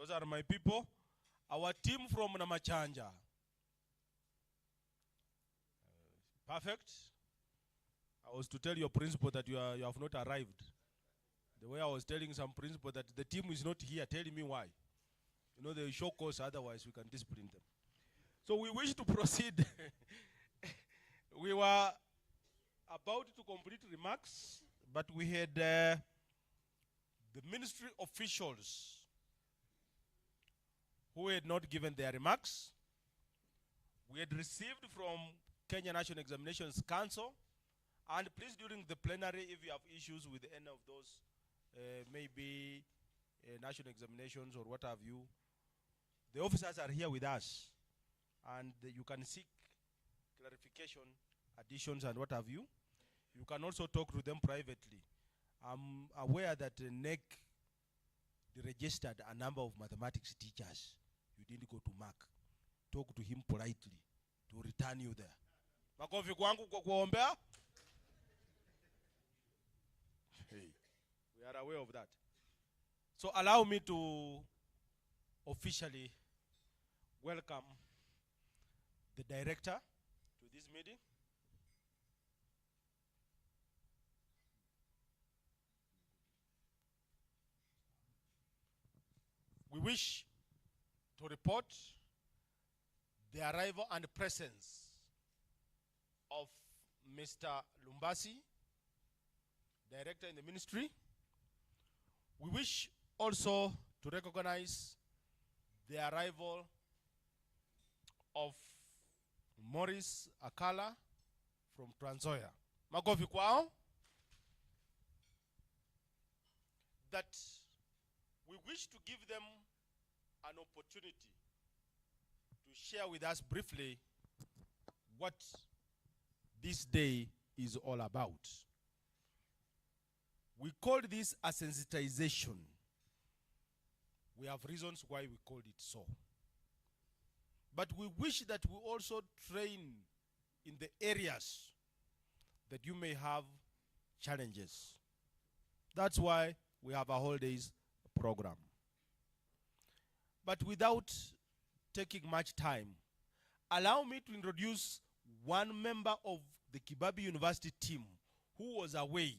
Those are my people. Our team from Namachanja. Perfect. I was to tell your principal that you have not arrived. The way I was telling some principal that the team is not here, telling me why. You know, they show cause, otherwise we can discipline them. So we wish to proceed. We were about to complete remarks, but we had the ministry officials who had not given their remarks. We had received from Kenya National Examinations Council, and please, during the plenary, if you have issues with any of those, maybe national examinations or what have you, the officers are here with us, and you can seek clarification, additions, and what have you. You can also talk to them privately. I'm aware that NEC registered a number of mathematics teachers. You didn't go to Mark. Talk to him politely to return you there. Makofi kwangu kwa kuombea. Hey, we are aware of that. So allow me to officially welcome the director to this meeting. We wish to report the arrival and presence of Mr. Lumbasi, Director in the ministry. We wish also to recognize the arrival of Morris Akala from Trans Nzoia. Makofi kwao. That we wish to give them an opportunity to share with us briefly what this day is all about. We call this a sensitization. We have reasons why we called it so. But we wish that we also train in the areas that you may have challenges. That's why we have a whole day's program. But without taking much time, allow me to introduce one member of the Kibabii University team who was away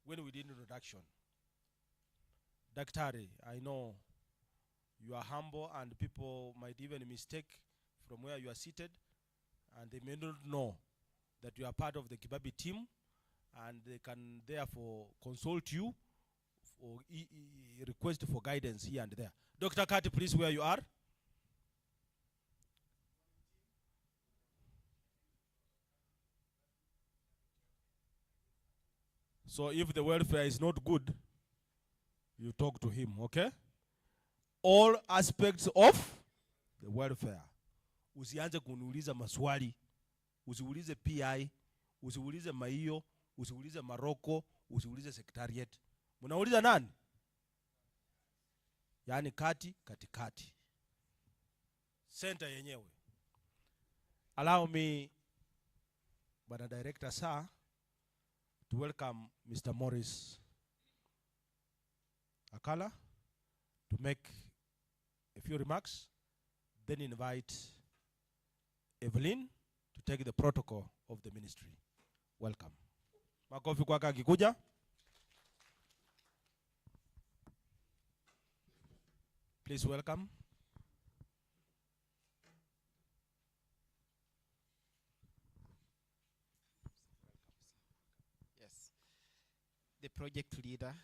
when we did introduction. Daktari, I know you are humble and people might even mistake from where you are seated, and they may not know that you are part of the Kibabii team, and they can therefore consult you or request for guidance here and there. Dr. Kati, please, where you are. So if the welfare is not good, you talk to him, okay? All aspects of the welfare. Usianze kuniuliza maswali, usiulize PI, usiulize Maio, usiulize Maroko, usiulize Secretariat. Munauliza nani? Yani katikati. Center yenyewe. Allow me, Bwana Director Sir, to welcome Mr. Morris Akala to make a few remarks, then invite Evelyn to take the protocol of the ministry. Welcome. Makofi kwa akikuja. Please welcome. Yes. The project leader,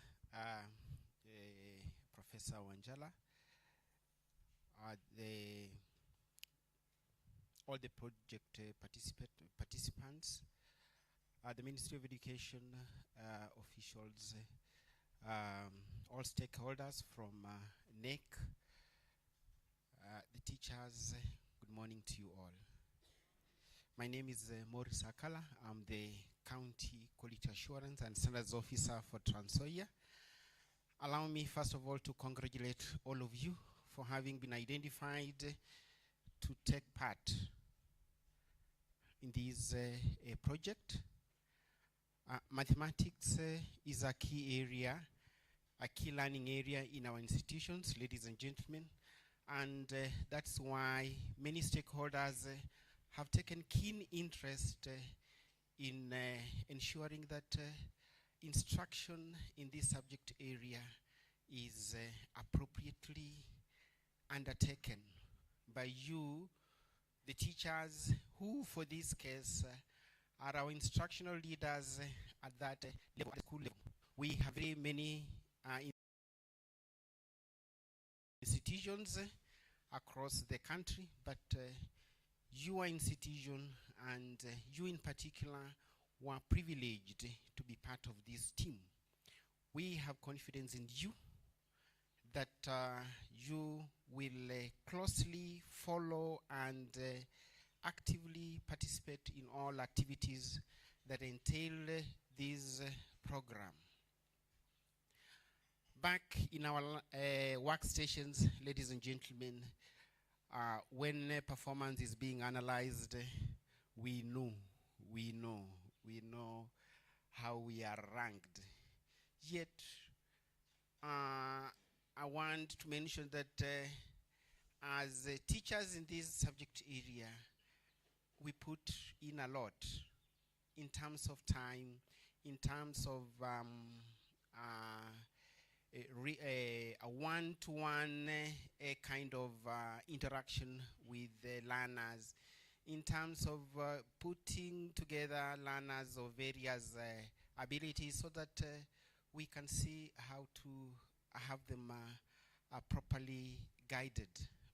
Professor Wanjala, all the project participants, the Ministry of Education officials, all stakeholders from NEC, the teachers, good morning to you all. My name is Morris Akala. I'm the County Quality Assurance and Standards Officer for Trans Nzoia. Allow me first of all to congratulate all of you for having been identified to take part in this project. Mathematics is a key area, a key learning area in our institutions, ladies and gentlemen. And that's why many stakeholders have taken keen interest in ensuring that instruction in this subject area is appropriately undertaken by you, the teachers, who for this case are our instructional leaders at that level, at the school level. We have very many institutions across the country, but your institution and you in particular were privileged to be part of this team. We have confidence in you that you will closely follow and actively participate in all activities that entail this program. Back in our workstations, ladies and gentlemen, when performance is being analyzed, we know how we are ranked. Yet, I want to mention that as teachers in this subject area, we put in a lot in terms of time, in terms of a one-to-one kind of interaction with the learners, in terms of putting together learners of various abilities so that we can see how to have them properly guided.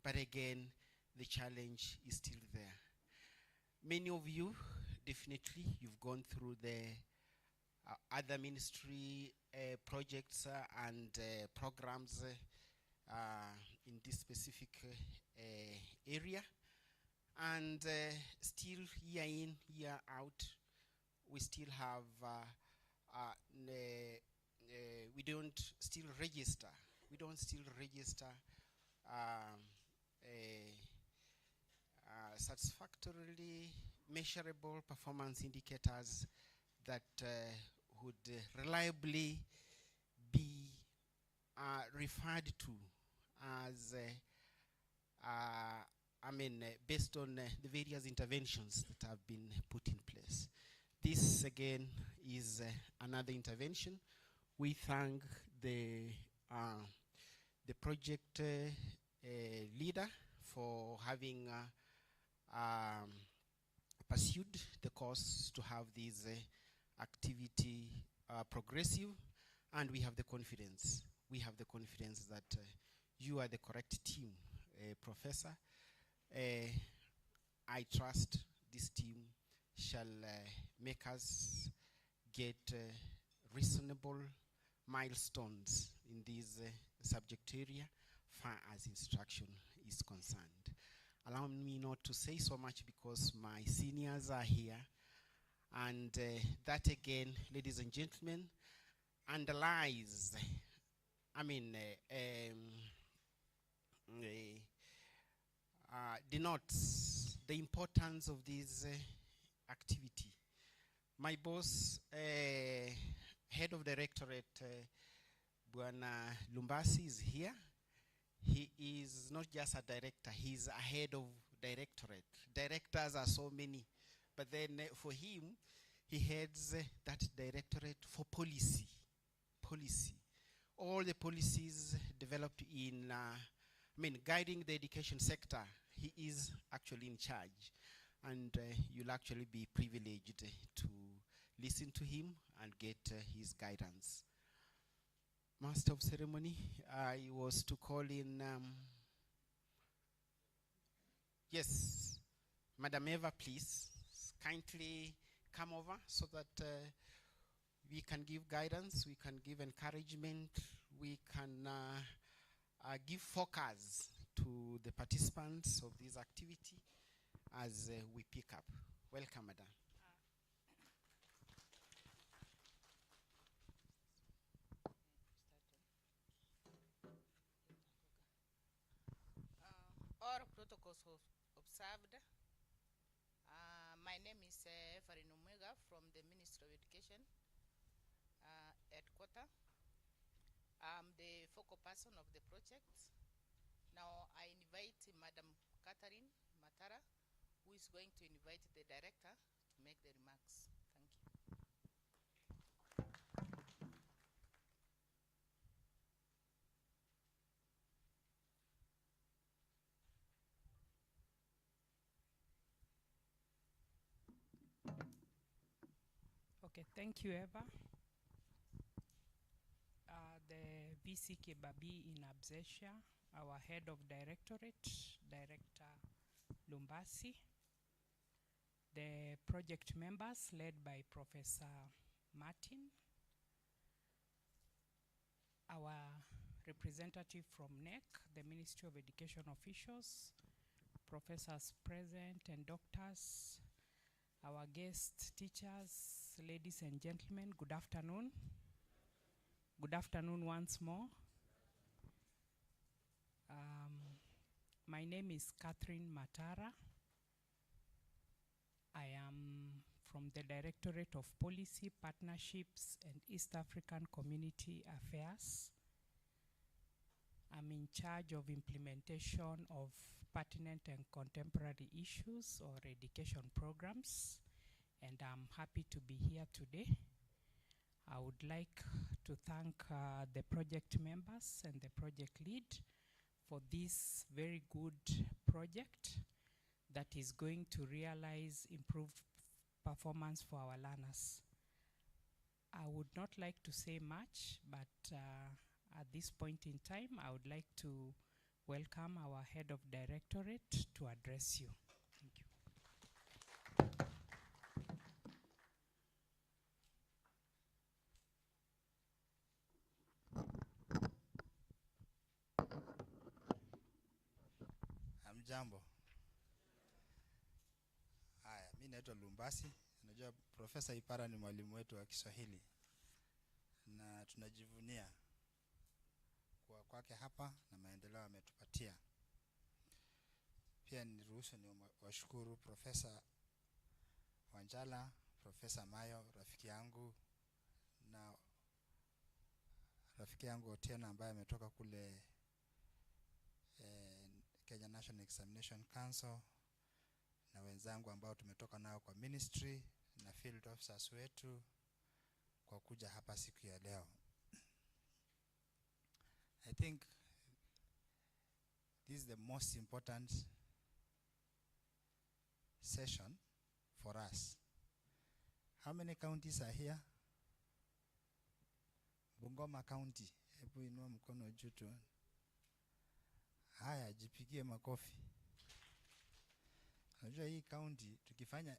But again, the challenge is still there. Many of you, definitely, you've gone through the other ministry projects and programs in this specific area. And still, year in, year out, we still have, we don't still register. We don't still register satisfactorily measurable performance indicators that would reliably be referred to as, based on the various interventions that have been put in place. This again is another intervention. We thank the project leader for having pursued the course to have this activity progressive, and we have the confidence. We have the confidence that you are the correct team, Professor. I trust this team shall make us get reasonable milestones in this subject area far as instruction is concerned. Allow me not to say so much because my seniors are here, and that again, ladies and gentlemen, underlies, denotes the importance of this activity. My boss, head of directorate, Buana Lumbasi, is here. He is not just a director, he's a head of directorate. Directors are so many, but then for him, he heads that directorate for policy. All the policies developed in, guiding the education sector, he is actually in charge. And you'll actually be privileged to listen to him and get his guidance. Master of Ceremony, I was to call in, yes, Madam Eva, please, kindly come over so that we can give guidance, we can give encouragement, we can give focus to the participants of this activity as we pick up. Welcome, Madam. All protocols observed. My name is Farino Mwega from the Ministry of Education headquarters. I'm the focal person of the project. Now I invite Madam Catherine Matara, who is going to invite the director to make the remarks. Thank you. Okay, thank you, Eva. The VC Kibabii in absentia, our head of directorate, Director Lumbasi, the project members led by Professor Martin, our representative from NEC, the Ministry of Education officials, professors present and doctors, our guest teachers, ladies and gentlemen, good afternoon. Good afternoon once more. My name is Catherine Matara. I am from the Directorate of Policy, Partnerships, and East African Community Affairs. I'm in charge of implementation of pertinent and contemporary issues or education programs, and I'm happy to be here today. I would like to thank the project members and the project lead for this very good project that is going to realize improved performance for our learners. I would not like to say much, but at this point in time, I would like to welcome our head of directorate to address you. Thank you. Jambo. Haya, mimi naitwa Lumbasi. Unajua Profesa Ipara ni mwalimu wetu wa Kiswahili. Na tunajivunia kwa kwake hapa na maendeleo ametupatia. Pia niruhusu ni washukuru Profesa Wanjala, Profesa Mayo, rafiki yangu, na rafiki yangu Otieno ambaye ametoka kule Kenya National Examination Council, na wenzangu ambao tumetoka nao kwa ministry na field officers wetu kwa kuja hapa siku ya leo. I think this is the most important session for us. How many counties are here? Bungoma County. Hebu inua mkono juu tu. Haya, jipigie makofi. Unajua hii county tukifanya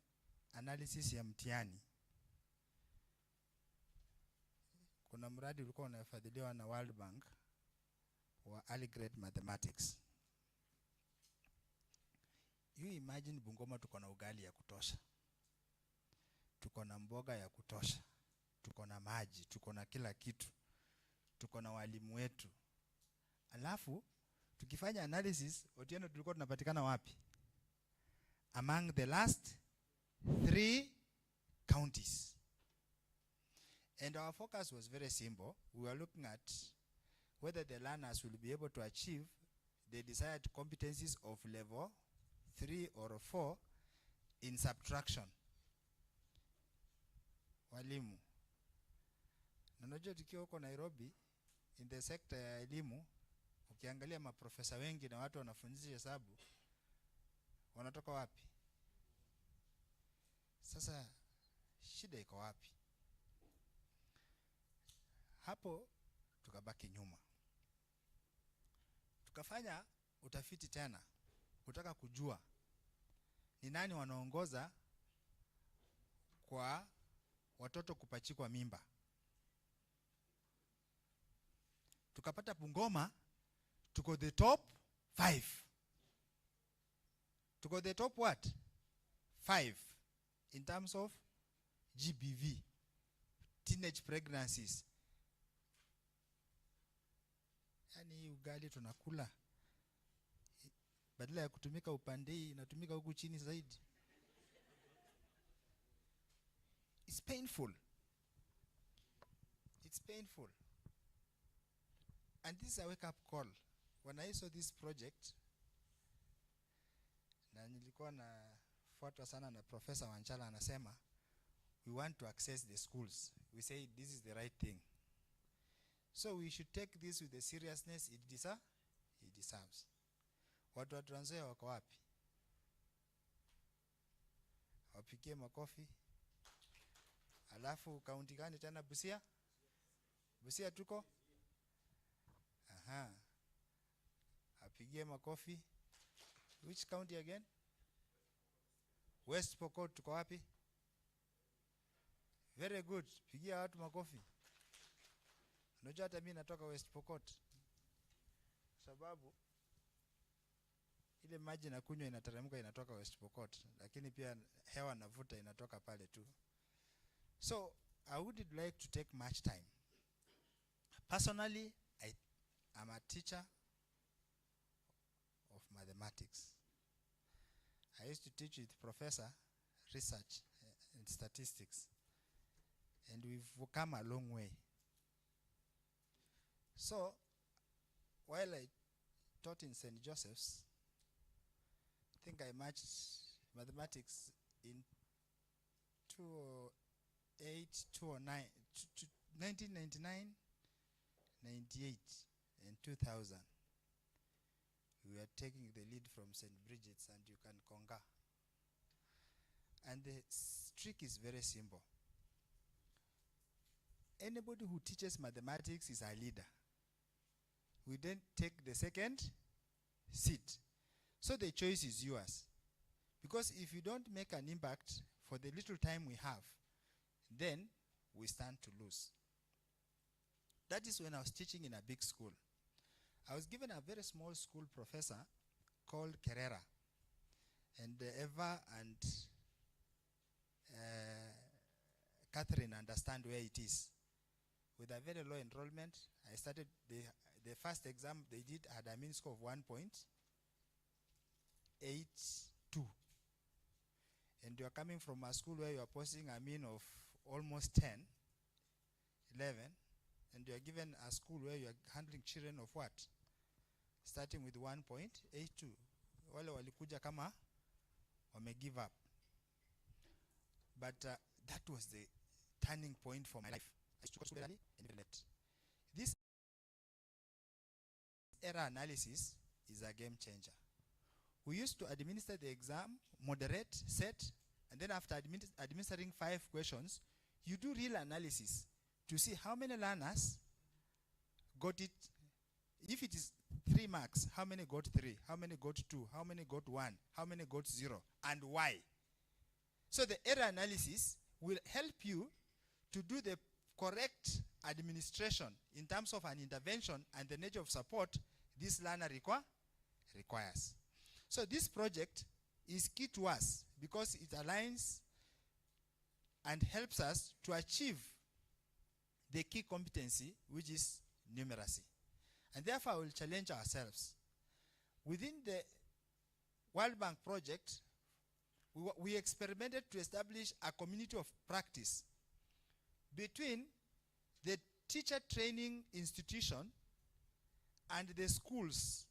analysis ya mtihani, kuna mradi ulikuwa unafadhiliwa na World Bank wa early grade mathematics. You imagine Bungoma tuko na ugali ya kutosha, tuko na mboga ya kutosha, tuko na maji, tuko na kila kitu, tuko na walimu wetu. Alafu tukifanya analysis, Otieno tulikuwa tunapatikana wapi? Among the last 3 counties. And our focus was very simple. We were looking at whether the learners will be able to achieve the desired competencies of level 3 or 4 in subtraction. Walimu. Na unajua tukiwa huko Nairobi, in the sector ya elimu, ukiangalia maprofesa wengi na watu wanafunzi hesabu, wanatoka wapi? Sasa shida iko wapi? Hapo tukabaki nyuma. Tukafanya utafiti tena, kutaka kujua ni nani wanaongoza kwa watoto kupachikwa mimba. Tukapata Bungoma tuko the top 5. Tuko the top what? 5 in terms of GBV, teenage pregnancies. Yani ugali tunakula, badala ya kutumika upande hii inatumika huku chini zaidi. It's painful. It's painful. And this is a wake-up call. When I saw this project, nilikuwa nafuatwa sana na Professor Wanchala anasema we want to access the schools. We say this is the right thing. So we should take this with the seriousness it deserves. Watu wa Trans Nzoia wako wapi? Wapigie makofi. Alafu kaunti gani tena? Busia? Busia tuko? Aha. Apigie makofi. Which county again? West Pokot tuko wapi? Very good. Pigia watu makofi. Unajua hata mimi natoka West Pokot. Sababu ile maji na kunywa inateremka inatoka West Pokot, lakini pia hewa navuta inatoka pale tu. So I would like to take much time. Personally, I am a teacher of mathematics. I used to teach with Professor Research and Statistics, and we've come a long way. So while I taught in St. Joseph's, I think I matched mathematics in 2008, 2009, 1999, 98, and 2000. We were taking the lead from St. Bridget's and you can conquer. And the trick is very simple. Anybody who teaches mathematics is a leader. We then take the second seat. So the choice is yours. Because if you don't make an impact for the little time we have, then we stand to lose. That is when I was teaching in a big school. I was given a very small school professor called Kerera. And Eva and Catherine understand where it is. With a very low enrollment, I started the first exam they did had a mean score of 1.82. And you are coming from a school where you are posting a mean of almost 10, 11, and you are given a school where you are handling children of what? Starting with 1.82. Wale walikuja kama wame give up. But that was the turning point for my life. I used to go to school early and very late. This error analysis is a game changer. We used to administer the exam, moderate, set, and then after administering 5 questions, you do real analysis to see how many learners got it. If it is 3 marks, how many got 3, how many got 2, how many got 1, how many got 0, and why. So the error analysis will help you to do the correct administration in terms of an intervention and the nature of support this learner requires. So this project is key to us because it aligns and helps us to achieve the key competency, which is numeracy. And therefore, we will challenge ourselves. Within the World Bank project, we experimented to establish a community of practice between the teacher training institution and the schools,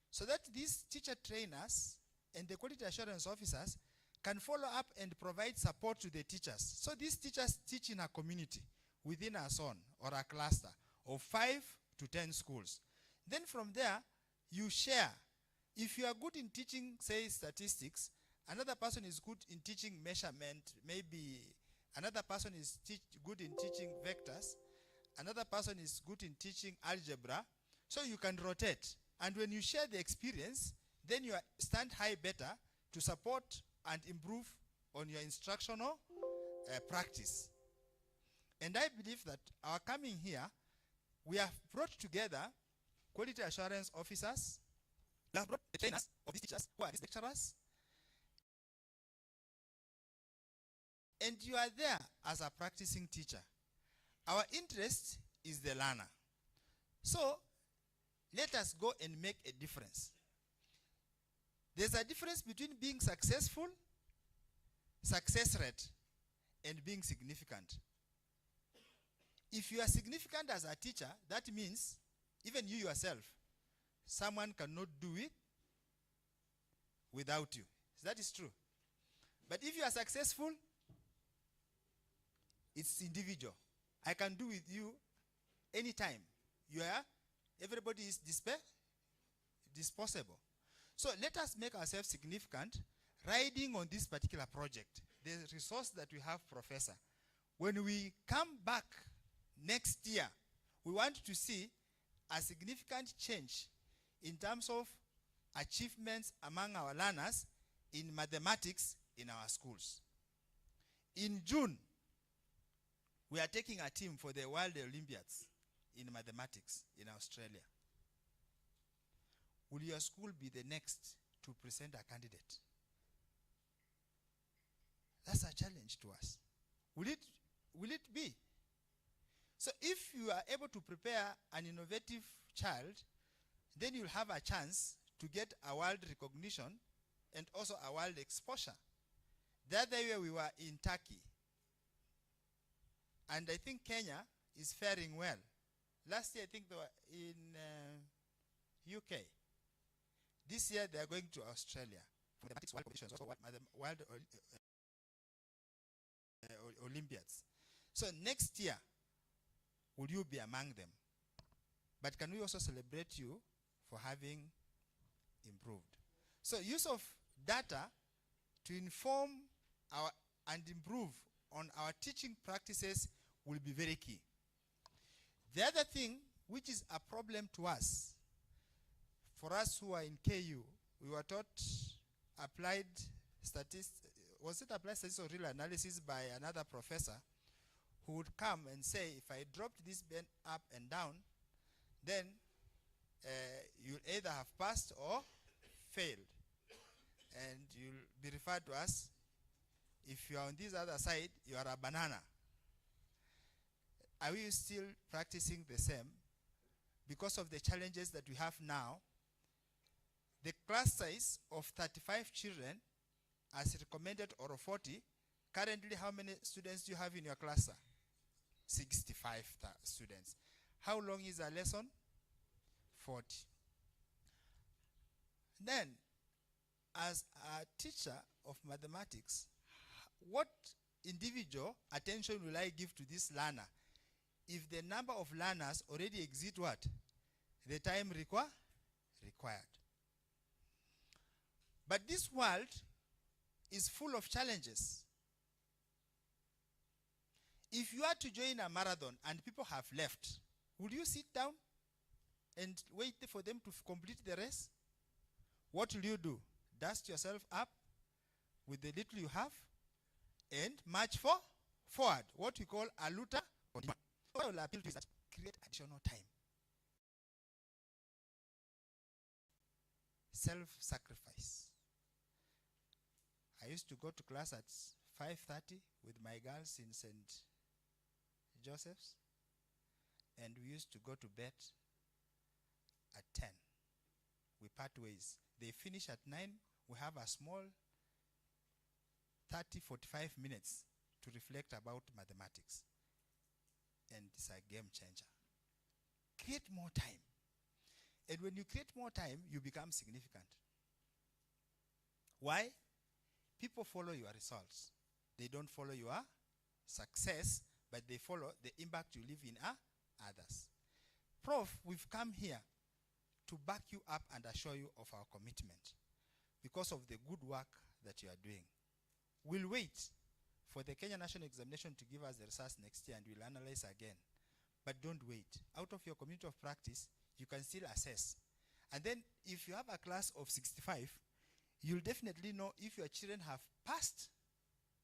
so that these teacher trainers and the quality assurance officers can follow up and provide support to the teachers. So these teachers teach in a community within a zone or a cluster of 5 to 10 schools. Then from there, you share. If you are good in teaching, say, statistics, another person is good in teaching measurement, maybe another person is good in teaching vectors, another person is good in teaching algebra, so you can rotate. And when you share the experience, then you stand high better to support and improve on your instructional practice. And I believe that our coming here, we have brought together quality assurance officers, we have brought the trainers of these teachers who are these lecturers, and you are there as a practicing teacher. Our interest is the learner. So let us go and make a difference. There's a difference between being successful, success rate, and being significant. If you are significant as a teacher, that means even you yourself, someone cannot do it without you. That is true. But if you are successful, it's individual. I can do with you anytime. Everybody is disposable. So let us make ourselves significant, riding on this particular project, the resource that we have, Professor. When we come back next year, we want to see a significant change in terms of achievements among our learners in mathematics in our schools. In June, we are taking a team for the World Olympiads in mathematics in Australia. Will your school be the next to present a candidate? That's a challenge to us. Will it be? So if you are able to prepare an innovative child, then you'll have a chance to get a world recognition and also a world exposure. The other way we were in Turkey. And I think Kenya is faring well. Last year, I think they were in UK. This year, they are going to Australia for the mathematics world competitions, also world Olympiads. So next year, will you be among them? But can we also celebrate you for having improved? So use of data to inform and improve on our teaching practices will be very key. The other thing, which is a problem to us, for us who are in KU, we were taught applied statistics, was it applied statistics or real analysis by another professor who would come and say, if I dropped this pen up and down, then you'll either have passed or failed. And you'll be referred to as, if you are on this other side, you are a banana. Are we still practicing the same? Because of the challenges that we have now, the class size of 35 children, as recommended, or 40, currently how many students do you have in your class, sir? 65 students. How long is a lesson? 40. Then, as a teacher of mathematics, what individual attention will I give to this learner if the number of learners already exceed what? The time required. But this world is full of challenges. If you are to join a marathon and people have left, would you sit down and wait for them to complete the race? What will you do? Dust yourself up with the little you have and march forward. What we call a luta. What I will appeal to is that create additional time. Self-sacrifice. I used to go to class at 5:30 with my girls in St. Joseph's, and we used to go to bed at 10. We part ways. They finish at 9. We have a small 30-45 minutes to reflect about mathematics. And it's a game changer. Create more time. And when you create more time, you become significant. Why? People follow your results. They don't follow your success, but they follow the impact you leave in others. Prof, we've come here to back you up and assure you of our commitment because of the good work that you are doing. We'll wait for the Kenya National Examination to give us the results next year, and we'll analyze again. But don't wait. Out of your community of practice, you can still assess. And then if you have a class of 65, you'll definitely know if your children have passed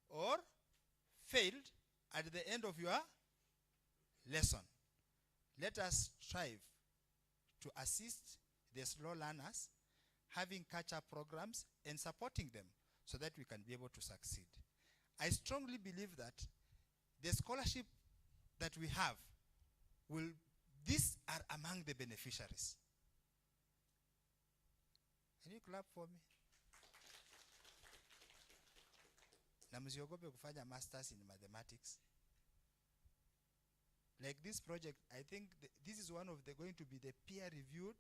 or failed at the end of your lesson. Let us strive to assist the slow learners, having catch-up programs and supporting them so that we can be able to succeed. I strongly believe that the scholarship that we have these are among the beneficiaries. Can you clap for me? Na msiogope kufanya masters in mathematics. Like this project, I think this is going to be the peer-reviewed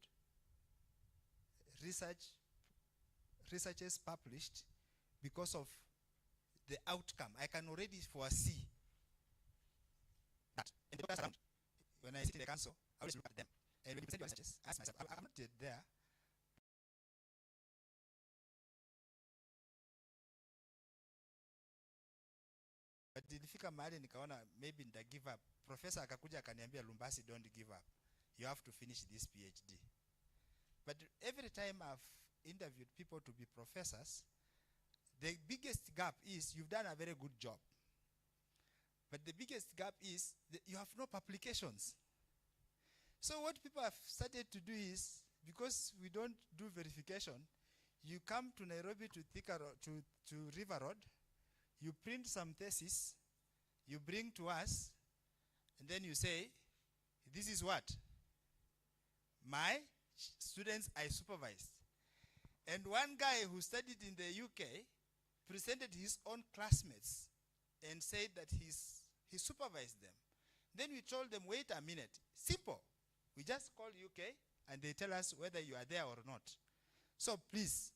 researches published because of the outcome. I can already foresee that. And the around, when I sit in the council, I always look at them. And when you present your researches, ask myself, I'm not yet there. But nilifika mahali nikaona maybe nita give up. Professor akakuja akaniambia, Lumbasi, don't give up. You have to finish this PhD. But every time I've interviewed people to be professors, the biggest gap is you've done a very good job. But the biggest gap is that you have no publications. So what people have started to do is, because we don't do verification, you come to Nairobi to River Road, you print some thesis, you bring to us, and then you say, this is what my students I supervised. And one guy who studied in the UK presented his own classmates and said that he supervised them. Then we told them, wait a minute, simple. We just call UK and they tell us whether you are there or not. So please,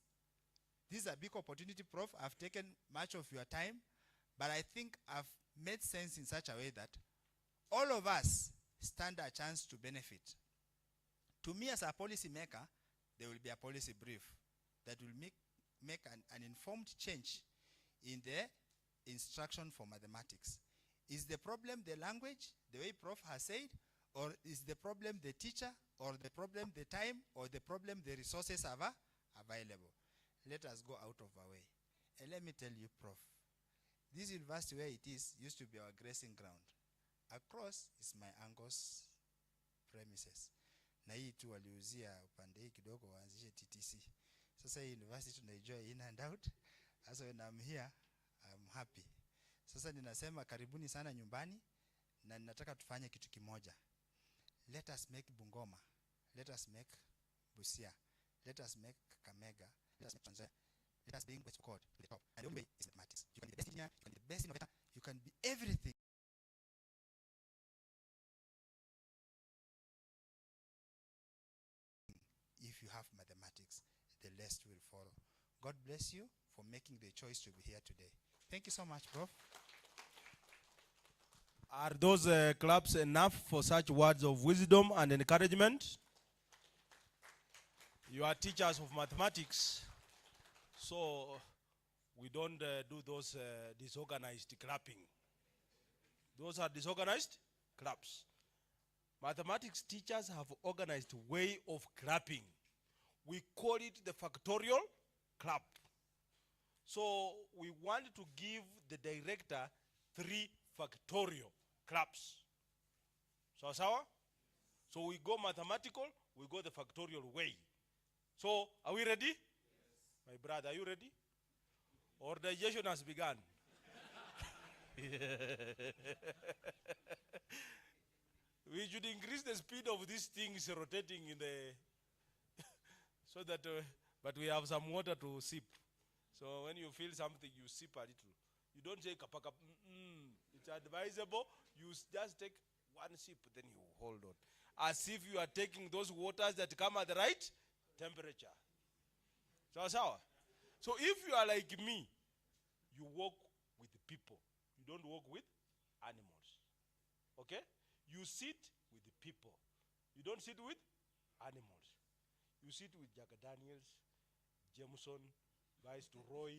this is a big opportunity, Prof. I've taken much of your time, but I think I've made sense in such a way that all of us stand a chance to benefit. To me as a policy maker, there will be a policy brief that will make an informed change in the instruction for mathematics. Is the problem the language, the way Prof has said, or is the problem the teacher, or the problem the time, or the problem the resources are available? Let us go out of our way. And let me tell you, Prof, this university where it is used to be our grazing ground. Across is my uncle's premises. Na hii tu waliuzia upande hii kidogo waanzishe TTC. Sasa hii university tunaenjoy in and out. So when I'm here, I'm happy. Sasa ninasema karibuni sana nyumbani na ninataka tufanye kitu kimoja. Let us make Bungoma. Let us make Busia. Let us make Kakamega. Let us make Tanzania. Let us bring West Coast to the top. And the only way is mathematics. You can be the best engineer, you can be the best innovator, you can be everything. If you have mathematics, the rest will follow. God bless you for making the choice to be here today. Thank you so much, Prof. Are those claps enough for such words of wisdom and encouragement? You are teachers of mathematics, so we don't do those disorganized clapping. Those are disorganized claps. Mathematics teachers have organized way of clapping. We call it the factorial clap. So we want to give the director 3 factorial claps. So we go mathematical, we go the factorial way. So are we ready? Yes. My brother, are you ready? Or digestion has begun? We should increase the speed of these things rotating in the so that but we have some water to sip. So when you feel something, you sip a little. You don't take a pack up. It's advisable. You just take one sip, then you hold on. As if you are taking those waters that come at the right temperature. So if you are like me, you walk with people. You don't walk with animals. Okay? You sit with the people. You don't sit with animals. You sit with Jack Daniels, Jameson, Vice to Roy,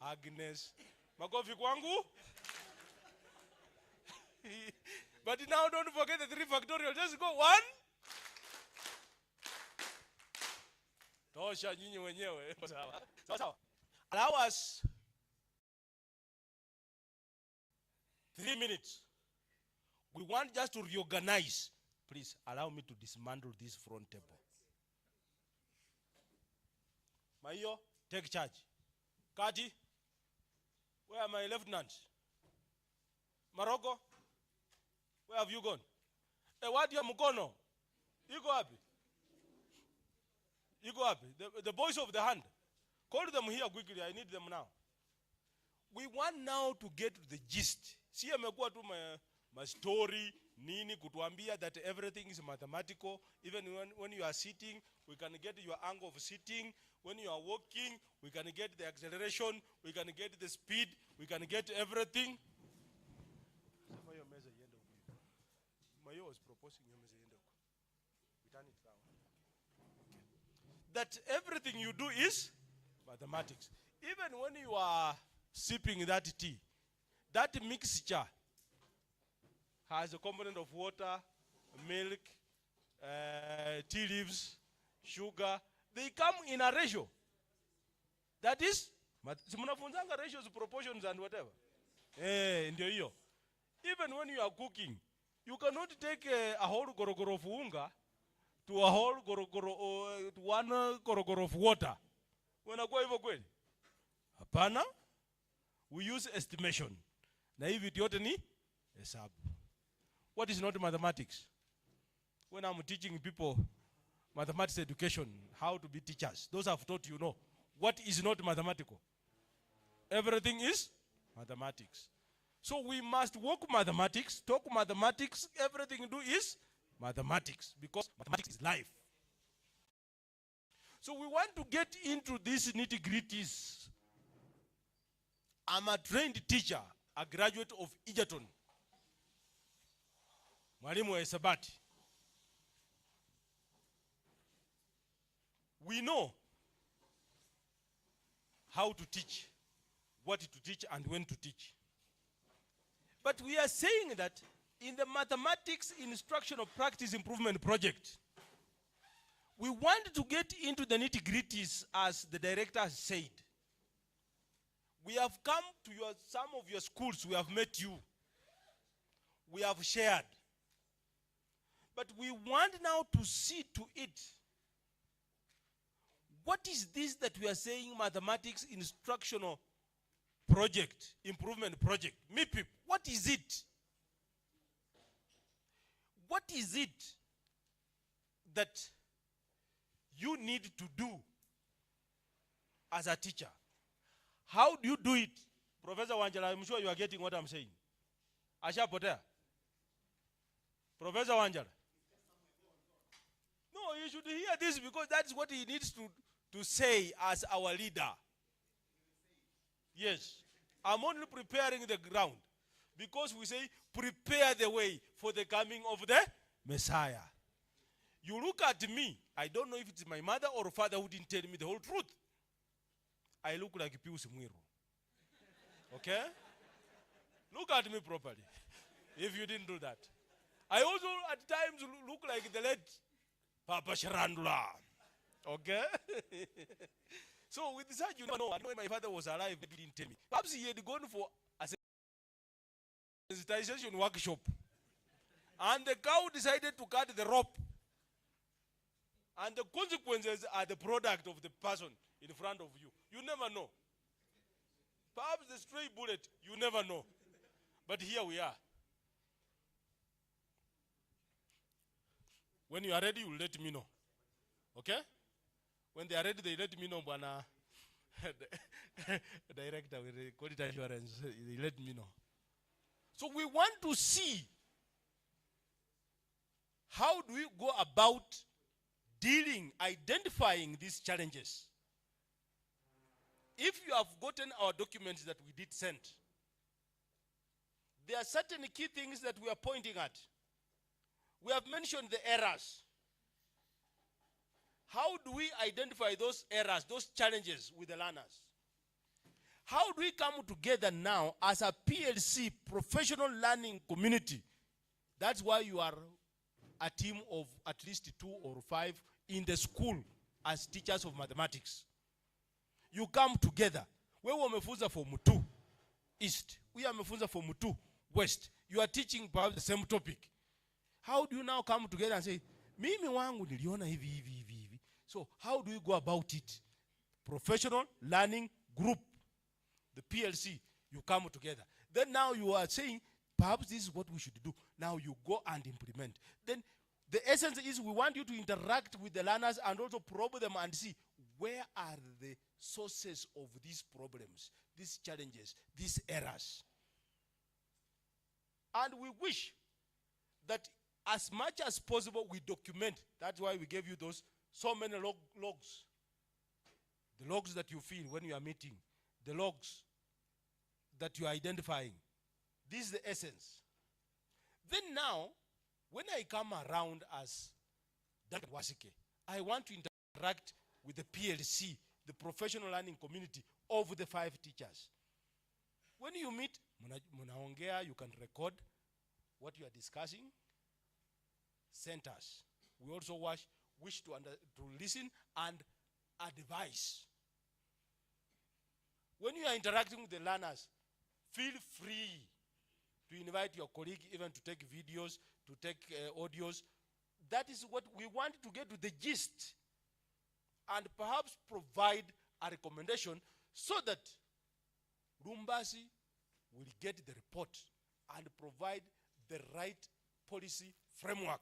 Agnes. Makofi kwangu. But now don't forget the 3 factorial. Just go 1. Tosha nyinyi wenyewe. Sawa. Allow us 3 minutes. We want just to reorganize. Please allow me to dismantle this front table. Mayo, take charge. Kati, where are my lieutenants? Morocco, where have you gone? What you Mukono? You go up. You go up. The boys of the hand. Call them here quickly. I need them now. We want now to get to the gist. See, amekuwa tu my story, Nini kutuambia that everything is mathematical. Even when you are sitting, we can get your angle of sitting. When you are walking, we can get the acceleration, we can get the speed, we can get everything. Mayo was proposing we turn it down. That everything you do is mathematics. Even when you are sipping that tea, that mixture has a component of water, milk, tea leaves, sugar. They come in a ratio. That is, simunafunzanga ratios, proportions, and whatever. Ndio hiyo. Even when you are cooking, you cannot take a whole gorogoro of unga to a whole gorogoro, to one gorogoro of water. Unakuwa hivyo kweli? Hapana. We use estimation. Na hivi yote ni hesabu. What is not mathematics? When I'm teaching people mathematics education, how to be teachers, those I've taught you know. What is not mathematical? Everything is mathematics. So we must walk mathematics, talk mathematics, everything we do is mathematics, because mathematics is life. So we want to get into these nitty-gritties. I'm a trained teacher, a graduate of Egerton. Mwalimu wa hisabati. We know how to teach, what to teach, and when to teach. But we are saying that in the mathematics instructional practice improvement project, we want to get into the nitty-gritties, as the director has said. We have come to some of your schools, we have met you. We have shared. But we want now to see to it. What is this that we are saying mathematics instructional project, improvement project? MIPIP, what is it? What is it that you need to do as a teacher? How do you do it? Professor Wanjala, I'm sure you are getting what I'm saying. Asha Potea. Professor Wanjala. No, you should hear this, because that's what he needs to say as our leader. Yes. I'm only preparing the ground, because we say prepare the way for the coming of the Messiah. You look at me, I don't know if it's my mother or father who didn't tell me the whole truth. I look like Pius Mwiro. Okay? Look at me properly, if you didn't do that. I also at times look like the late Papa Sharandula. Okay? So with this, you know, when my father was alive, he didn't tell me. Perhaps he had gone for a sensitization workshop. And the cow decided to cut the rope. And the consequences are the product of the person in front of you. You never know. Perhaps the stray bullet, you never know. But here we are. When you are ready, you let me know. Okay? When they are ready, they let me know, Bwana. Director, quality assurance, they let me know. So we want to see how do we go about identifying these challenges. If you have gotten our documents that we did send, there are certain key things that we are pointing at. We have mentioned the errors. How do we identify those errors, those challenges with the learners? How do we come together now as a PLC, professional learning community? That's why you are a team of at least 2 or 5 in the school as teachers of mathematics. You come together. We were mefunza for Mutu East. We are mefunza for Mutu West. You are teaching perhaps the same topic. How do you now come together and say, mimi wangu niliona hivi. So how do you go about it? Professional learning group, the PLC, you come together. Then now you are saying, perhaps this is what we should do. Now you go and implement. Then the essence is we want you to interact with the learners and also probe them and see where are the sources of these problems, these challenges, these errors. And we wish that as much as possible we document. That's why we gave you those so many logs. The logs that you feel when you are meeting, the logs that you are identifying. This is the essence. Then now, when I come around as Dr. Wasike, I want to interact with the PLC, the professional learning community of the 5 teachers. When you meet, munaongea, you can record what you are discussing. Send us. We also wish to listen and advise. When you are interacting with the learners, feel free to invite your colleague even to take videos, to take audios. That is what we want to get to the gist, and perhaps provide a recommendation so that Lumbasi will get the report and provide the right policy framework.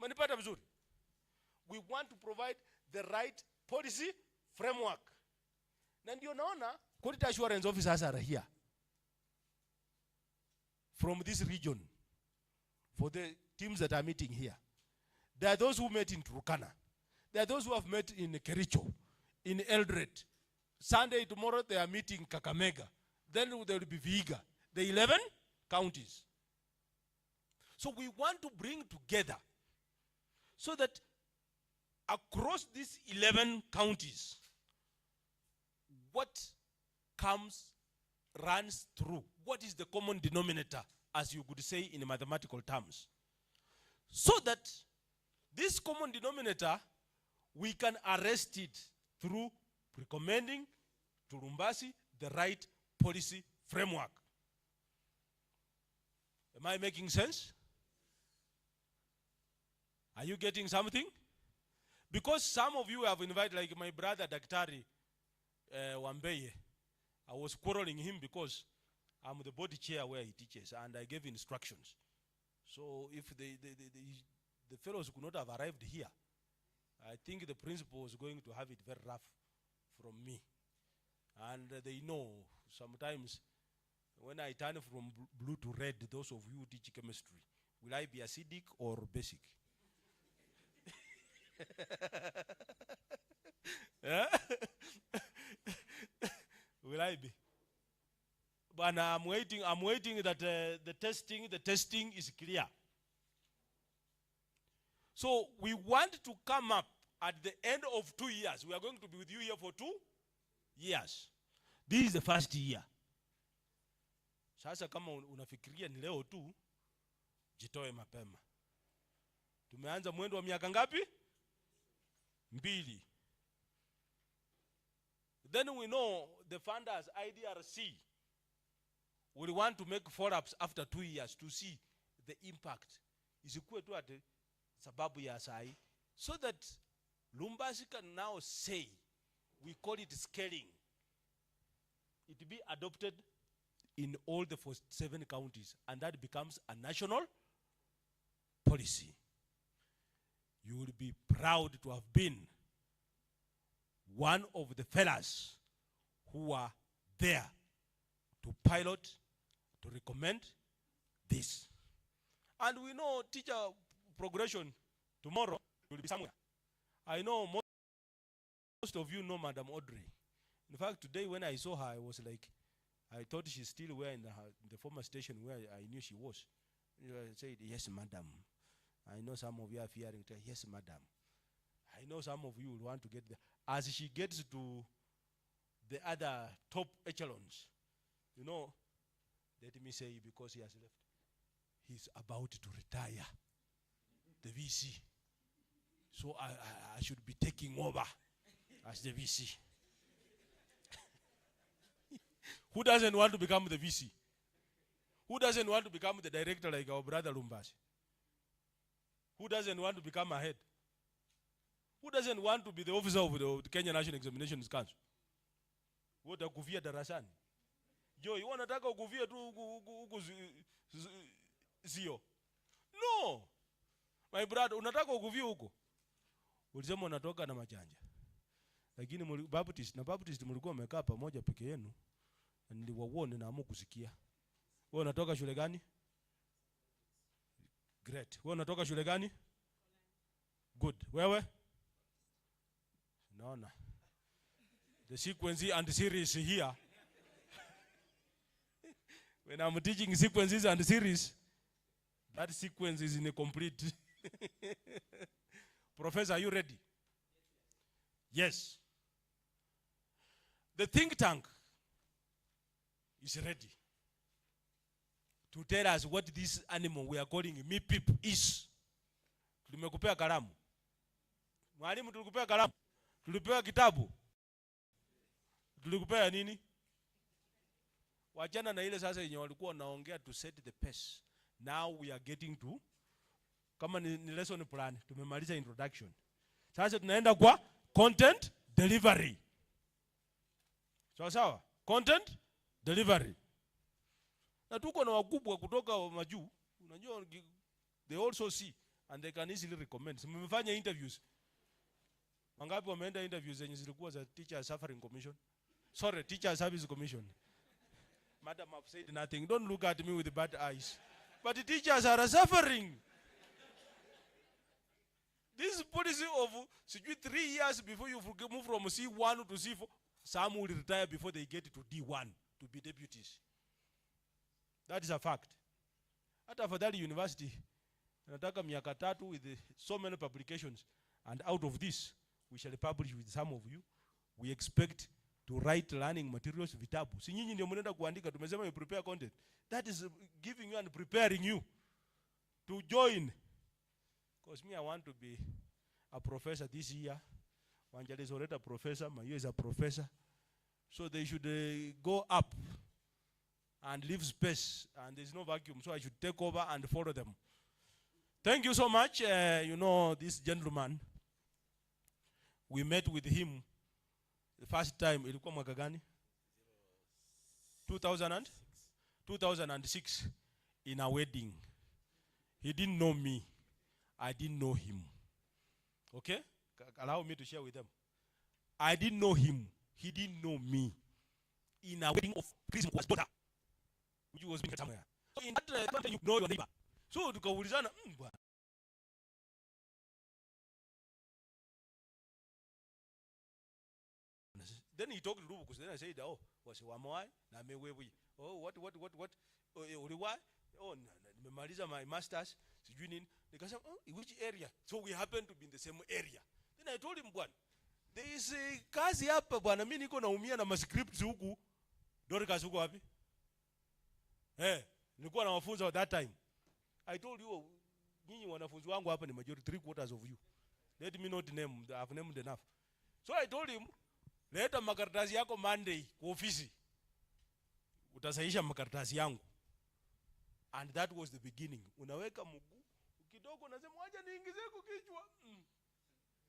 Manipata vizuri. We want to provide the right policy framework. Na ndio naona quality assurance officers are here from this region for the teams that are meeting here. There are those who met in Turkana. There are those who have met in Kericho, in Eldoret. Sunday, tomorrow, they are meeting Kakamega. Then there will be Vihiga. The 11 counties. So we want to bring together so that across these 11 counties, what runs through, what is the common denominator, as you could say in mathematical terms, so that this common denominator, we can arrest it through recommending to Lumbasi the right policy framework. Am I making sense? Are you getting something? Because some of you have invited, like my brother Daktari Wambeye. I was quarreling him because I'm the body chair where he teaches, and I gave instructions. So if the fellows could not have arrived here, I think the principal was going to have it very rough from me. And they know sometimes when I turn from blue to red, those of you who teach chemistry, will I be acidic or basic? Yeah? Will I be? But I'm waiting that the testing is clear. So we want to come up at the end of 2 years. We are going to be with you here for 2 years. This is the first year. Sasa kama unafikiria ni leo tu, jitoe mapema. Tumeanza mwendo wa miaka ngapi? 2. Then we know the funders, IDRC, will want to make follow-ups after 2 years to see the impact. Isikuwe tu ate sababu ya sai. So that Lumbasi can now say, we call it scaling. It be adopted in all the 7 counties, and that becomes a national policy. You will be proud to have been one of the fellas who are there to pilot, to recommend this. And we know teacher progression tomorrow will be somewhere. I know most of you know Madam Audrey. In fact, today when I saw her, I was like, I thought she's still where in the former station where I knew she was. I said, yes, madam. I know some of you are fearing. Yes, madam. I know some of you will want to get there. As she gets to the other top echelons, you know, let me say, because he has left, he's about to retire, the VC. So I should be taking over as the VC. Who doesn't want to become the VC? Who doesn't want to become the director like our brother Lumbasi? Who doesn't want to become a head? Who doesn't want to be the officer of the Kenya National Examinations Council? What kuvia darasani? Jo, you want to talk kuvia tu sio? No. My brother, unataka kuvia huko? Ulisema unatoka na machanja. Lakini Baptist mlikuwa mmekaa pamoja peke yenu. Niliwaone na amu kusikia. Wewe unatoka shule gani? Great. Wewe unatoka shule gani? Good. Wewe? Naona. The sequence and series here. When I'm teaching sequences and series, that sequence is incomplete. Professor, are you ready? Yes. The think tank is ready to tell us what this animal we are calling MIPIP is. Tulimekupea kalamu. Mwalimu tulikupea kalamu. Tulipewa kitabu. Tulikupea nini? Wachana na ile sasa yenye walikuwa wanaongea to set the pace. Now we are getting to, kama ni lesson plan, tumemaliza introduction. Sasa tunaenda kwa content delivery. Sawa? Content delivery. Na tuko na wakubwa kutoka majuu, unajua they also see and they can easily recommend. Mmefanya interviews. Wangapi wameenda interviews zenye zilikuwa za Teacher Suffering Commission? Sorry, Teacher Service Commission. Madam, I've said nothing. Don't look at me with bad eyes. But the teachers are suffering. This policy of 3 years before you move from C1 to C4, some will retire before they get to D1 to be deputies. That is a fact. At Afadhali University, nataka miaka 3 with so many publications, and out of this, we shall publish with some of you. We expect to write learning materials, vitabu. Si nyinyi ndio mnaenda kuandika, tumesema you prepare content. That is giving you and preparing you to join. Because me, I want to be a professor this year. Wanjali is already a professor, Mayo is a professor. So they should go up and leave space, and there's no vacuum. So I should take over and follow them. Thank you so much. You know, this gentleman, we met with him the first time, ilikuwa mwaka gani? 2006 in a wedding. He didn't know me. I didn't know him. Okay? Allow me to share with them. I didn't know him. He didn't know me. In a wedding of Chris Mkwa's daughter, which was being somewhere. So in that you know your neighbor. So tukaulizana, bwana. Then he talked to Rubu, because then I said, oh, was it Wamoai? Oh, what? Uliwai? Oh, nimemaliza my masters. Sijui nini. Nikasema, oh, which area? So we happen to be in the same area. Then I told him, bwana, there is a kazi hapa, bwana, mimi niko naumia na mascripts huku. Dorcas huko wapi? Nilikuwa nawafunza at that time. I told you, nyinyi wanafunzi wangu hapa ni majority, 3/4 of you. Let me not name, I've named enough. So I told him, leta makaratasi yako Monday kwa ofisi. Utasahisha makaratasi yangu. And that was the beginning. Unaweka mguu kidogo, unasema wacha niingize kwa kichwa.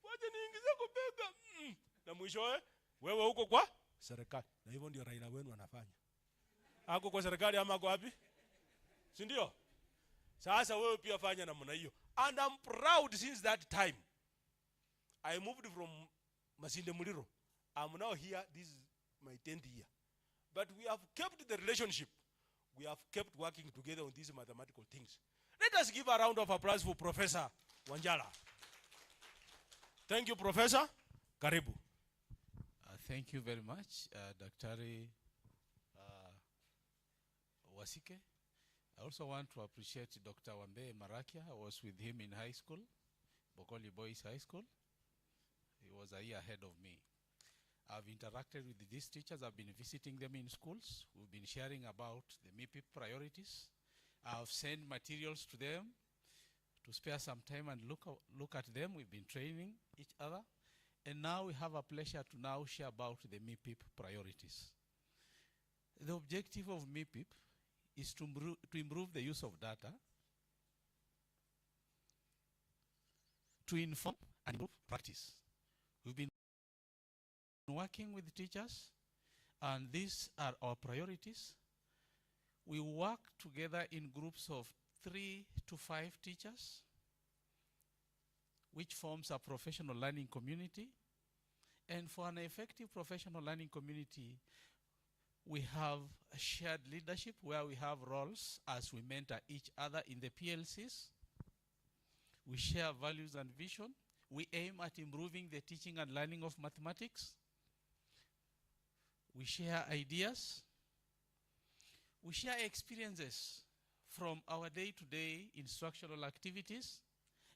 Wacha niingize kwa bega. Na mwishowe wewe huko kwa serikali. Na hivyo ndio Raila wenu anafanya. Ako kwa serikali ama kwa wapi? Si ndio? Sasa wewe pia fanya namna hiyo. And I'm proud since that time. I moved from Masinde Muliro. I'm now here, this is my 10th year. But we have kept the relationship. We have kept working together on these mathematical things. Let us give a round of applause for Professor Wanjala. Thank you, Professor. Karibu. Thank you very much, Dr. Wasike. I also want to appreciate Dr. Wambe Marakia. I was with him in high school, Bokoli Boys High School. He was a year ahead of me. I've interacted with these teachers. I've been visiting them in schools. We've been sharing about the MIPIP priorities. I've sent materials to them to spare some time and look at them. We've been training each other. And now we have a pleasure to now share about the MIPIP priorities. The objective of MIPIP is to improve the use of data, to inform and improve practice. We've been working with teachers, and these are our priorities. We work together in groups of 3 to 5 teachers, which forms a professional learning community. And for an effective professional learning community, we have a shared leadership where we have roles as we mentor each other in the PLCs. We share values and vision. We aim at improving the teaching and learning of mathematics. We share ideas. We share experiences from our day-to-day instructional activities,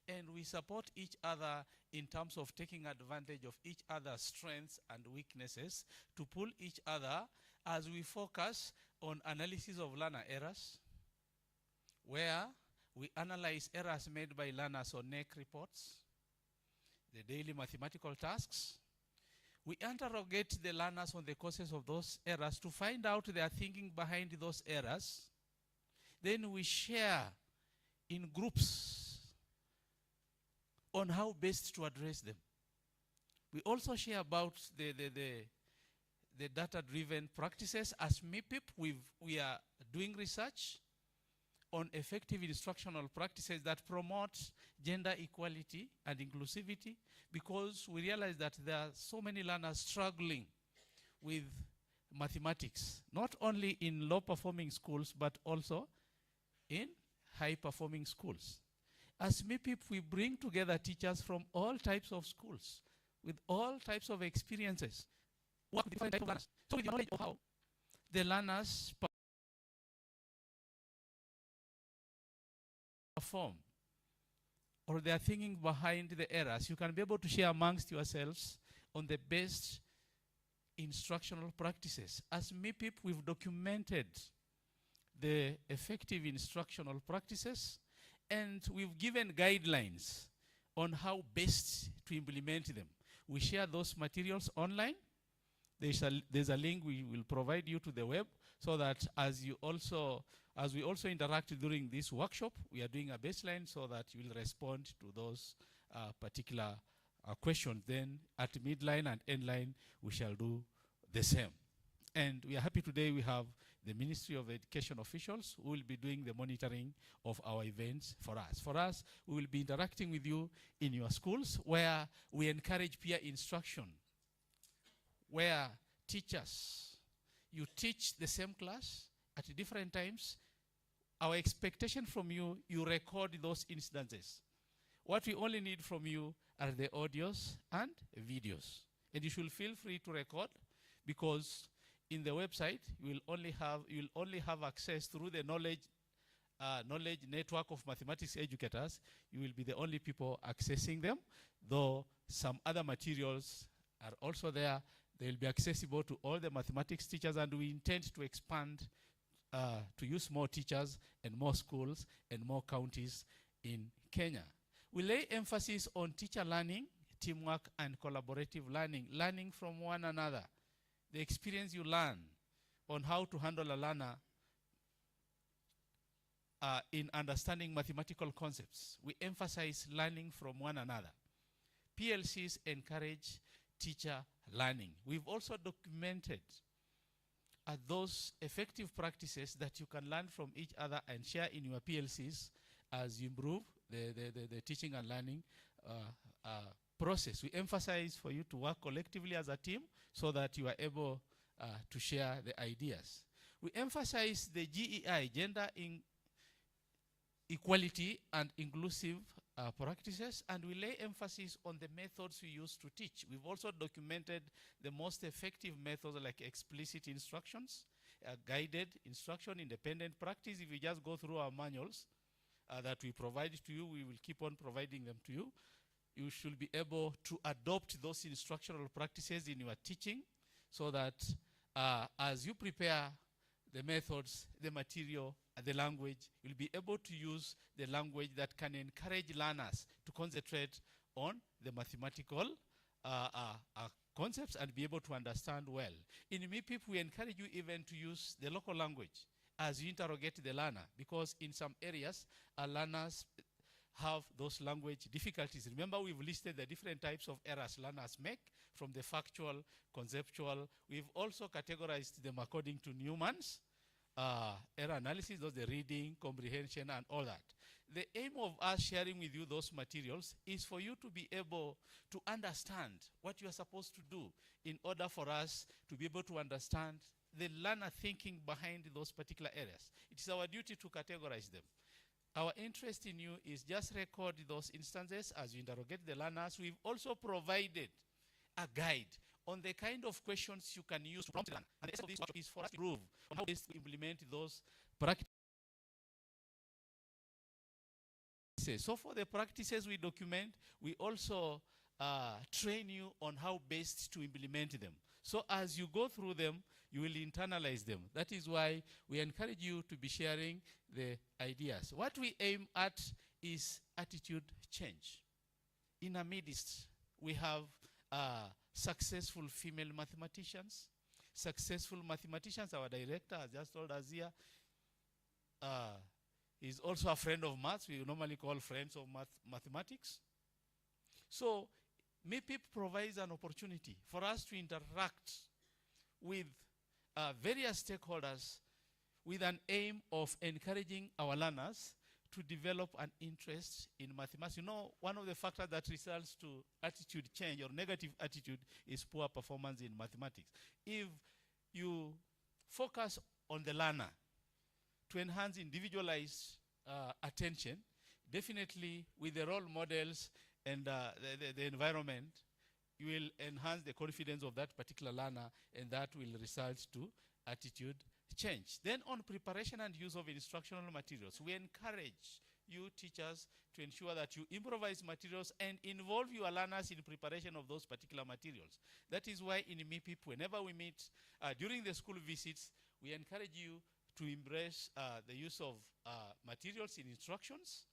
and we support each other in terms of taking advantage of each other's strengths and weaknesses to pull each other as we focus on analysis of learner errors, where we analyze errors made by learners on NEC reports, the daily mathematical tasks. We interrogate the learners on the causes of those errors to find out their thinking behind those errors. Then we share in groups on how best to address them. We also share about the data-driven practices. As MIPIP, we are doing research on effective instructional practices that promote gender equality and inclusivity, because we realize that there are so many learners struggling with mathematics, not only in low-performing schools, but also in high-performing schools. As MIPIP, we bring together teachers from all types of schools with all types of experiences, work with different types of learners. So with the knowledge of how the learners perform or their thinking behind the errors, you can be able to share amongst yourselves on the best instructional practices. As MIPIP, we've documented the effective instructional practices, and we've given guidelines on how best to implement them. We share those materials online. There's a link we will provide you to the web, so that as we also interact during this workshop, we are doing a baseline so that you will respond to those particular questions. Then at midline and endline, we shall do the same. And we are happy today we have the Ministry of Education officials who will be doing the monitoring of our events for us. For us, we will be interacting with you in your schools, where we encourage peer instruction, where teachers, you teach the same class at different times. Our expectation from you, you record those incidences. What we only need from you are the audios and videos. And you should feel free to record, because in the website, you'll only have access through the knowledge network of mathematics educators. You will be the only people accessing them, though some other materials are also there. They will be accessible to all the mathematics teachers, and we intend to expand to use more teachers and more schools and more counties in Kenya. We lay emphasis on teacher learning, teamwork, and collaborative learning, learning from one another. The experience you learn on how to handle a learner in understanding mathematical concepts. We emphasize learning from one another. PLCs encourage teacher learning. We've also documented those effective practices that you can learn from each other and share in your PLCs as you improve the teaching and learning process. We emphasize for you to work collectively as a team so that you are able to share the ideas. We emphasize the GEI, gender equality and inclusive practices, and we lay emphasis on the methods we use to teach. We've also documented the most effective methods like explicit instructions, guided instruction, independent practice. If you just go through our manuals that we provide to you, we will keep on providing them to you. You should be able to adopt those instructional practices in your teaching, so that as you prepare the methods, the material, the language, you'll be able to use the language that can encourage learners to concentrate on the mathematical concepts and be able to understand well. In MIPIP, we encourage you even to use the local language as you interrogate the learner, because in some areas, learners have those language difficulties. Remember, we've listed the different types of errors learners make, from the factual, conceptual. We've also categorized them according to Newman's error analysis, those the reading, comprehension, and all that. The aim of us sharing with you those materials is for you to be able to understand what you are supposed to do in order for us to be able to understand the learner thinking behind those particular areas. It is our duty to categorize them. Our interest in you is just record those instances as you interrogate the learners. We've also provided a guide on the kind of questions you can use to prompt the learner. And the essence of this workshop is for us to prove on how best to implement those practices. So for the practices we document, we also train you on how best to implement them. So as you go through them, you will internalize them. That is why we encourage you to be sharing the ideas. What we aim at is attitude change. In our midst, we have successful female mathematicians. Successful mathematicians, our director has just told us here, is also a friend of maths. We normally call friends of mathematics. So MIPIP provides an opportunity for us to interact with various stakeholders with an aim of encouraging our learners to develop an interest in mathematics. You know, one of the factors that results to attitude change or negative attitude is poor performance in mathematics. If you focus on the learner to enhance individualized attention, definitely with the role models and the environment, you will enhance the confidence of that particular learner, and that will result to attitude change. Then on preparation and use of instructional materials, we encourage you teachers to ensure that you improvise materials and involve your learners in preparation of those particular materials. That is why in MIPIP, whenever we meet during the school visits, we encourage you to embrace the use of materials in instructions,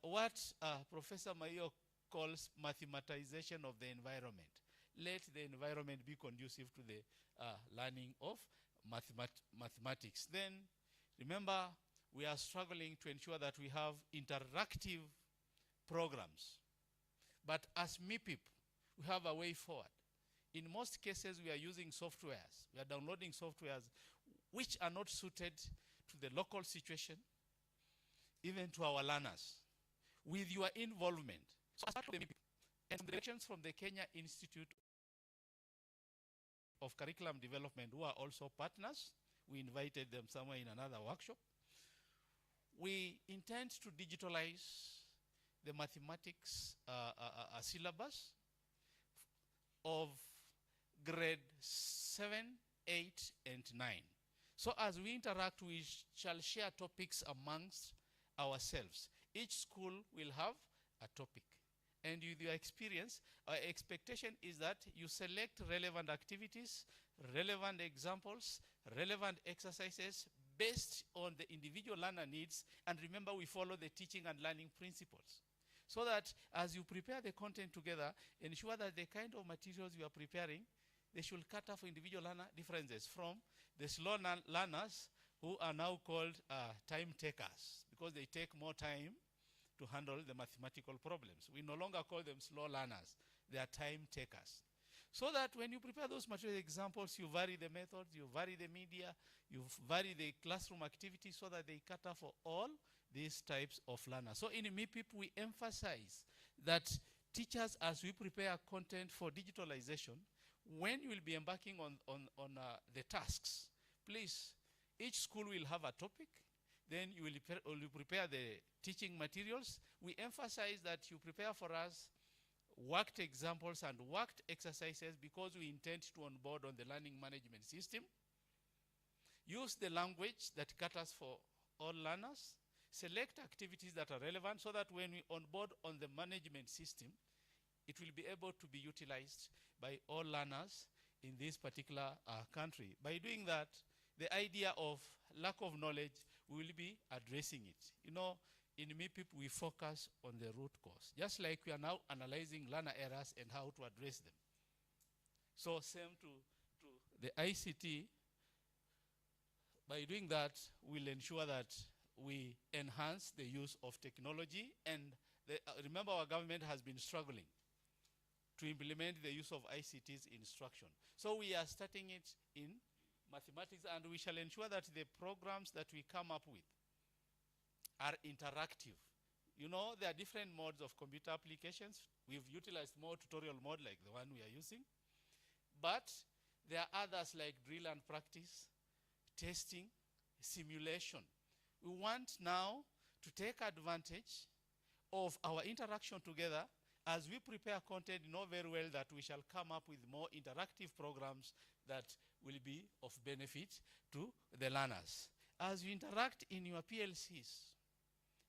what Professor Mayo calls mathematization of the environment. Let the environment be conducive to the learning of mathematics. Then, remember, we are struggling to ensure that we have interactive programs. But as MIPIP, we have a way forward. In most cases, we are using softwares. We are downloading softwares which are not suited to the local situation, even to our learners. With your involvement, so as part of the MIPIP, and from the directions from the Kenya Institute of Curriculum Development, who are also partners, we invited them somewhere in another workshop. We intend to digitalize the mathematics syllabus of grade 7, 8, and 9. So as we interact, we shall share topics amongst ourselves. Each school will have a topic. And with your experience, our expectation is that you select relevant activities, relevant examples, relevant exercises based on the individual learner needs. And remember, we follow the teaching and learning principles. So that as you prepare the content together, ensure that the kind of materials you are preparing, they should cater for individual learner differences, from the slow learners who are now called time takers because they take more time to handle the mathematical problems. We no longer call them slow learners. They are time takers. So that when you prepare those material examples, you vary the methods, you vary the media, you vary the classroom activities so that they cater for all these types of learners. So in MIPIP, we emphasize that teachers, as we prepare content for digitalization, when you will be embarking on the tasks, please, each school will have a topic. Then you will prepare the teaching materials. We emphasize that you prepare for us worked examples and worked exercises because we intend to onboard on the learning management system. Use the language that caters for all learners. Select activities that are relevant so that when we onboard on the management system, it will be able to be utilized by all learners in this particular country. By doing that, the idea of lack of knowledge, we will be addressing it. You know, in MIPIP, we focus on the root cause, just like we are now analyzing learner errors and how to address them. So same to the ICT. By doing that, we'll ensure that we enhance the use of technology. And remember, our government has been struggling to implement the use of ICT's instruction. So we are starting it in mathematics, and we shall ensure that the programs that we come up with are interactive. You know, there are different modes of computer applications. We've utilized more tutorial mode like the one we are using. But there are others like drill and practice, testing, simulation. We want now to take advantage of our interaction together. As we prepare content, you know very well that we shall come up with more interactive programs that will be of benefit to the learners. As you interact in your PLCs,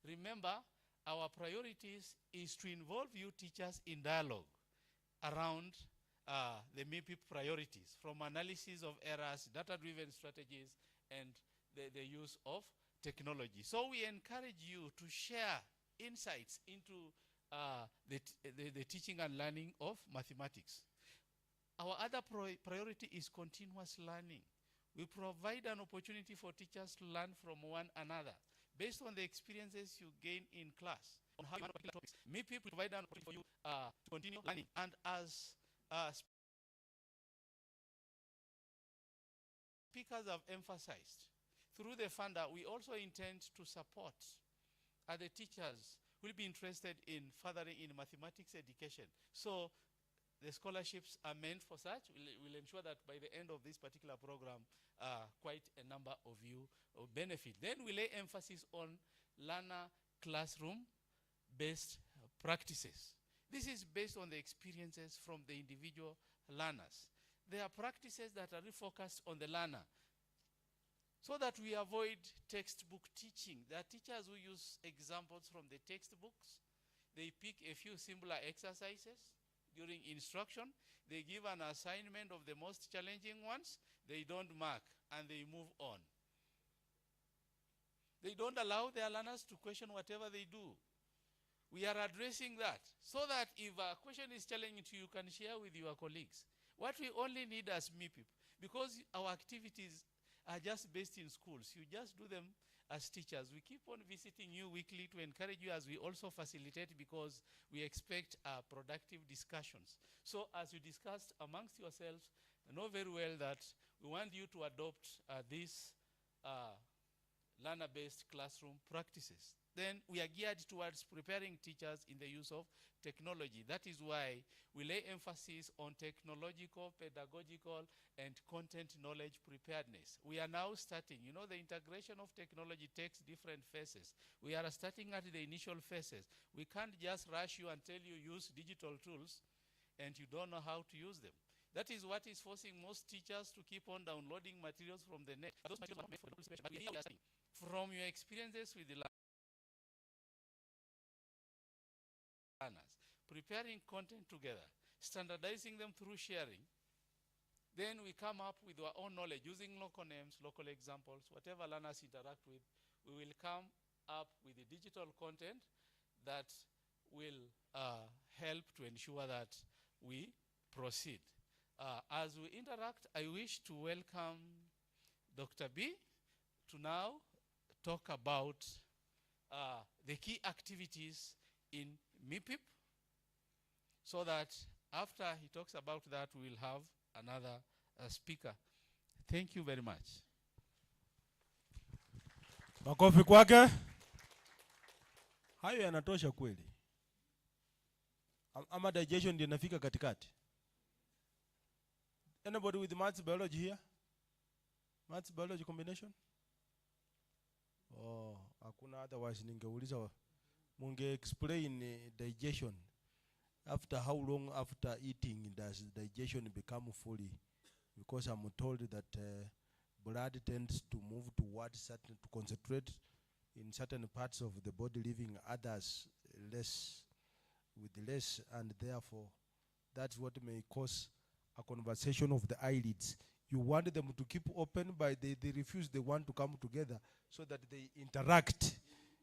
remember our priorities is to involve you teachers in dialogue around the MIPIP priorities, from analysis of errors, data-driven strategies, and the use of technology. So we encourage you to share insights into the teaching and learning of mathematics. Our other priority is continuous learning. We provide an opportunity for teachers to learn from one another based on the experiences you gain in class on how you handle particular topics. MIPIP provide an opportunity for you to continue learning. And as speakers have emphasized, through the funder, we also intend to support the teachers who will be interested in furthering in mathematics education. So the scholarships are meant for such. We'll ensure that by the end of this particular program, quite a number of you will benefit. Then we lay emphasis on learner classroom-based practices. This is based on the experiences from the individual learners. There are practices that are refocused on the learner so that we avoid textbook teaching. There are teachers who use examples from the textbooks. They pick a few simpler exercises during instruction. They give an assignment of the most challenging ones. They don't mark and they move on. They don't allow their learners to question whatever they do. We are addressing that so that if a question is challenging to you, you can share with your colleagues. What we only need as MIPIP, because our activities are just based in schools, you just do them as teachers. We keep on visiting you weekly to encourage you, as we also facilitate, because we expect productive discussions. So as you discussed amongst yourselves, know very well that we want you to adopt these learner-based classroom practices. Then we are geared towards preparing teachers in the use of technology. That is why we lay emphasis on technological, pedagogical, and content knowledge preparedness. We are now starting, you know, the integration of technology takes different phases. We are starting at the initial phases. We can't just rush you and tell you use digital tools and you don't know how to use them. That is what is forcing most teachers to keep on downloading materials from the net. Those materials are made for the participation. But we are asking, from your experiences with the learners, preparing content together, standardizing them through sharing, then we come up with our own knowledge using local names, local examples, whatever learners interact with. We will come up with the digital content that will help to ensure that we proceed. As we interact, I wish to welcome Dr. B to now talk about the key activities in MIPIP, so that after he talks about that, we will have another speaker. Thank you very much. Makofi kwake. Hayo yanatosha kweli. Ama digestion ndio inafika katikati. Anybody with maths biology here? Maths biology combination? Oh, hakuna, otherwise ningeuliza munge explain digestion. After how long after eating does digestion become fully? Because I'm told that blood tends to move towards certain, to concentrate in certain parts of the body, leaving others less, with less, and therefore that's what may cause a conversation of the eyelids. You want them to keep open, but they refuse. They want to come together so that they interact.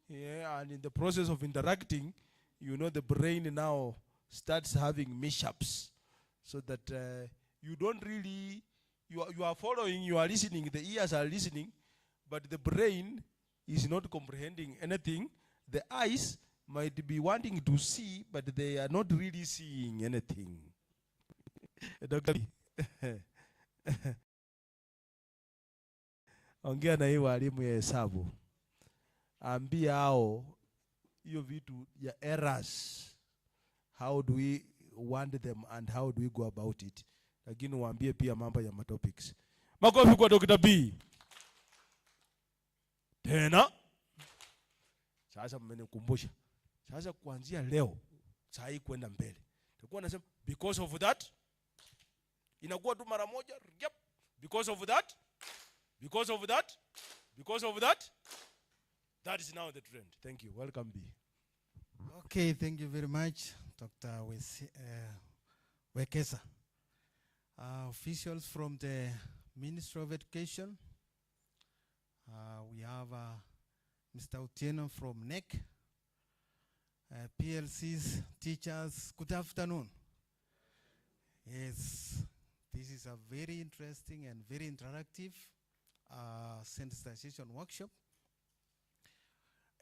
Yeah, and in the process of interacting, you know, the brain now starts having mishaps, so that you don't really, you are following, you are listening, the ears are listening, but the brain is not comprehending anything. The eyes might be wanting to see, but they are not really seeing anything. Dr. Ongea na hii walimu ya hesabu. Ambia hao hiyo vitu ya errors. How do we want them and how do we go about it? Lakini waambie pia mambo ya matopics. Makofi kwa Dr. B. Tena. Sasa mmenikumbusha. Sasa kuanzia leo saa hii kwenda mbele takuwa nasema because of that, inakuwa tu mara moja, yep, because of that, because of that, because of that. That is now the trend. Thank you. Welcome, B. Okay, thank you very much, Dr. Wekesa. Officials from the Ministry of Education. We have Mr. Otieno from NEC. PLC's teachers, good afternoon. Yes, this is a very interesting and very interactive sensitization workshop.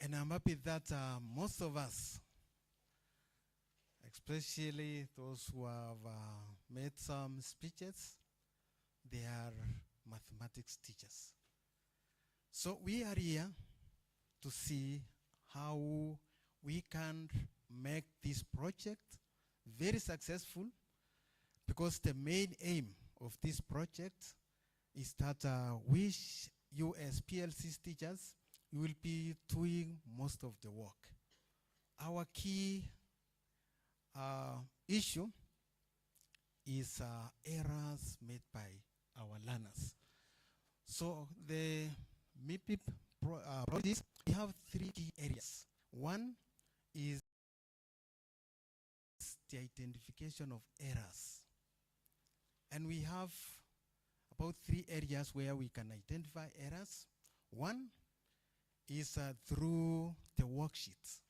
And I'm happy that most of us, especially those who have made some speeches, they are mathematics teachers. So we are here to see how we can make this project very successful, because the main aim of this project is that you as PLC's teachers, you will be doing most of the work. Our key issue is errors made by our learners. So the MIPIP project, we have 3 key areas. One is the identification of errors. And we have about 3 areas where we can identify errors. One is through the worksheets.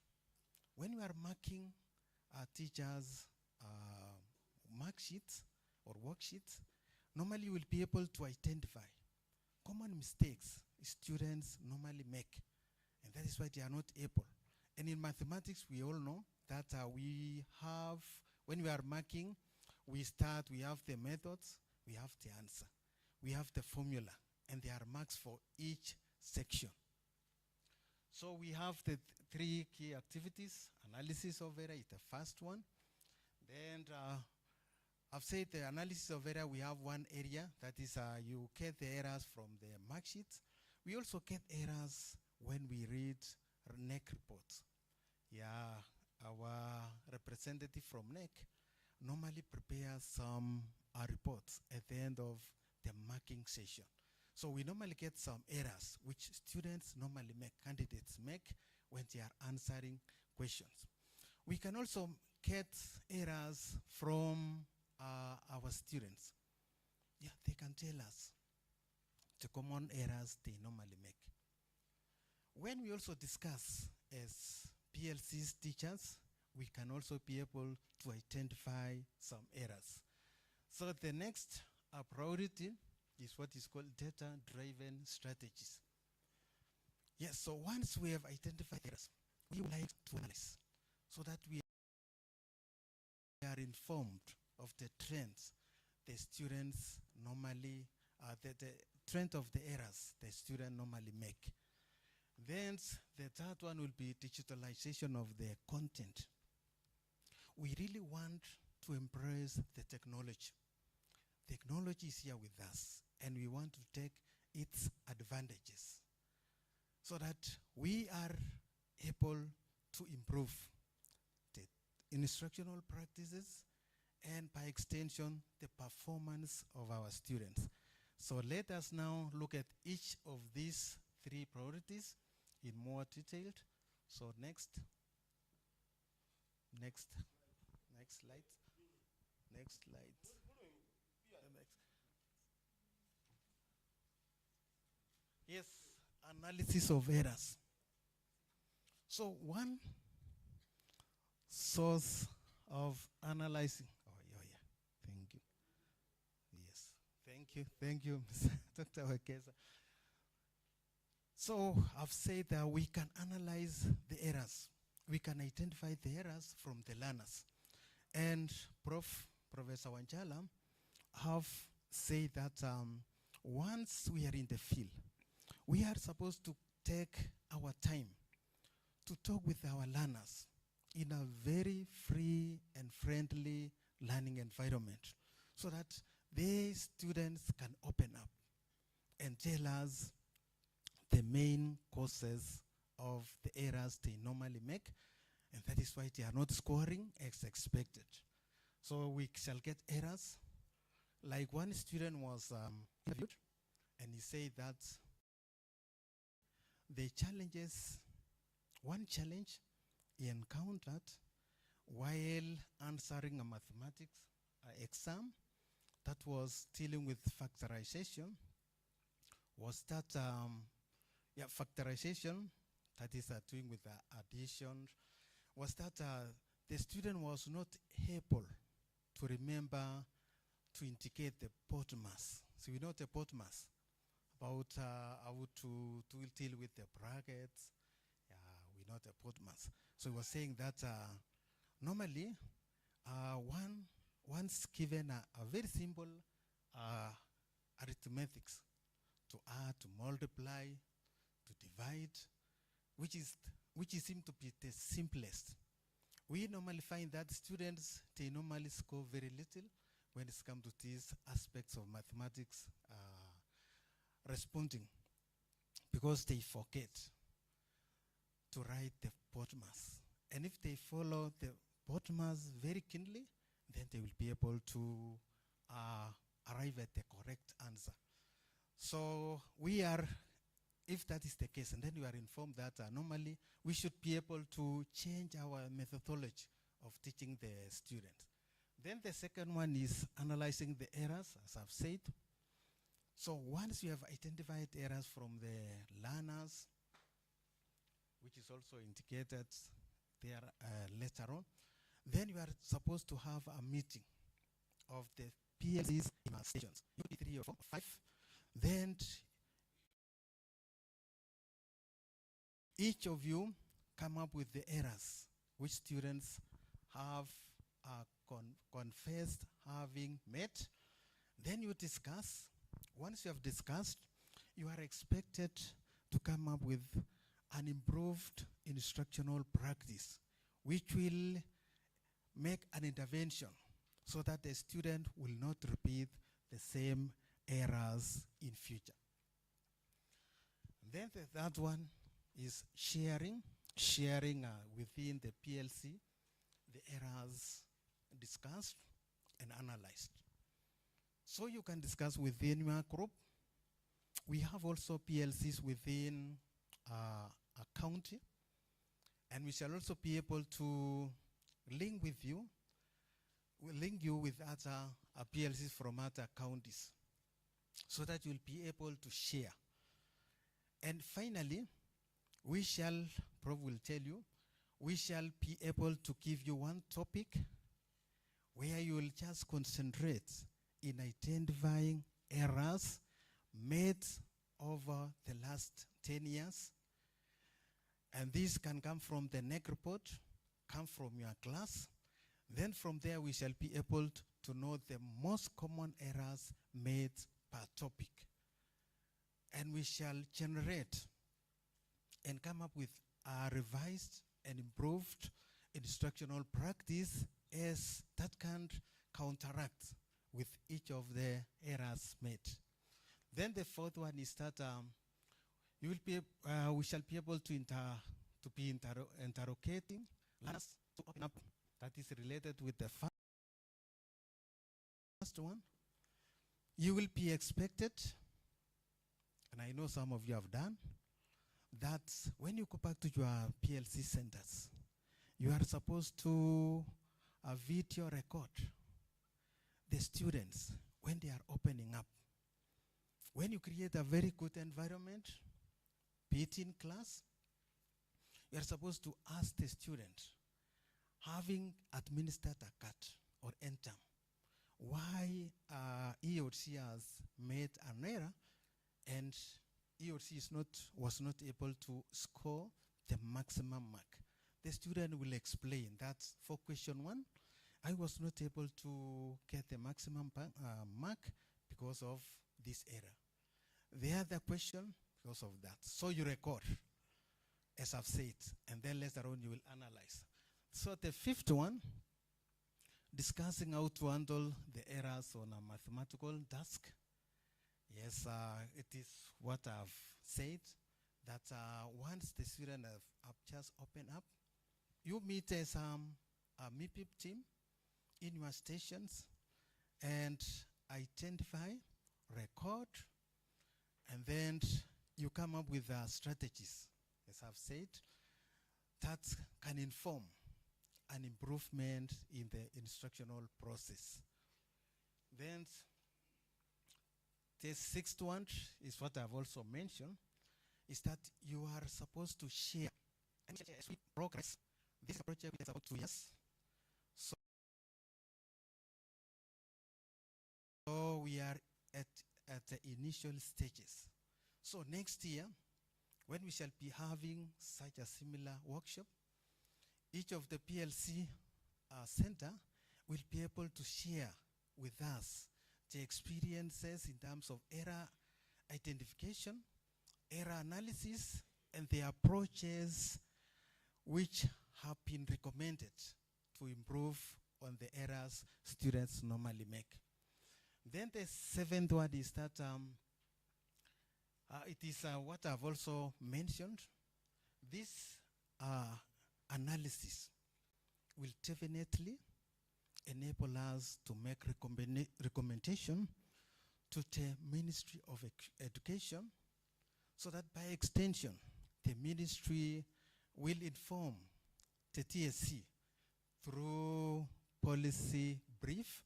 When we are marking our teachers' mark sheets or worksheets, normally you will be able to identify common mistakes students normally make, and that is why they are not able. And in mathematics, we all know that we have, when we are marking, we have the methods, we have the answer, we have the formula, and there are marks for each section. So we have the 3 key activities. Analysis of error is the first one. Then I've said the analysis of error, we have one area, that is you get the errors from the mark sheets. We also get errors when we read NEC reports. Yeah, our representative from NEC normally prepares some reports at the end of the marking session. So we normally get some errors which students normally make, candidates make when they are answering questions. We can also get errors from our students. Yeah, they can tell us the common errors they normally make. When we also discuss as PLC's teachers, we can also be able to identify some errors. So the next priority is what is called data-driven strategies. Yes, so once we have identified errors, we would like to analyze so that we are informed of the trends the students normally, the trend of the errors the students normally make. Then the third one will be digitalization of the content. We really want to embrace the technology. Technology is here with us, and we want to take its advantages so that we are able to improve the instructional practices and by extension, the performance of our students. So let us now look at each of these 3 priorities in more detail. So next slide. Next slide. Yes, analysis of errors. So one source of analyzing. Thank you. Yes, thank you, Dr. Wekesa. So I've said that we can analyze the errors. We can identify the errors from the learners. And Professor Wanchala have said that once we are in the field, we are supposed to take our time to talk with our learners in a very free and friendly learning environment so that the students can open up and tell us the main causes of the errors they normally make, and that is why they are not scoring as expected. So we shall get errors. Like one student was interviewed, and he said that the challenges, one challenge he encountered while answering a mathematics exam that was dealing with factorization was that, factorization, that is doing with addition, was that the student was not able to remember to indicate the POTMAS. So we know the POTMAS, about how to deal with the brackets. We know the POTMAS. So he was saying that normally, once given a very simple arithmetics, to add, to multiply, to divide, which seem to be the simplest. We normally find that students, they normally score very little when it comes to these aspects of mathematics responding, because they forget to write the POTMAS. And if they follow the POTMAS very keenly, then they will be able to arrive at the correct answer. So we are, if that is the case, and then we are informed that normally we should be able to change our methodology of teaching the students. Then the second one is analyzing the errors, as I've said. So once you have identified errors from the learners, which is also indicated there later on, then you are supposed to have a meeting of the PLCs in our stations, maybe 3 or 4 or 5. Then each of you come up with the errors which students have confessed having met. Then you discuss. Once you have discussed, you are expected to come up with an improved instructional practice, which will make an intervention so that the student will not repeat the same errors in future. Then the third one is sharing within the PLC the errors discussed and analyzed. So you can discuss within your group. We have also PLCs within a county, and we shall also be able to link you with other PLCs from other counties, so that you'll be able to share. And finally, we shall, Prof will tell you, we shall be able to give you one topic where you will just concentrate in identifying errors made over the last 10 years. And this can come from the NEC report, come from your class. Then from there, we shall be able to know the most common errors made per topic. And we shall generate and come up with a revised and improved instructional practice as that can counteract with each of the errors made. Then the fourth one is that you will be, we shall be able to be interrogating learners to open up. That is related with the first one. You will be expected, and I know some of you have done, that when you go back to your PLC centers, you are supposed to video record the students when they are opening up. When you create a very good environment, be it in class, you are supposed to ask the student, having administered a cut or enter, why he or she has made an error and he or she was not able to score the maximum mark. The student will explain that for question 1, I was not able to get the maximum mark because of this error. The other question, because of that. So you record, as I've said, and then later on you will analyze. So the fifth one, discussing how to handle the errors on a mathematical task. Yes, it is what I've said. that once the student have just opened up, you meet some MIPIP team in your stations and identify, record, and then you come up with strategies, as I've said, that can inform an improvement in the instructional process. Then the sixth one is what I've also mentioned, is that you are supposed to share. And as we progress, this project is about 2 years. So we are at the initial stages. So next year, when we shall be having such a similar workshop, each of the PLC center will be able to share with us the experiences in terms of error identification, error analysis, and the approaches which have been recommended to improve on the errors students normally make. Then the seventh one is that it is what I've also mentioned. This analysis will definitely enable us to make recommendation to the Ministry of Education, so that by extension, the ministry will inform the TSC through policy brief.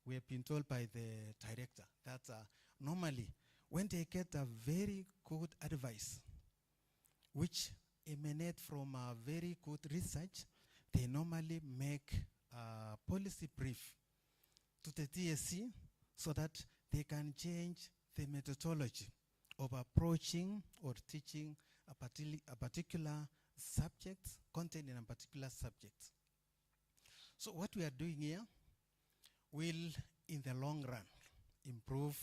We have been told by the director that normally when they get a very good advice, which emanate from a very good research, they normally make a policy brief to the TSC so that they can change the methodology of approaching or teaching a particular subject, content in a particular subject. So what we are doing here will, in the long run, improve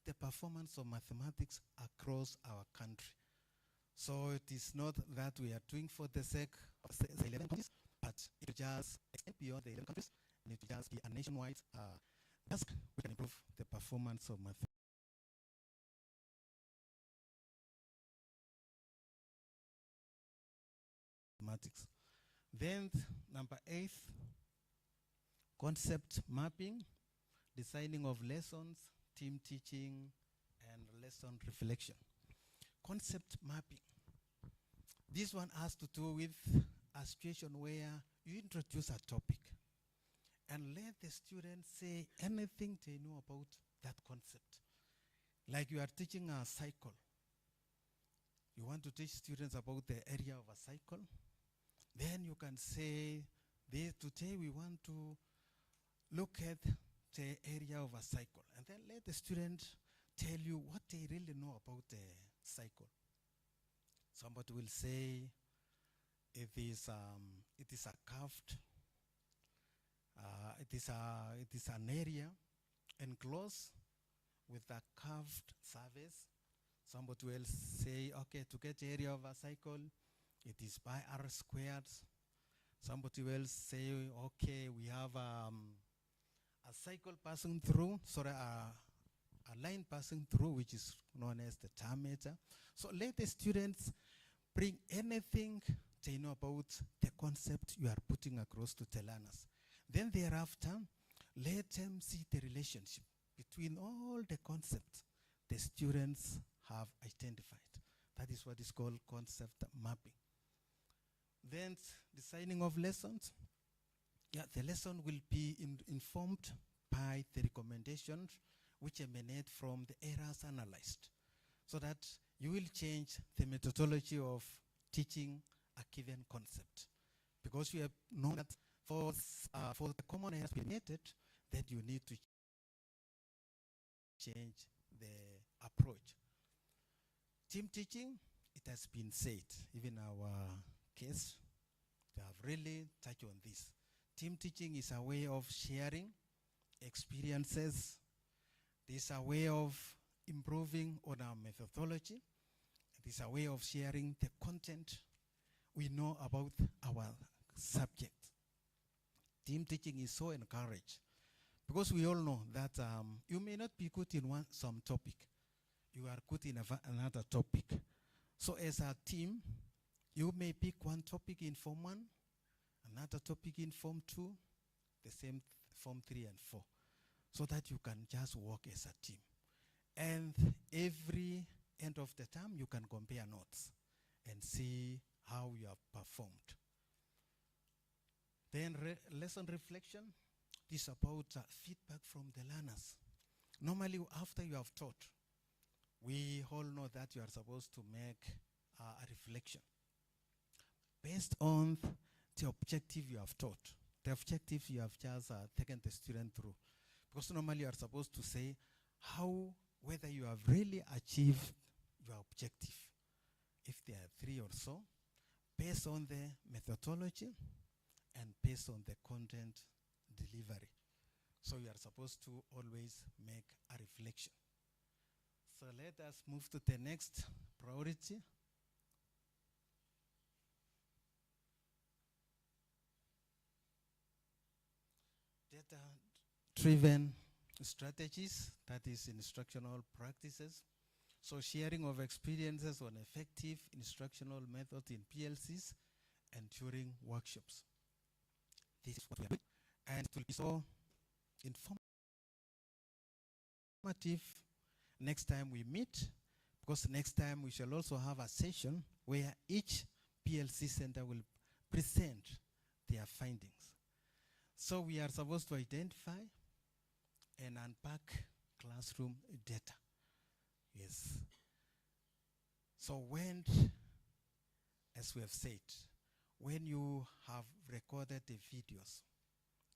the performance of mathematics across our country. So it is not that we are doing for the sake of the 11 countries, but it will just extend beyond the 11 countries, and it will just be a nationwide task. We can improve the performance of mathematics. Then number 8, concept mapping, designing of lessons, team teaching, and lesson reflection. Concept mapping. This one has to do with a situation where you introduce a topic and let the students say anything they know about that concept. Like you are teaching a cycle. You want to teach students about the area of a cycle. Then you can say, today we want to look at the area of a cycle. And then let the student tell you what they really know about the cycle. Somebody will say it is a curved, it is an area enclosed with a curved surface. Somebody will say, okay, to get the area of a cycle, it is pi r squared. Somebody will say, okay, we have a cycle passing through, a line passing through, which is known as the diameter. So let the students bring anything they know about the concept you are putting across to the learners. Then thereafter, let them see the relationship between all the concepts the students have identified. That is what is called concept mapping. Then designing of lessons. Yeah, the lesson will be informed by the recommendations which emanate from the errors analyzed, so that you will change the methodology of teaching a given concept. Because you have known that for the common errors emanated, that you need to change the approach. Team teaching, it has been said, even our case, they have really touched on this. Team teaching is a way of sharing experiences. It is a way of improving on our methodology. It is a way of sharing the content we know about our subject. Team teaching is so encouraged, because we all know that you may not be good in some topic. You are good in another topic. So as a team, you may pick one topic in Form 1, another topic in Form 2, the same Form 3 and 4, so that you can just work as a team. And every end of the term, you can compare notes and see how you have performed. Then lesson reflection is about feedback from the learners. Normally, after you have taught, we all know that you are supposed to make a reflection based on the objective you have taught, the objective you have just taken the student through. Because normally you are supposed to say whether you have really achieved your objective. If there are 3 or so, based on the methodology and based on the content delivery. So you are supposed to always make a reflection. So let us move to the next priority. Data-driven strategies, that is instructional practices. So sharing of experiences on effective instructional methods in PLCs and during workshops. This is what we are doing. And it will be so informative next time we meet, because next time we shall also have a session where each PLC center will present their findings. So we are supposed to identify and unpack classroom data. Yes. So when, as we have said, when you have recorded the videos,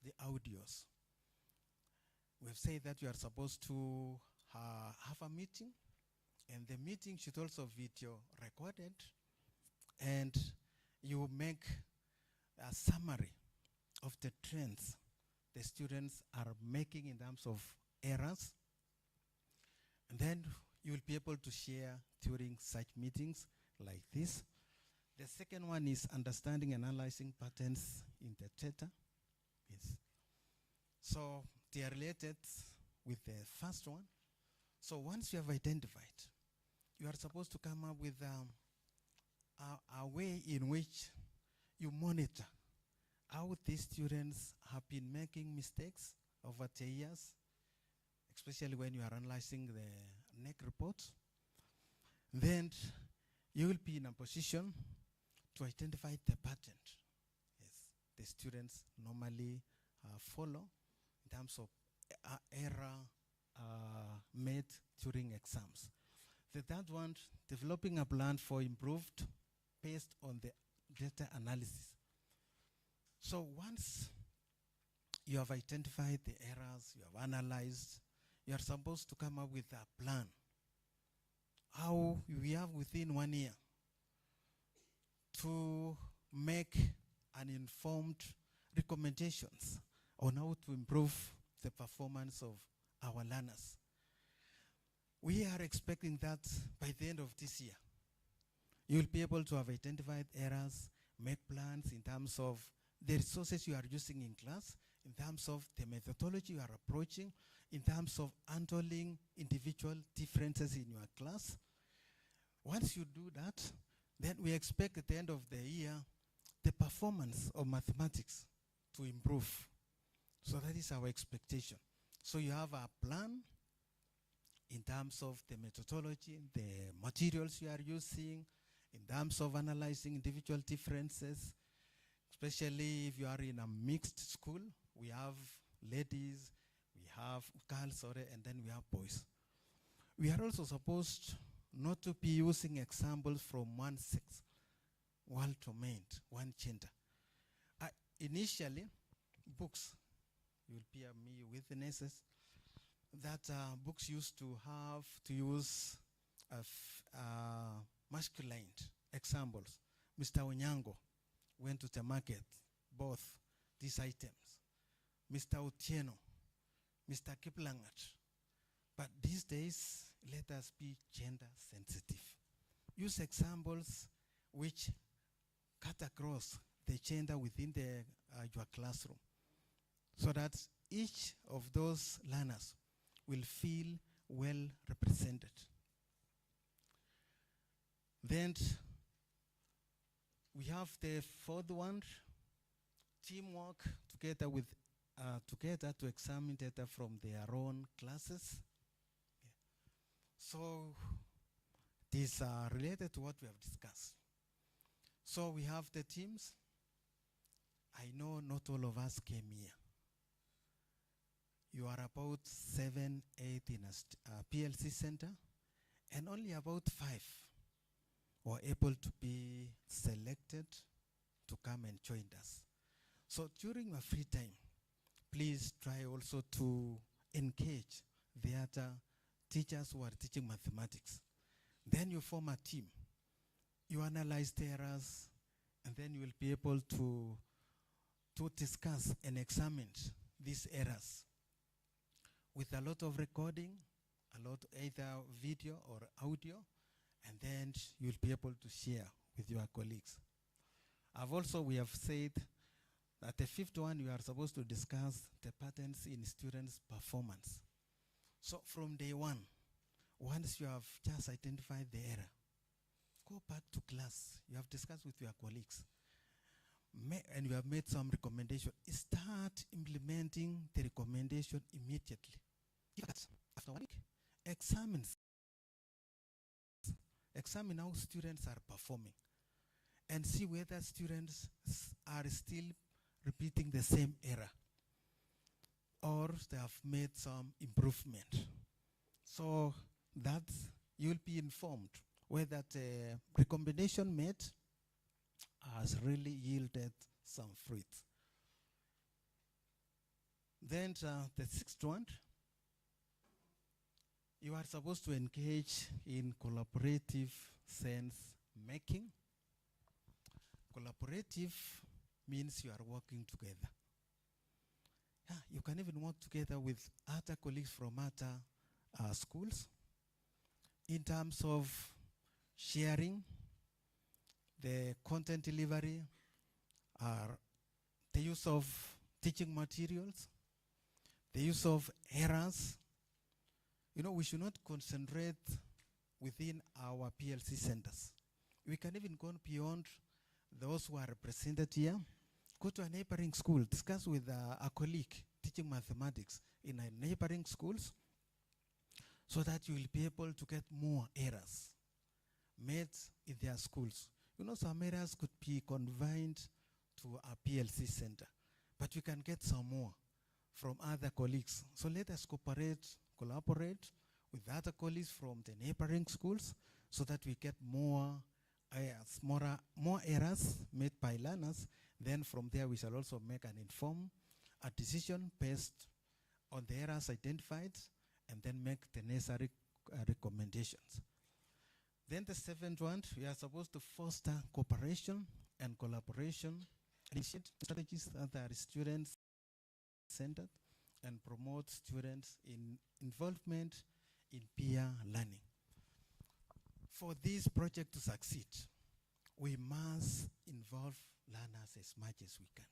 the audios, we have said that you are supposed to have a meeting, and the meeting should also video recorded, and you make a summary of the trends the students are making in terms of errors, and then you will be able to share during such meetings like this. The second one is understanding and analyzing patterns in the data. Yes. So they are related with the first one. So once you have identified, you are supposed to come up with a way in which you monitor how these students have been making mistakes over the years, especially when you are analyzing the NEC report. Then you will be in a position to identify the pattern. Yes, the students normally follow in terms of error made during exams. The third one, developing a plan for improved based on the data analysis. So once you have identified the errors, you have analyzed, you are supposed to come up with a plan. How we have within 1 year to make an informed recommendations on how to improve the performance of our learners. We are expecting that by the end of this year, you will be able to have identified errors, make plans in terms of the resources you are using in class, in terms of the methodology you are approaching, in terms of handling individual differences in your class. Once you do that, then we expect at the end of the year, the performance of mathematics to improve. So that is our expectation. So you have a plan in terms of the methodology, the materials you are using, in terms of analyzing individual differences, especially if you are in a mixed school. We have ladies, we have girls, and then we have boys. We are also supposed not to be using examples from one sex, one domain, one gender. Initially, books, you will be me witnesses, that books used to have to use masculine examples. Mr. Onyango went to the market, bought these items. Mr. Otieno, Mr. Kiplangat. But these days, let us be gender sensitive. Use examples which cut across the gender within your classroom, so that each of those learners will feel well represented. Then we have the fourth one, teamwork together to examine data from their own classes. So these are related to what we have discussed. So we have the teams. I know not all of us came here. You are about 7, 8 in a PLC center, and only about 5 were able to be selected to come and join us. So during your free time, please try also to engage the other teachers who are teaching mathematics. Then you form a team. You analyze the errors, and then you will be able to discuss and examine these errors with a lot of recording, a lot either video or audio, and then you'll be able to share with your colleagues. We have said that the fifth one, you are supposed to discuss the patterns in students' performance. So from day one, once you have just identified the error, go back to class. You have discussed with your colleagues, and you have made some recommendation. Start implementing the recommendation immediately. After 1 week, examine how students are performing and see whether students are still repeating the same error or they have made some improvement. So that you will be informed whether the recommendation made has really yielded some fruit. Then the sixth one, you are supposed to engage in collaborative sense making. Collaborative means you are working together. Yeah, you can even work together with other colleagues from other schools in terms of sharing the content delivery, the use of teaching materials, the use of errors. You know, we should not concentrate within our PLC centers. We can even go beyond those who are represented here. Go to a neighboring school, discuss with a colleague teaching mathematics in a neighboring schools so that you will be able to get more errors made in their schools. You know, some errors could be confined to a PLC center, but you can get some more from other colleagues. So let us collaborate with other colleagues from the neighboring schools so that we get more errors made by learners. Then from there we shall also make an informed decision based on the errors identified and then make the necessary recommendations. Then the seventh one, we are supposed to foster cooperation and collaboration, initiate strategies that are student-centered, and promote students' involvement in peer learning. For this project to succeed, we must involve learners as much as we can.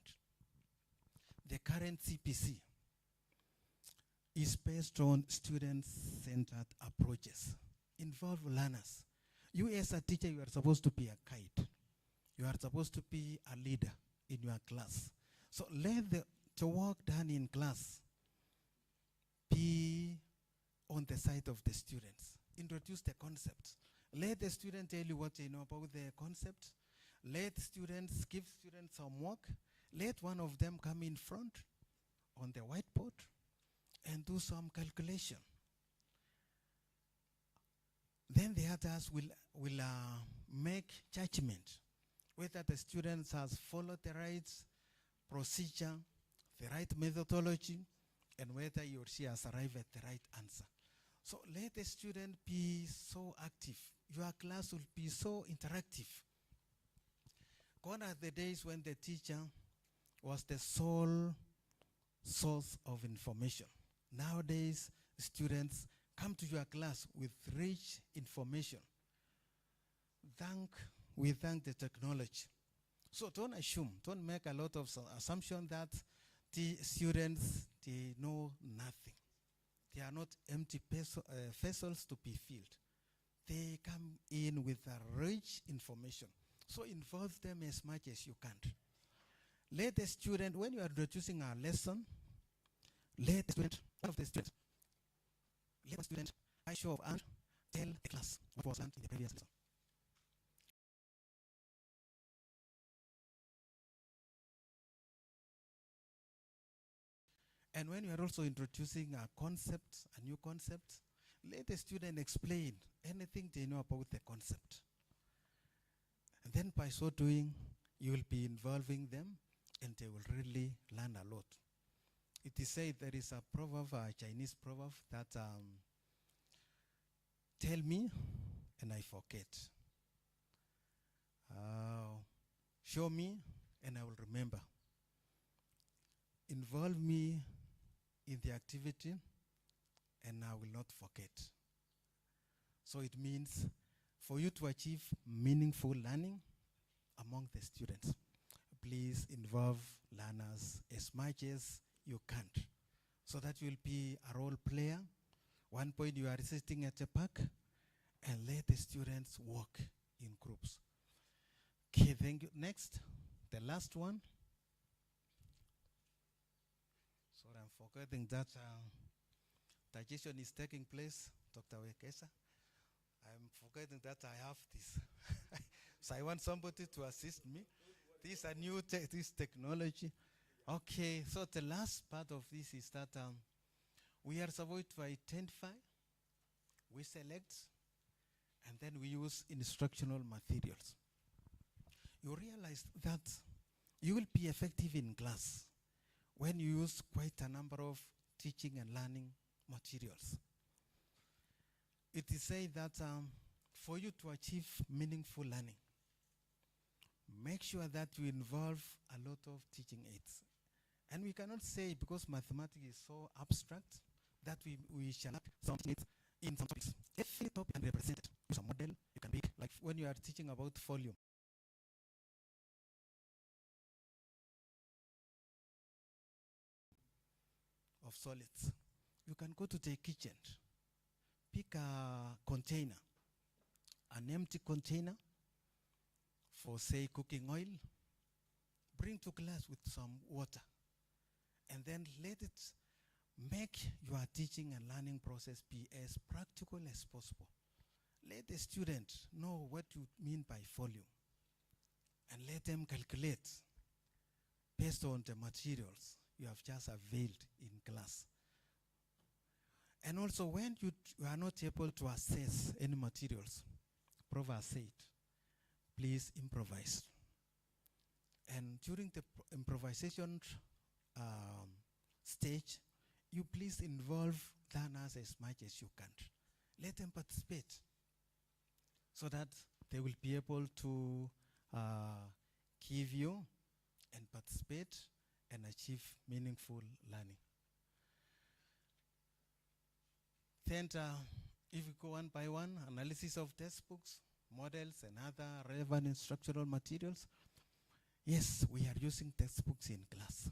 The current CPC is based on student-centered approaches. Involve learners. You as a teacher, you are supposed to be a guide. You are supposed to be a leader in your class. So let the work done in class be on the side of the students. Introduce the concepts. Let the student tell you what they know about the concept. Let students, give students some work. Let one of them come in front on the whiteboard and do some calculation. Then the others will make judgment whether the students has followed the right procedure, the right methodology, and whether he or she has arrived at the right answer. So let the student be so active. Your class will be so interactive. Gone are the days when the teacher was the sole source of information. Nowadays, students come to your class with rich information. We thank the technology. So don't assume, don't make a lot of assumption that the students, they know nothing. They are not empty vessels to be filled. they come in with a rich information. So involve them as much as you can. Let the student, when you are introducing a lesson, let the student, one of the students, let the student, by show of hand, tell the class what was learned in the previous lesson. And when you are also introducing a concept, a new concept, let the student explain anything they know about the concept. And then by so doing, you will be involving them and they will really learn a lot. It is said there is a proverb, a Chinese proverb that tell me and I forget. Show me and I will remember. Involve me in the activity and I will not forget. So it means for you to achieve meaningful learning among the students, please involve learners as much as you can, so that you will be a role player. One point you are sitting at the back and let the students work in groups. Okay, thank you. Next, the last one. Sorry, I'm forgetting that digestion is taking place, Dr. Wekesa. I'm forgetting that I have this. So I want somebody to assist me. This is a new this technology. Okay, so the last part of this is that we are supposed to identify, we select, and then we use instructional materials. You realize that you will be effective in class when you use quite a number of teaching and learning materials. It is said that for you to achieve meaningful learning, make sure that you involve a lot of teaching aids. And we cannot say, because mathematics is so abstract, that we shall have some aids in some topics. Every topic can be represented. Use a model. You can make, like when you are teaching about volume. Of solids. You can go to the kitchen, pick a container, an empty container for, say, cooking oil, bring to class with some water, and then let it make your teaching and learning process be as practical as possible. Let the student know what you mean by volume, and let them calculate based on the materials you have just availed in class. And also, when you are not able to access any materials, Prof said, please improvise. And during the improvisation stage, you please involve learners as much as you can. Let them participate so that they will be able to give you and participate and achieve meaningful learning. Then, if we go one by one, analysis of textbooks, models, and other relevant instructional materials. Yes, we are using textbooks in class.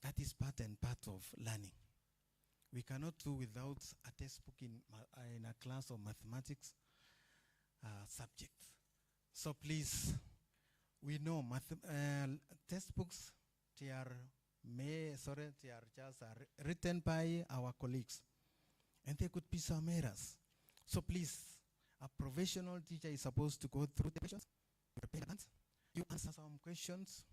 That is part and part of learning. We cannot do without a textbook in a class of mathematics subject. So please, we know textbooks, they are just written by our colleagues. And there could be some errors. So please, a professional teacher is supposed to go through the questions, prepare an answer, you answer some questions,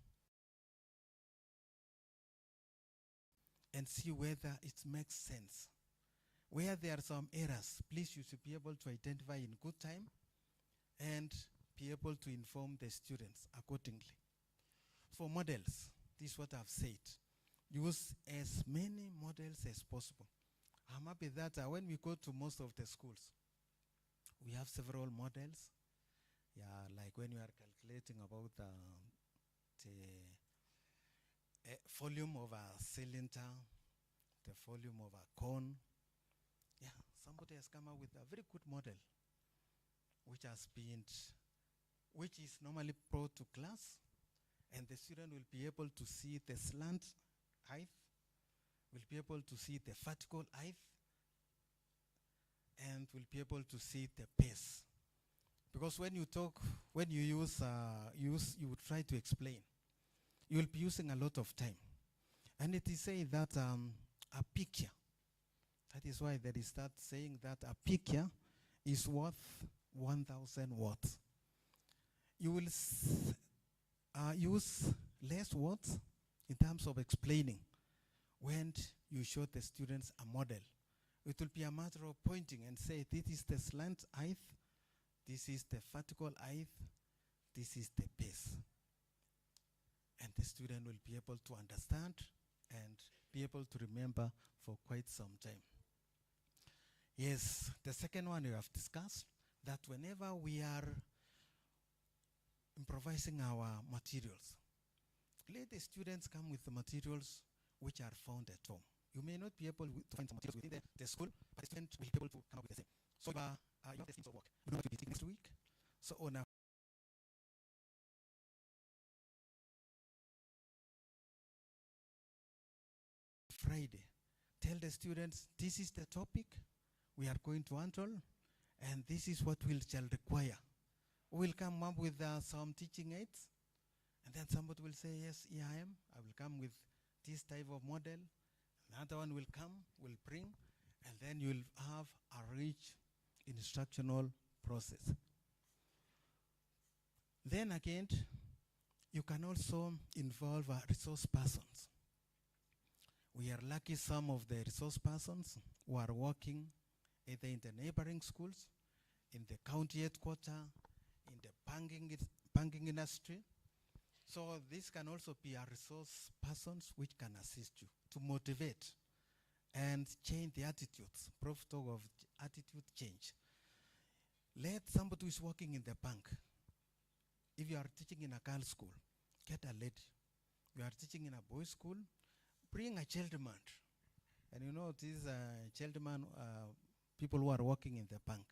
and see whether it makes sense. Where there are some errors, please, you should be able to identify in good time and be able to inform the students accordingly. For models, this is what I've said. Use as many models as possible. I'm happy that when we go to most of the schools, we have several models. Yeah, like when you are calculating about the volume of a cylinder, the volume of a cone. Yeah, somebody has come up with a very good model, which is normally brought to class, and the student will be able to see the slant height, will be able to see the vertical height, and will be able to see the pace. Because when you talk, when you you would try to explain, you will be using a lot of time. And it is said that a picture, that is why there is that saying that a picture is worth 1,000 words. You will use less words in terms of explaining when you show the students a model. It will be a matter of pointing and say, this is the slant height, this is the vertical height, this is the pace. And the student will be able to understand and be able to remember for quite some time. Yes, the second one we have discussed, that whenever we are improvising our materials, let the students come with the materials which are found at home. You may not be able to find some materials within the school, but the student will be able to come up with the same. So you have the themes of work. You know what will be taking next week. So on a Friday, tell the students, this is the topic we are going to handle, and this is what we shall require. We'll come up with some teaching aids, and then somebody will say, yes, here I am. I will come with this type of model. Another one will come, will bring, and then you'll have a rich instructional process. Then again, you can also involve resource persons. We are lucky some of the resource persons who are working either in the neighboring schools, in the county headquarters, in the banking industry. So this can also be a resource persons which can assist you to motivate and change the attitudes. Prof talk of attitude change. Let somebody who is working in the bank. If you are teaching in a girls' school, get a lady. You are teaching in a boys' school, bring a gentleman. And you know, these gentlemen, people who are working in the bank,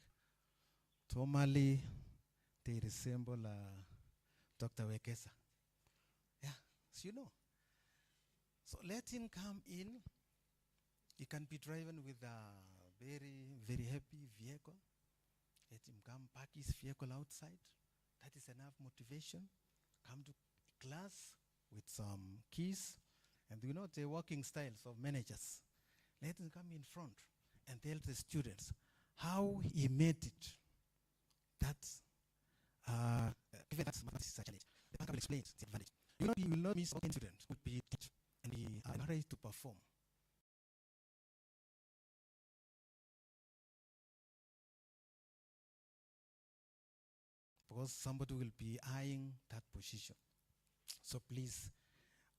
normally they resemble Dr. Wekesa. Yeah, so you know. So let him come in. He can be driven with a very, very heavy vehicle. Let him come park his vehicle outside. That is enough motivation. Come to class with some keys. And you know the working styles of managers. Let him come in front and tell the students how he made it. That's given that's mathematics challenge. The bank will explain the advantage. You will not miss all students would be teach and be encouraged to perform. Because somebody will be eyeing that position. So please,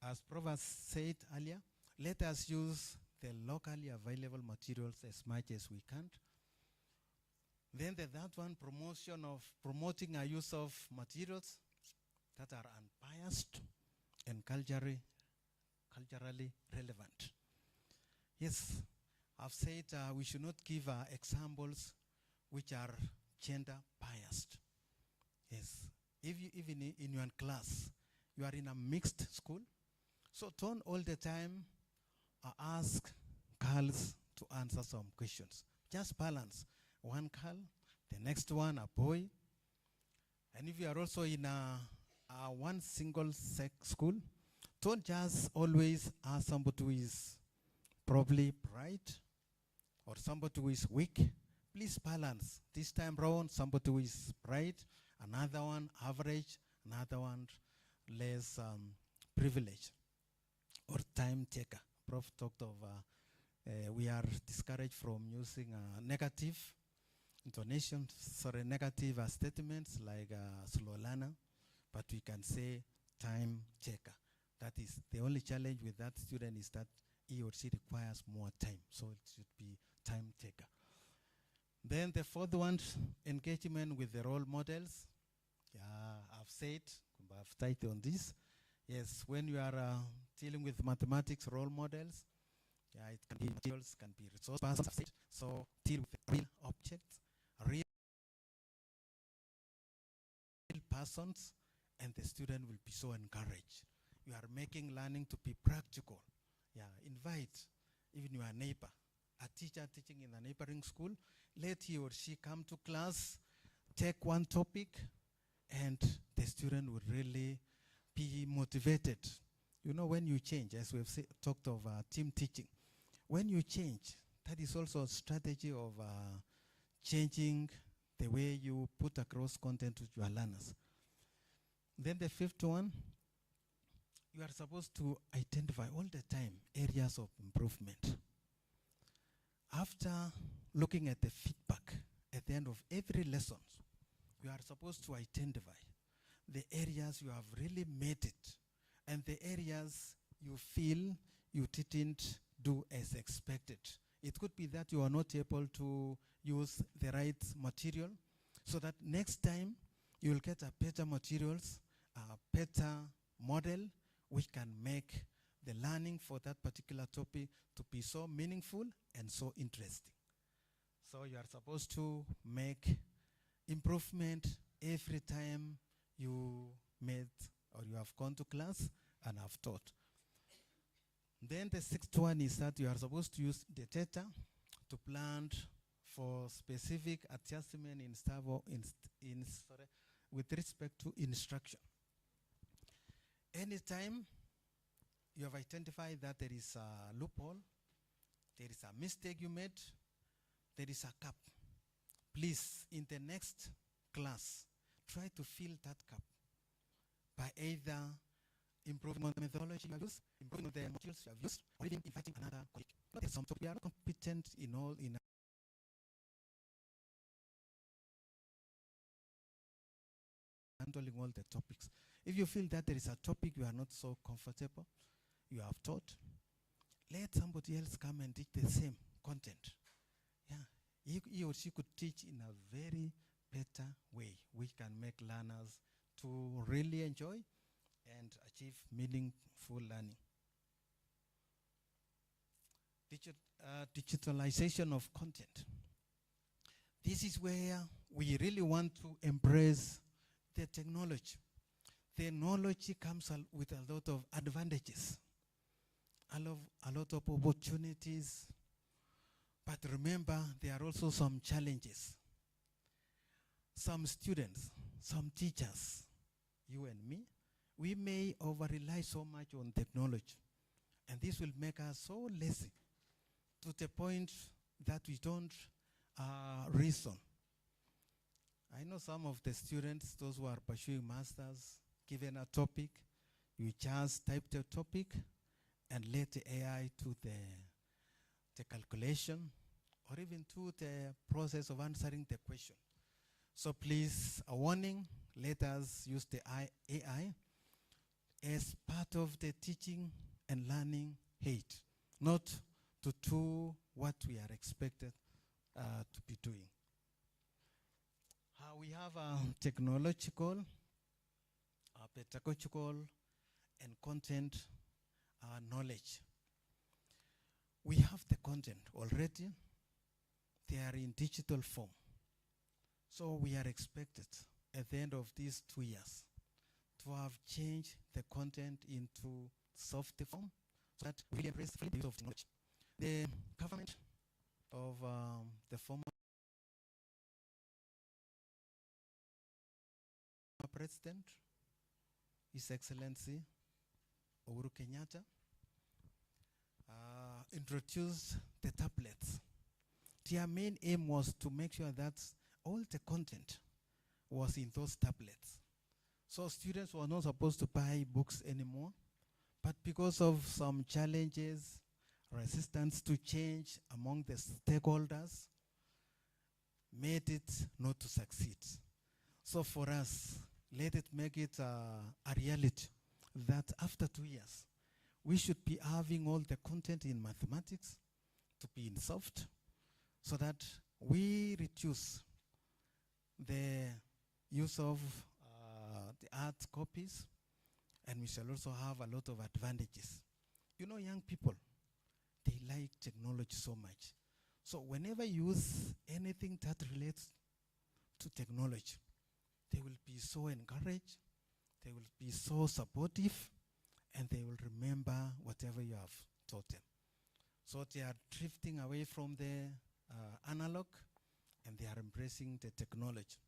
as Prof said earlier, let us use the locally available materials as much as we can. Then the third one, promoting a use of materials that are unbiased and culturally relevant. Yes, I've said we should not give examples which are gender biased. Yes, if you, even in your class, you are in a mixed school, so don't all the time ask girls to answer some questions. Just balance. One girl, the next one a boy. And if you are also in a one single sex school, don't just always ask somebody who is probably bright or somebody who is weak. Please balance. This time round, somebody who is bright, another one average, another one less privileged or time taker. Prof talked of we are discouraged from using negative intonations, sorry, negative statements like slow learner, but we can say time taker. That is the only challenge with that student is that he or she requires more time, so it should be time taker. Then the fourth one, engagement with the role models. I've said, I've typed on this. Yes, when you are dealing with mathematics role models, it can be materials, can be resource persons, I've said. So deal with real objects, real persons, and the student will be so encouraged. You are making learning to be practical. Yeah, invite even your neighbor. a teacher teaching in a neighboring school, let he or she come to class, take one topic, and the student would really be motivated. You know, when you change, as we've talked of team teaching, when you change, that is also a strategy of changing the way you put across content to your learners. Then the fifth one, you are supposed to identify all the time areas of improvement. After looking at the feedback at the end of every lesson, you are supposed to identify the areas you have really made it and the areas you feel you didn't do as expected. It could be that you are not able to use the right material, so that next time you will get a better materials, a better model, which can make the learning for that particular topic to be so meaningful and so interesting. So you are supposed to make improvement every time you made or you have gone to class and have taught. Then the sixth one is that you are supposed to use the data to plan for specific adjustment in staff or with respect to instruction. Anytime you have identified that there is a loophole, there is a mistake you made, there is a gap, please, in the next class, try to fill that gap by either improving on the methodology you have used, improving on the materials you have used, or even inviting another colleague. There's some topics we are not competent in all in handling all the topics. If you feel that there is a topic you are not so comfortable, you have taught, let somebody else come and teach the same content. Yeah, he or she could teach in a very better way, which can make learners to really enjoy and achieve meaningful learning. Digitalization of content. This is where we really want to embrace the technology. Technology comes with a lot of advantages, a lot of opportunities, but remember, there are also some challenges. Some students, some teachers, you and me, we may over-rely so much on technology, and this will make us so lazy to the point that we don't reason. I know some of the students, those who are pursuing masters, given a topic, you just type the topic and let the AI to the calculation or even to the process of answering the question. So please, a warning, let us use the AI as part of the teaching and learning aid, not to do what we are expected to be doing. We have technological, pedagogical, and content knowledge. We have the content already. They are in digital form. So we are expected at the end of these 2 years to have changed the content into soft form so that we embrace the use of technology. The government of the former President, His Excellency Uhuru Kenyatta, introduced the tablets. Their main aim was to make sure that all the content was in those tablets. So students were not supposed to buy books anymore, but because of some challenges, resistance to change among the stakeholders, made it not to succeed. So for us, let it make it a reality that after 2 years, we should be having all the content in mathematics to be in soft, so that we reduce the use of the hard copies, and we shall also have a lot of advantages. You know, young people, they like technology so much. So whenever you use anything that relates to technology, they will be so encouraged, they will be so supportive, and they will remember whatever you have taught them. So they are drifting away from the analog and they are embracing the technology.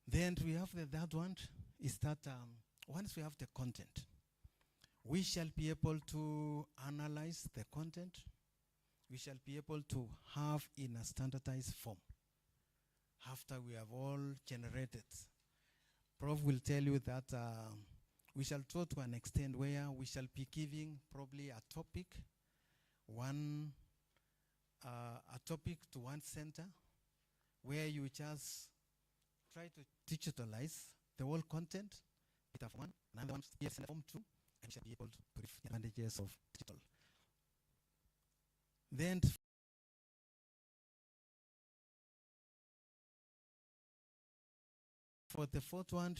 Then we have the third one is that once we have the content, we shall be able to analyze the content. We shall be able to have in a standardized form after we have all generated. Prof will tell you that we shall go to an extent where we shall be giving probably a topic to one center where you just try to digitalize the whole content, beta form 1, another one form 2, and you shall be able to reap the advantages of digital. Then for the fourth one,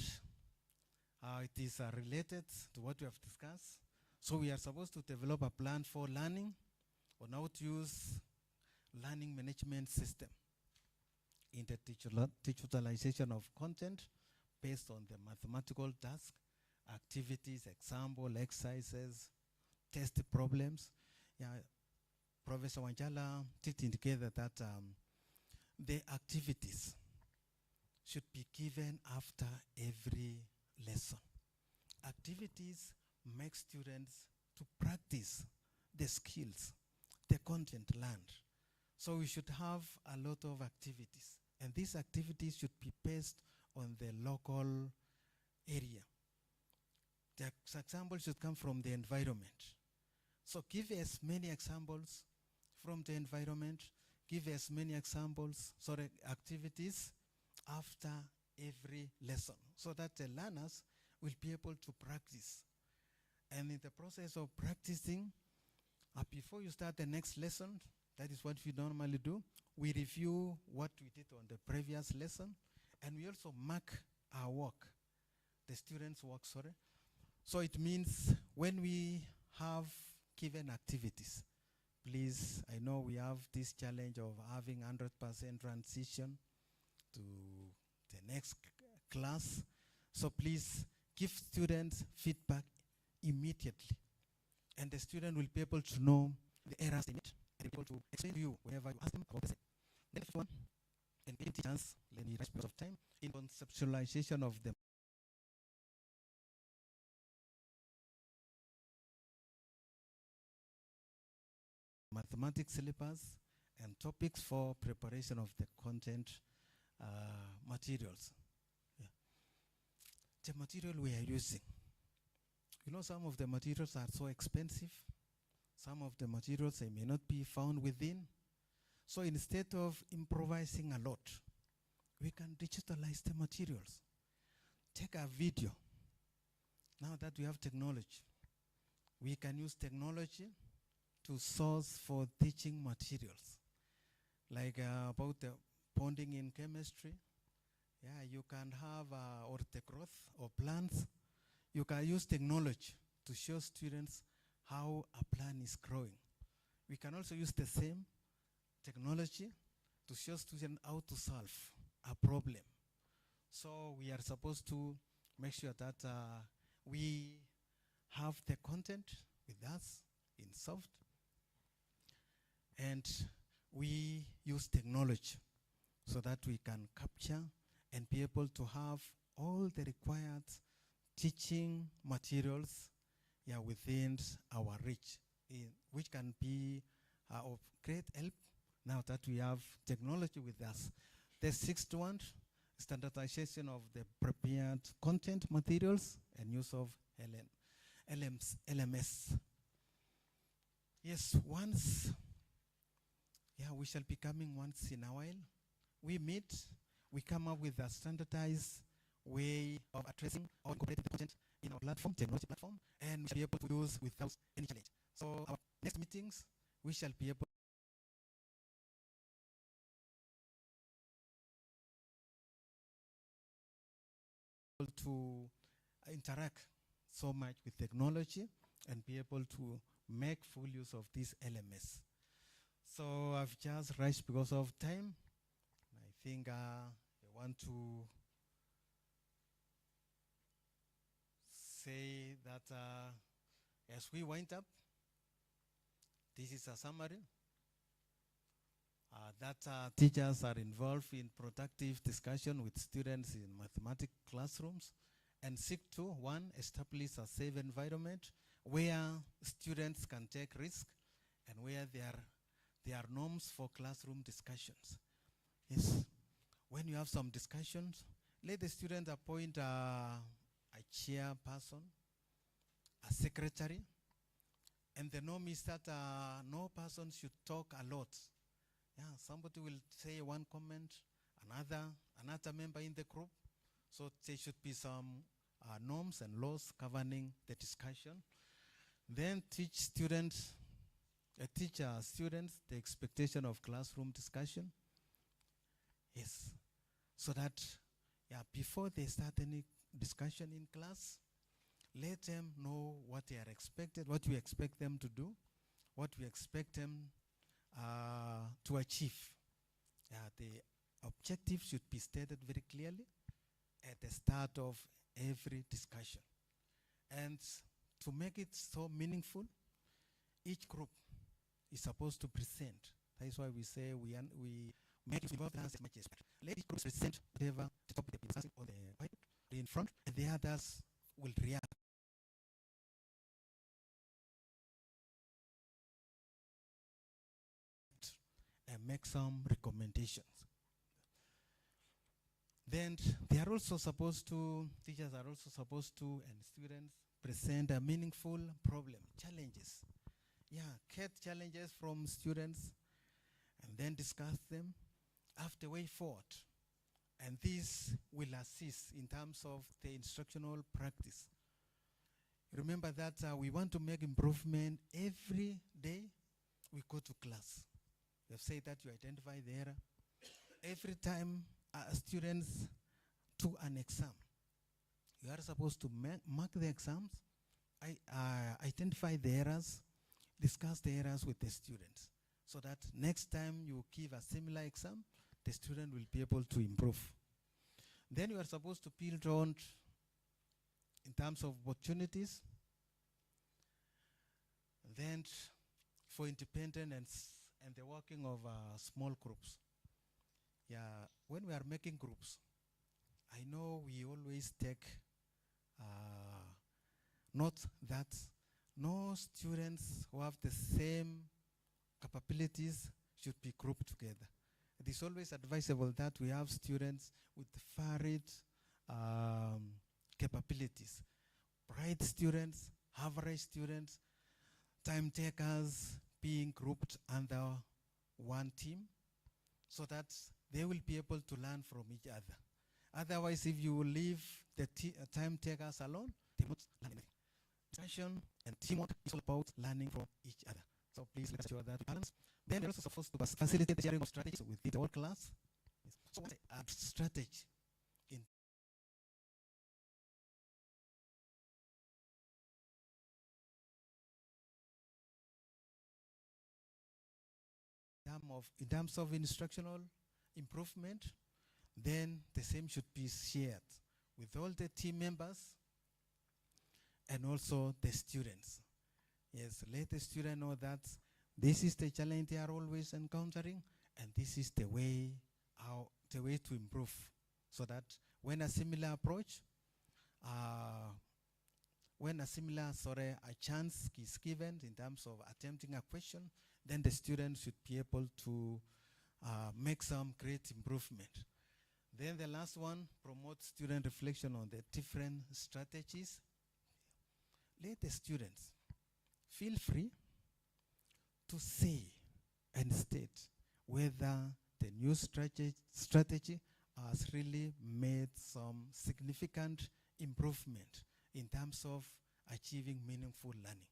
it is related to what we have discussed. So we are supposed to develop a plan for learning on how to use learning management system in the digitalization of content based on the mathematical task, activities, example, exercises, test problems. Yeah, Professor Wanjala did indicate that the activities should be given after every lesson. Activities make students to practice the skills, the content learned. So we should have a lot of activities, and these activities should be based on the local area. The examples should come from the environment. So give as many examples from the environment, give as many examples, sorry, activities after every lesson, so that the learners will be able to practice. And in the process of practicing, before you start the next lesson, that is what we normally do, we review what we did on the previous lesson, and we also mark our work, the students' work, sorry. So it means when we have given activities, please, I know we have this challenge of having 100% transition to the next class. So please give students feedback immediately. And the student will be able to know the errors they made and be able to explain to you whenever you ask them about the same. Then the fifth one, and giving teachers, let me rush because of time, in conceptualization of the mathematics syllabus and topics for preparation of the content materials. Yeah. The material we are using. You know, some of the materials are so expensive. Some of the materials they may not be found within. So instead of improvising a lot, we can digitalize the materials. Take a video. Now that we have technology, we can use technology to source for teaching materials. Like about the bonding in chemistry. Yeah, you can have or the growth of plants. You can use technology to show students how a plant is growing. We can also use the same technology to show students how to solve a problem. So we are supposed to make sure that we have the content with us in soft, and we use technology so that we can capture and be able to have all the required teaching materials within our reach, which can be of great help now that we have technology with us. The sixth one, standardization of the prepared content materials and use of LMS. Yes, once, we shall be coming once in a while. We meet, we come up with a standardized way of addressing or incorporating the content in our platform, technology platform, and we shall be able to use without any challenge. So our next meetings, we shall be able to interact so much with technology and be able to make full use of this LMS. So I've just rushed because of time. I think I want to say that as we wind up, This is a summary. That teachers are involved in productive discussion with students in mathematics classrooms and seek to, one, establish a safe environment where students can take risks and where there are norms for classroom discussions. Yes, when you have some discussions, let the student appoint a chairperson, a secretary, and the norm is that no person should talk a lot. Yeah, somebody will say one comment, another member in the group. So there should be some norms and laws governing the discussion. Then teach students the expectation of classroom discussion. Yes, so that before they start any discussion in class, let them know what they are expected, what we expect them to do, what we expect them to achieve. The objective should be stated very clearly at the start of every discussion. And to make it so meaningful, each group is supposed to present. That is why we say we make it involve as much as possible. Let each group present whatever the topic they've been discussing on the whiteboard in front, and the others will react. And make some recommendations. Then they are also supposed to, teachers are also supposed to, and students present a meaningful problem, challenges. Get challenges from students and then discuss them after way forward. And this will assist in terms of the instructional practice. Remember that we want to make improvement every day we go to class. We have said that you identify the error. Every time students do an exam, you are supposed to mark the exams, identify the errors, discuss the errors with the students, so that next time you give a similar exam, the student will be able to improve. Then you are supposed to build on in terms of opportunities, then for independent and the working of small groups. When we are making groups, I know we always take note that no students who have the same capabilities should be grouped together. It is always advisable that we have students with varied capabilities. Bright students, average students, time takers being grouped under one team so that they will be able to learn from each other. Otherwise, if you leave the time takers alone, they won't learn anything. Discussion and teamwork is all about learning from each other. So please make sure that we balance. Then we're also supposed to facilitate the sharing of strategies within the whole class. So what's a strategy in terms of instructional improvement? Then the same should be shared with all the team members and also the students. Yes, let the student know that this is the challenge they are always encountering, and this is the way to improve, so that when a similar approach, a chance is given in terms of attempting a question, then the student should be able to make some great improvement. Then the last one, promote student reflection on the different strategies. Let the students feel free to say and state whether the new strategy has really made some significant improvement in terms of achieving meaningful learning.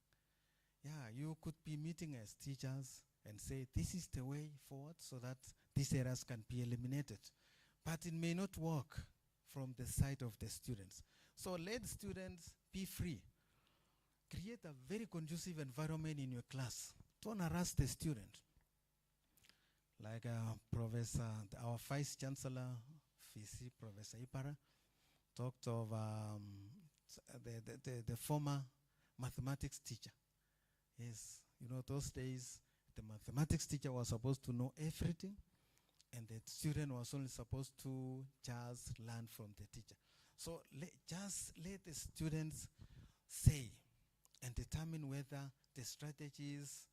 You could be meeting as teachers and say, this is the way forward so that these errors can be eliminated. But it may not work from the side of the students. So let students be free. Create a very conducive environment in your class. Don't harass the student. Like our Vice Chancellor, VC, Professor Ipara, talked of the former mathematics teacher. Yes, You know, those days, the mathematics teacher was supposed to know everything, and the student was only supposed to just learn from the teacher. So just let the students say and determine whether the strategies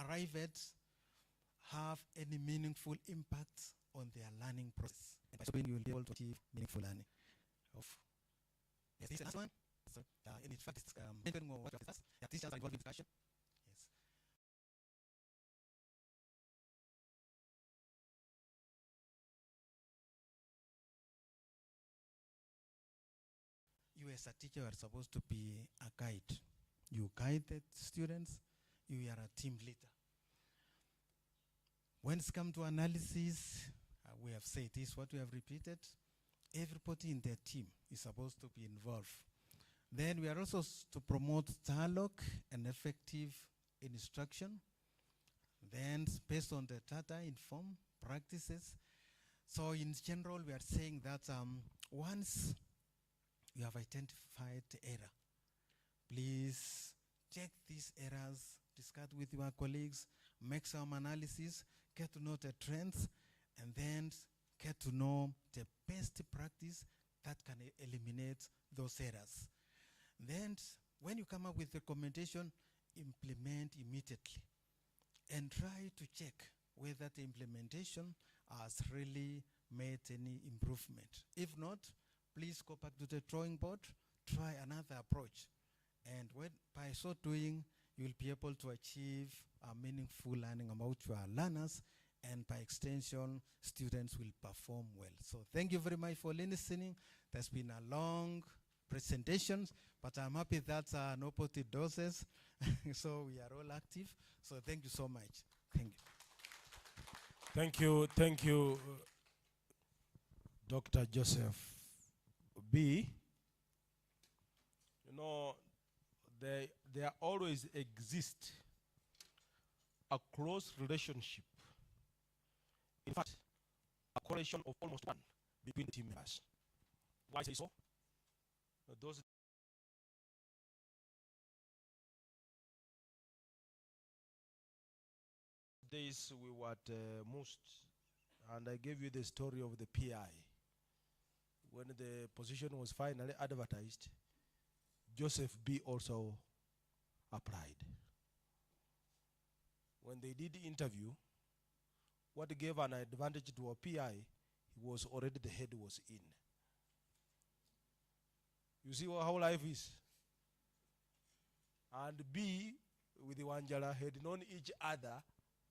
arrived at have any meaningful impact on their learning process. And by so doing, you will be able to achieve meaningful learning. Yes, this is the last one. So, in fact, it's mentioning what you have discussed. Teachers are involved in discussion. Yes. You as a teacher are supposed to be a guide. You guide the students. You are a team leader. When it's come to analysis, we have said this, what we have repeated, everybody in their team is supposed to be involved. Then we are also to promote dialogue and effective instruction. Then based on the data, inform practices. So in general, we are saying that once you have identified the error, please check these errors, discuss with your colleagues, make some analysis, get to know the trends, and then get to know the best practice that can eliminate those errors. Then, when you come up with recommendation, implement immediately. And try to check whether the implementation has really made any improvement. If not, please go back to the drawing board, try another approach. And by so doing, you will be able to achieve a meaningful learning about your learners, and by extension, students will perform well. So thank you very much for listening. There's been a long presentation, but I'm happy that nobody doses, so we are all active. So thank you so much. Thank you. Thank you, Dr. Joseph B. You know, there always exists a close relationship. In fact, a correlation of almost one between the team members. Why say so? Those days we were at most, and I gave you the story of the PI. When the position was finally advertised, Joseph B. also applied. When they did the interview, what gave an advantage to a PI, he was already, the head was in. You see how life is. And B with Wanjala had known each other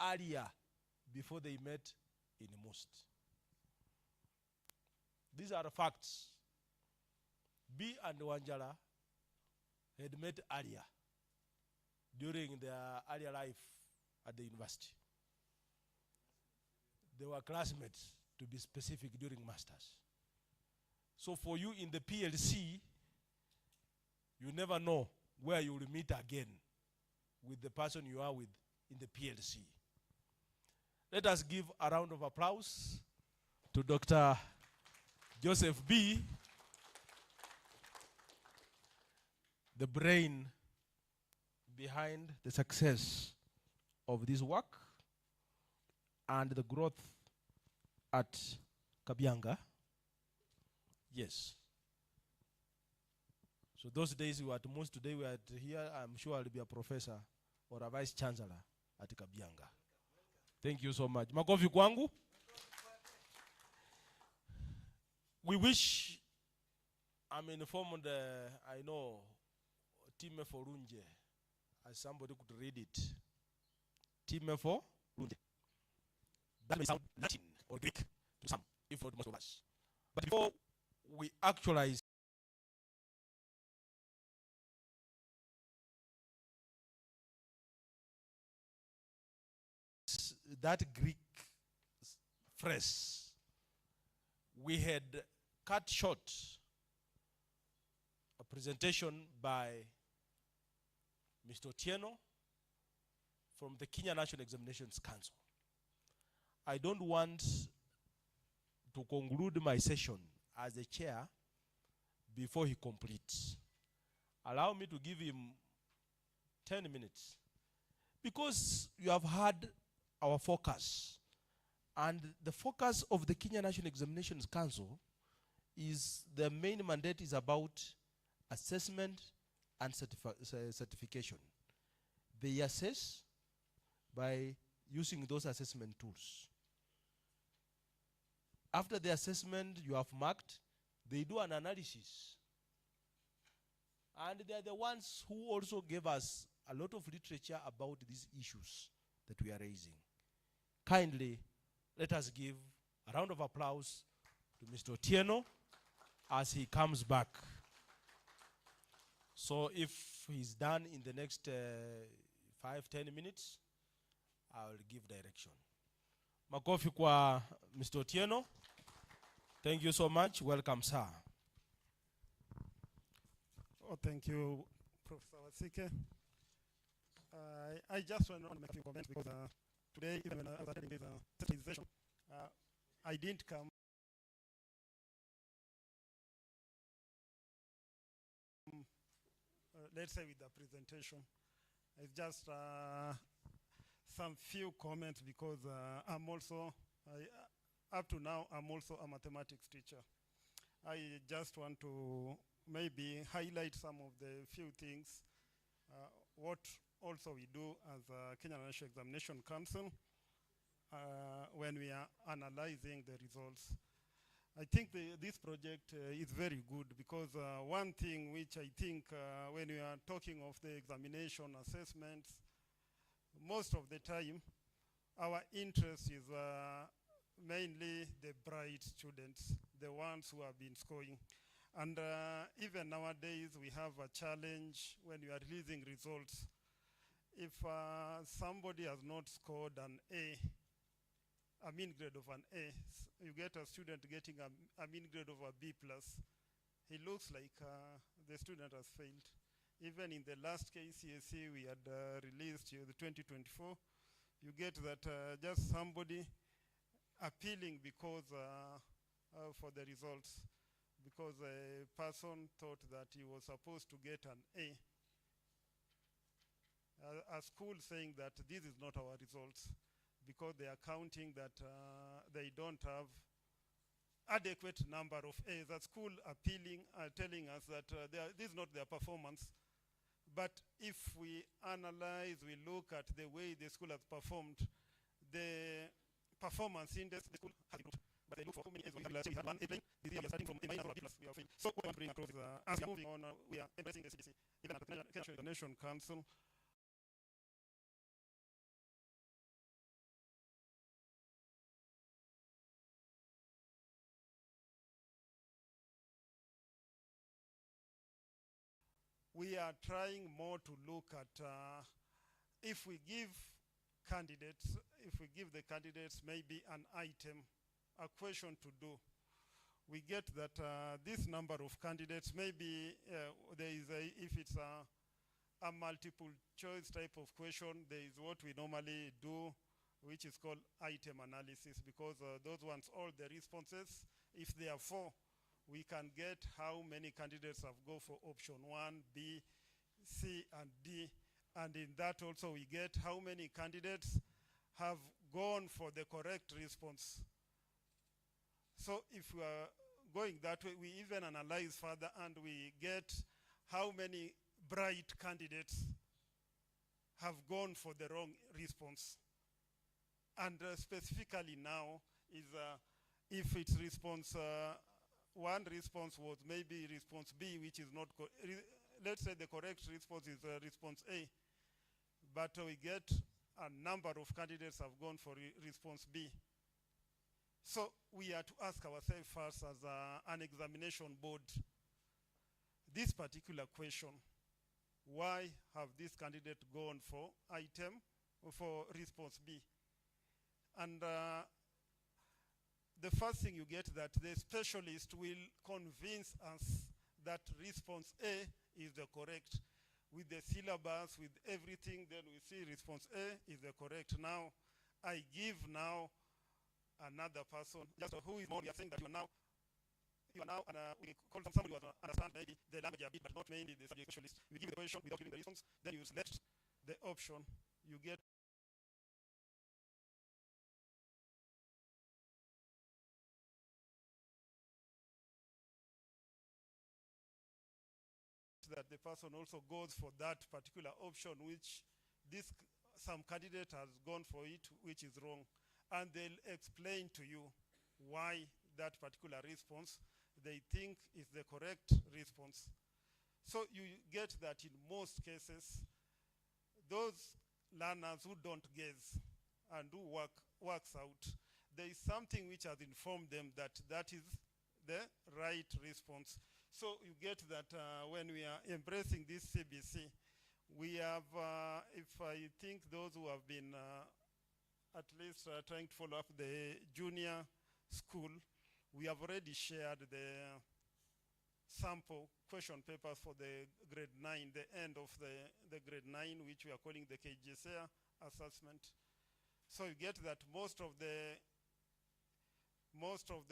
earlier before they met in most. These are the facts. B and Wanjala had met earlier during their earlier life at the university. They were classmates, to be specific, during masters. So for you in the PLC, you never know where you will meet again with the person you are with in the PLC. Let us give a round of applause to Dr. Joseph B., the brain behind the success of this work and the growth at Kabianga. Yes. So those days we were at most, today we are here, I'm sure I'll be a professor or a vice chancellor at Kabianga. Thank you so much. Makofi kwangu. We wish, I'm informed, I know, Time for Runje, as somebody could read it. Time for Runje. That may sound Latin or Greek to some, if not most of us. But before we actualize that Greek phrase, we had cut short a presentation by Mr. Otieno from the Kenya National Examinations Council. I don't want to conclude my session as a chair before he completes. Allow me to give him 10 minutes Because you have heard our focus, and the focus of the Kenya National Examinations Council is the main mandate is about assessment and certification. They assess by using those assessment tools. After the assessment you have marked, they do an analysis. And they are the ones who also gave us a lot of literature about these issues that we are raising. Kindly, let us give a round of applause to Mr. Otieno as he comes back. So if he's done in the next 5-10 minutes, I'll give direction. Makofi kwa Mr. Otieno. Thank you so much. Welcome, sir. Oh, thank you, Professor Wasike. I just want to make a few comments because today, even when I was attending this sensitization, I didn't come let's say with the presentation. It's just some few comments because I'm also, up to now, I'm also a mathematics teacher. I just want to maybe highlight some of the few things, what also we do as a Kenya National Examination Council when we are analyzing the results. I think this project is very good because one thing which I think when we are talking of the examination assessments, most of the time our interest is mainly the bright students, the ones who have been scoring. And even nowadays we have a challenge when we are releasing results. If somebody has not scored an a mean grade of an A, you get a student getting a mean grade of a B+, it looks like the student has failed. Even in the last KCSE we had released the 2024, you get that just somebody appealing because for the results, because a person thought that he was supposed to get an A. A school saying that this is not our results, because they are counting that they don't have adequate number of A's. That school appealing, telling us that this is not their performance. But if we analyze, we look at the way the school has performed, the performance index the school has improved. But they look for how many A's we have. We had one A playing. This year we are starting from A minus or a B plus. We are failing. So what we want to bring across is, as we are moving on, we are embracing the CDC. Even at the Kenya National Examination Council, we are trying more to look at if we give candidates, if we give the candidates maybe an item, a question to do, we get that this number of candidates, maybe there is a, if it's a multiple choice type of question, there is what we normally do, which is called item analysis, because those ones, all the responses, if there are 4, we can get how many candidates have go for option 1, B, C, and D. And in that also we get how many candidates have gone for the correct response. So if we are going that way, we even analyze further and we get how many bright candidates have gone for the wrong response. And specifically now is if it's response, one response was maybe response B, which is not, let's say the correct response is response A, but we get a number of candidates have gone for response B. So we are to ask ourselves first as an examination board, this particular question, why have this candidate gone for item, for response B? And the first thing you get that the specialist will convince us that response A is the correct. With the syllabus, with everything, then we see response A is the correct. Now, I give now another person, just who is more, we are saying that you are now, we call somebody who understands maybe the language a bit, but not mainly the subject specialist. We give the question without giving the response, then you select the option. you get that the person also goes for that particular option which some candidate has gone for it, which is wrong, and they'll explain to you why that particular response they think is the correct response. So you get that in most cases, those learners who don't guess and who works out, there is something which has informed them that that is the right response. So you get that when we are embracing this CBC, we have, if I think those who have been at least trying to follow up the junior school, we have already shared the sample question papers for the grade 9, the end of the grade 9, which we are calling the KGSA assessment. So you get that most of the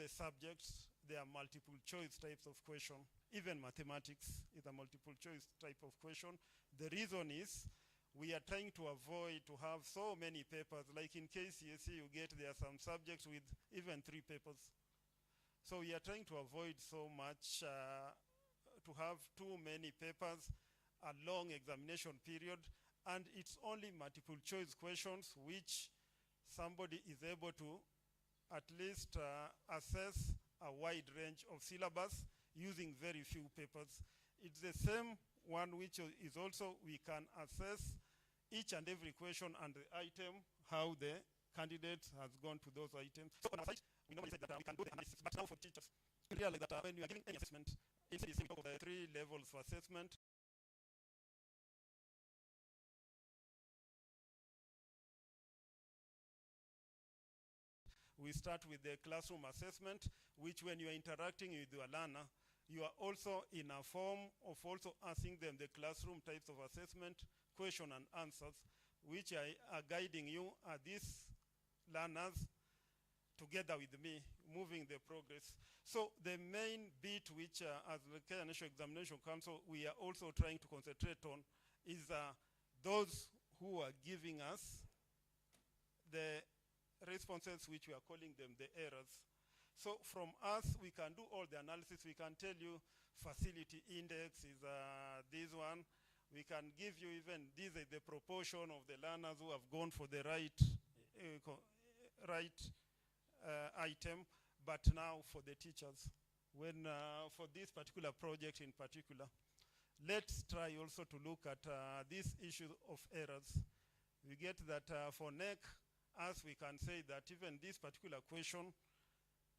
subjects, they are multiple choice types of question. Even mathematics is a multiple choice type of question. The reason is we are trying to avoid to have so many papers. Like in KCSE, you get there are some subjects with even 3 papers. So we are trying to avoid so much to have too many papers, a long examination period, and it's only multiple choice questions which somebody is able to at least assess a wide range of syllabus using very few papers. It's the same one which is also we can assess each and every question and the item, how the candidate has gone to those items. So on our side, we normally say that we can do the analysis, but now for teachers, we realize that when you are giving any assessment, in CBC we talk of the 3 levels for assessment. We start with the classroom assessment, which when you are interacting with your learner, you are also in a form of also asking them the classroom types of assessment, question and answers, which are guiding you, these learners together with me, moving the progress. So the main bit which as the Kenya National Examination Council, we are also trying to concentrate on is those who are giving us the responses which we are calling them the errors. So from us, we can do all the analysis. We can tell you facility index is this one. We can give you even, this is the proportion of the learners who have gone for the right item. But now for the teachers, when for this particular project in particular, let's try also to look at this issue of errors. We get that for NEC, as we can say that even this particular question,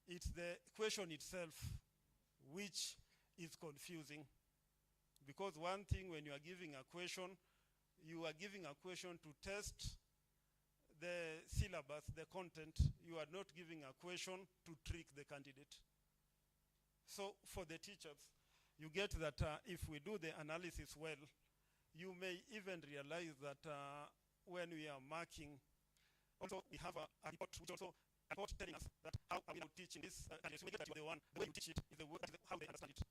it's the question itself which is confusing. Because one thing when you are giving a question, you are giving a question to test the syllabus, the content. You are not giving a question to trick the candidate. So for the teachers, you get that if we do the analysis well, you may even realize that when we are marking, also we have a report which also report telling us that how are we now teaching this, and you get that you are the one, the way you teach it is the way, how they understand it.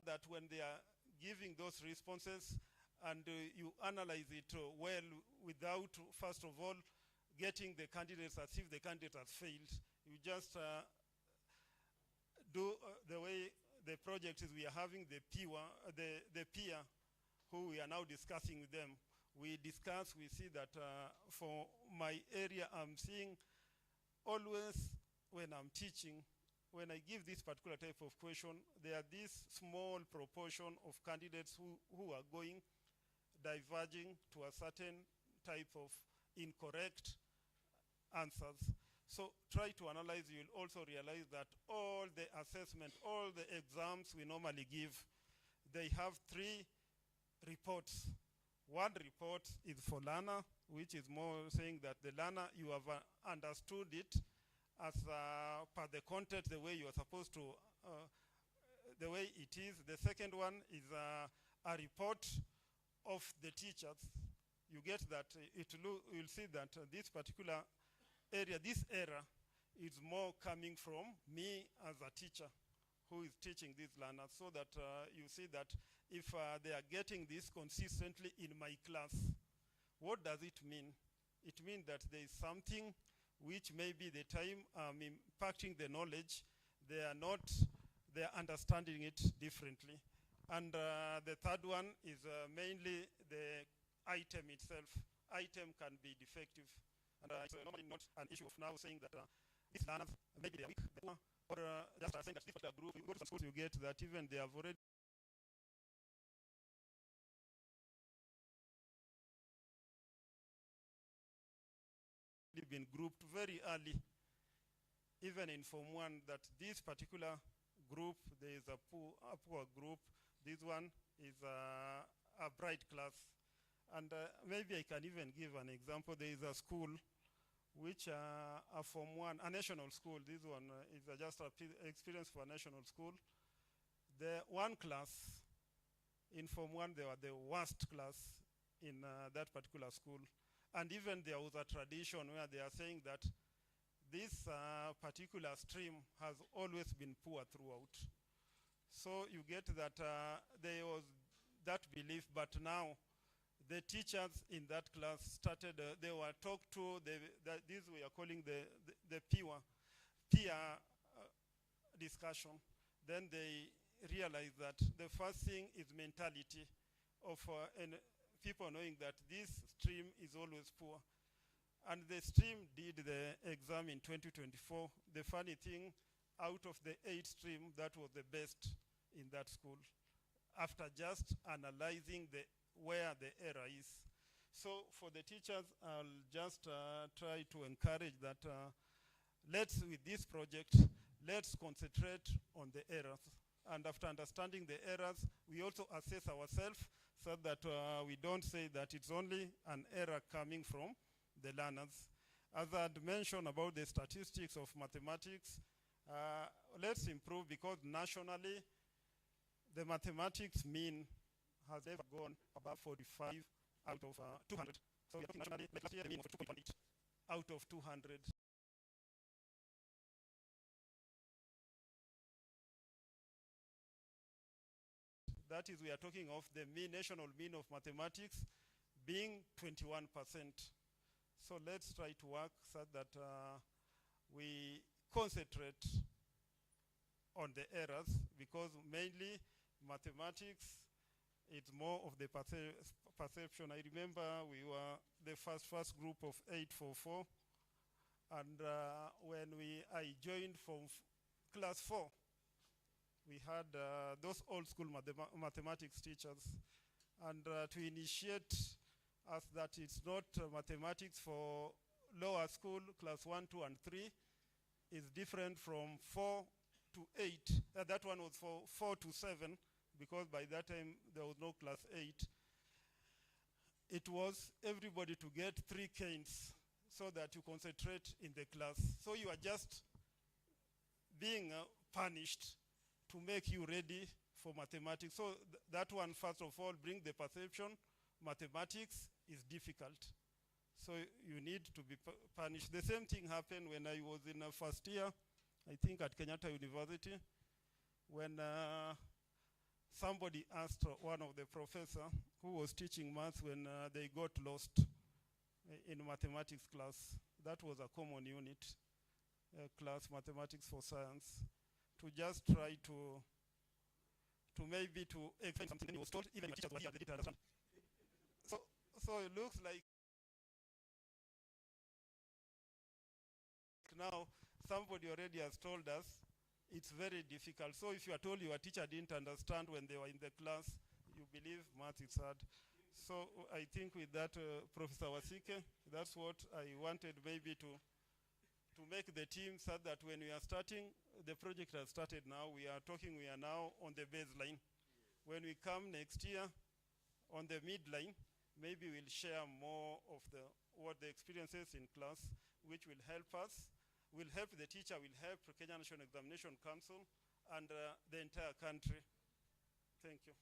That when they are giving those responses and you analyze it well without, first of all, getting the candidates as if the candidate has failed. You just do the way the project is, we are having the peer who we are now discussing with them. We discuss, we see that for my area, I'm seeing always when I'm teaching, when I give this particular type of question, there are this small proportion of candidates who are going, diverging to a certain type of incorrect answers. So try to analyze, you'll also realize that all the assessment, all the exams we normally give, they have 3 reports. One report is for learner, which is more saying that the learner, you have understood it as per the content, the way you are supposed to, the way it is. The second one is a report of the teachers. You get that, you'll see that this particular area, this error, is more coming from me as a teacher who is teaching these learners, so that you see that if they are getting this consistently in my class, what does it mean? It means that there is something which maybe the time I'm impacting the knowledge, they are understanding it differently. And the third one is mainly the item itself. Item can be defective. And it's normally not an issue of now saying that these learners, maybe they are weak, or just saying that this particular group, you go to some schools, you get that even they have already been grouped very early, even in Form 1, that this particular group, there is a poor group, this one is a bright class. And maybe I can even give an example. There is a school which are Form 1, a national school. This one is just an experience for a national school. The one class in Form 1, they were the worst class in that particular school. And even there was a tradition where they are saying that this particular stream has always been poor throughout. So you get that there was that belief, but now the teachers in that class started, they were talked to, this we are calling the peer discussion. Then they realized that the first thing is mentality of people knowing that this stream is always poor. And the stream did the exam in 2024. The funny thing, out of the 8 stream, that was the best in that school, after just analyzing where the error is. So for the teachers, I'll just try to encourage that with this project, let's concentrate on the errors. And after understanding the errors, we also assess ourselves so that we don't say that it's only an error coming from the learners. As I had mentioned about the statistics of mathematics, let's improve, because nationally, the mathematics mean has never gone above 45 out of 200. So we're talking nationally, like last year, the mean was 2.18 out of 200. That is, we are talking of the national mean of mathematics being 21%. So let's try to work so that we concentrate on the errors, because mainly mathematics, it's more of the perception. I remember we were the first group of 844, and when I joined from class 4, we had those old school mathematics teachers, and to initiate us that it's not mathematics for lower school, class 1, 2, and 3, is different from 4 to 8. That one was for 4 to 7, because by that time there was no class 8. It was everybody to get 3 canes so that you concentrate in the class. So you are just being punished to make you ready for mathematics. So that one, first of all, bring the perception. Mathematics is difficult. So you need to be punished. The same thing happened when I was in first year, I think at Kenyatta University, when somebody asked one of the professor who was teaching maths when they got lost in mathematics class. That was a common unit class, mathematics for science, to just try to maybe to explain something. He was told even teachers were here, they didn't understand. So it looks like now somebody already has told us it's very difficult. So if you are told your teacher didn't understand when they were in the class, you believe math is hard. So I think with that, Professor Wasike, that's what I wanted maybe to make the team, so that when we are starting, the project has started now, we are now on the baseline. When we come next year on the midline, maybe we'll share more of what the experiences in class, which will help us, will help the teacher, will help the Kenya National Examination Council, and the entire country. Thank you.